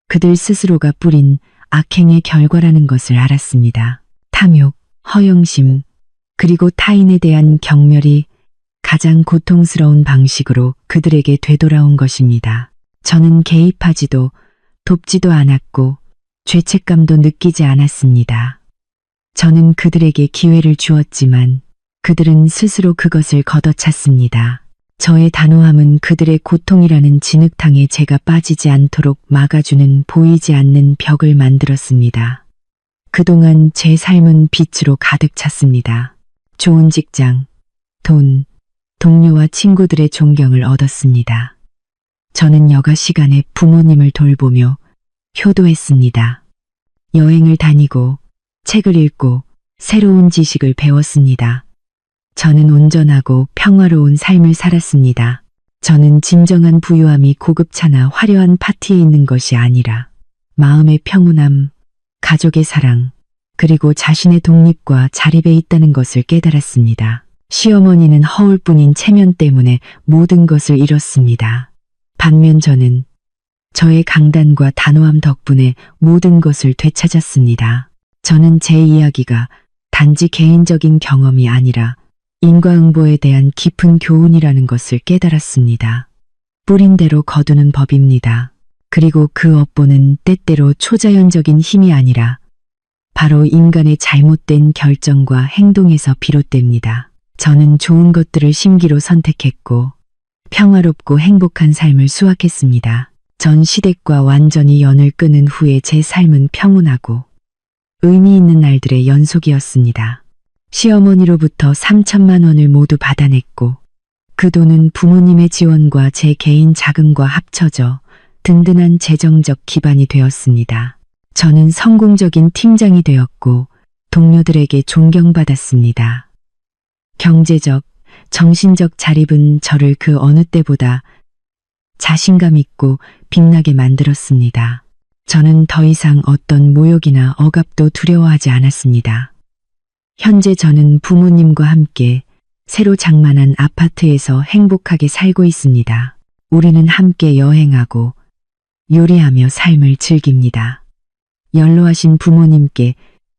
그들 스스로가 뿌린 악행의 결과라는 것을 알았습니다. 탐욕, 허영심, 그리고 타인에 대한 경멸이 가장 고통스러운 방식으로 그들에게 되돌아온 것입니다. 저는 개입하지도 돕지도 않았고 죄책감도 느끼지 않았습니다. 저는 그들에게 기회를 주었지만 그들은 스스로 그것을 걷어찼습니다. 저의 단호함은 그들의 고통이라는 진흙탕에 제가 빠지지 않도록 막아주는 보이지 않는 벽을 만들었습니다. 그동안 제 삶은 빛으로 가득 찼습니다. 좋은 직장, 돈, 동료와 친구들의 존경을 얻었습니다. 저는 여가 시간에 부모님을 돌보며 효도했습니다. 여행을 다니고 책을 읽고 새로운 지식을 배웠습니다. 저는 온전하고 평화로운 삶을 살았습니다. 저는 진정한 부유함이 고급차나 화려한 파티에 있는 것이 아니라 마음의 평온함, 가족의 사랑, 그리고 자신의 독립과 자립에 있다는 것을 깨달았습니다. 시어머니는 허울뿐인 체면 때문에 모든 것을 잃었습니다. 반면 저는 저의 강단과 단호함 덕분에 모든 것을 되찾았습니다. 저는 제 이야기가 단지 개인적인 경험이 아니라 인과응보에 대한 깊은 교훈이라는 것을 깨달았습니다. 뿌린 대로 거두는 법입니다. 그리고 그 업보는 때때로 초자연적인 힘이 아니라 바로 인간의 잘못된 결정과 행동에서 비롯됩니다. 저는 좋은 것들을 심기로 선택했고 평화롭고 행복한 삶을 수확했습니다. 전 시댁과 완전히 연을 끊은 후에 제 삶은 평온하고 의미 있는 날들의 연속이었습니다. 시어머니로부터 3천만 원을 모두 받아냈고 그 돈은 부모님의 지원과 제 개인 자금과 합쳐져 든든한 재정적 기반이 되었습니다. 저는 성공적인 팀장이 되었고 동료들에게 존경받았습니다. 경제적, 정신적 자립은 저를 그 어느 때보다 자신감 있고 빛나게 만들었습니다. 저는 더 이상 어떤 모욕이나 억압도 두려워하지 않았습니다. 현재 저는 부모님과 함께 새로 장만한 아파트에서 행복하게 살고 있습니다. 우리는 함께 여행하고 요리하며 삶을 즐깁니다. 연로하신 부모님께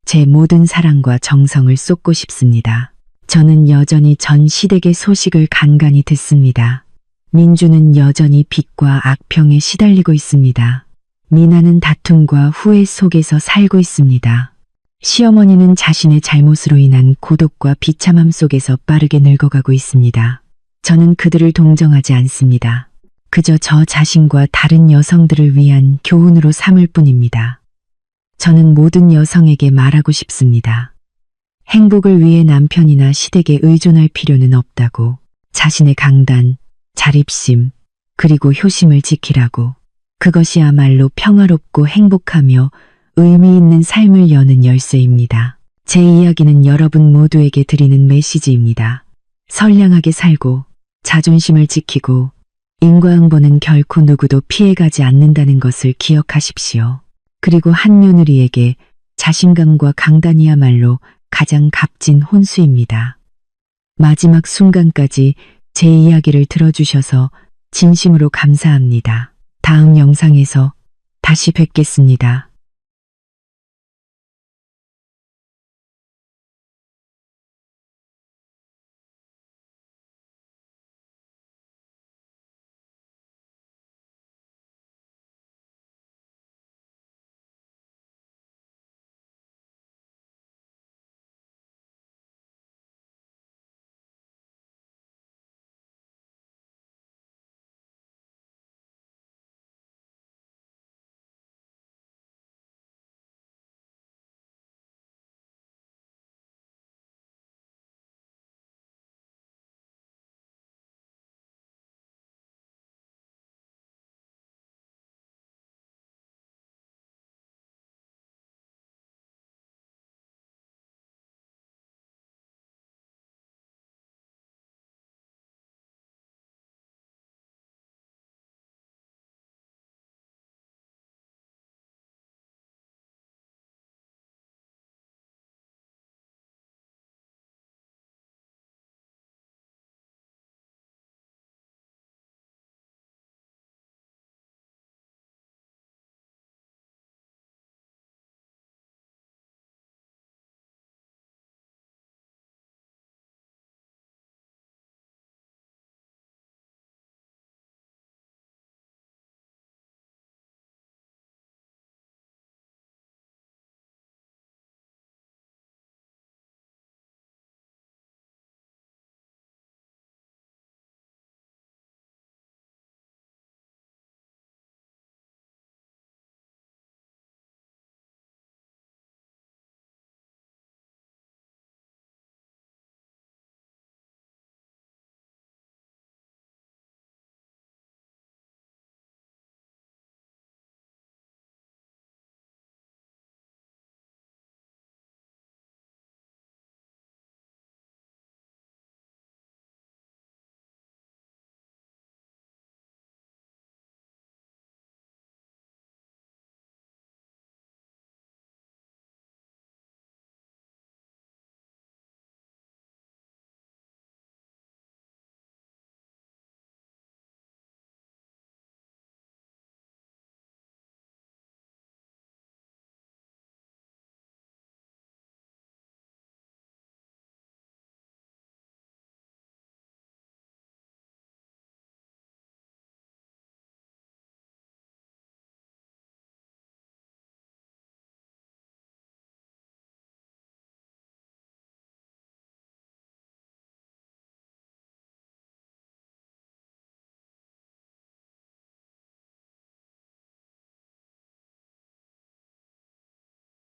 제 모든 사랑과 정성을 쏟고 싶습니다. 저는 여전히 전 시댁의 소식을 간간히 듣습니다. 민주는 여전히 빚과 악평에 시달리고 있습니다. 미나는 다툼과 후회 속에서 살고 있습니다. 시어머니는 자신의 잘못으로 인한 고독과 비참함 속에서 빠르게 늙어가고 있습니다. 저는 그들을 동정하지 않습니다. 그저 저 자신과 다른 여성들을 위한 교훈으로 삼을 뿐입니다. 저는 모든 여성에게 말하고 싶습니다. 행복을 위해 남편이나 시댁에 의존할 필요는 없다고. 자신의 강단, 자립심, 그리고 효심을 지키라고. 그것이야말로 평화롭고 행복하며 의미 있는 삶을 여는 열쇠입니다. 제 이야기는 여러분 모두에게 드리는 메시지입니다. 선량하게 살고 자존심을 지키고 인과응보는 결코 누구도 피해가지 않는다는 것을 기억하십시오. 그리고 한 며느리에게 자신감과 강단이야말로 가장 값진 혼수입니다. 마지막 순간까지 제 이야기를 들어주셔서 진심으로 감사합니다. 다음 영상에서 다시 뵙겠습니다.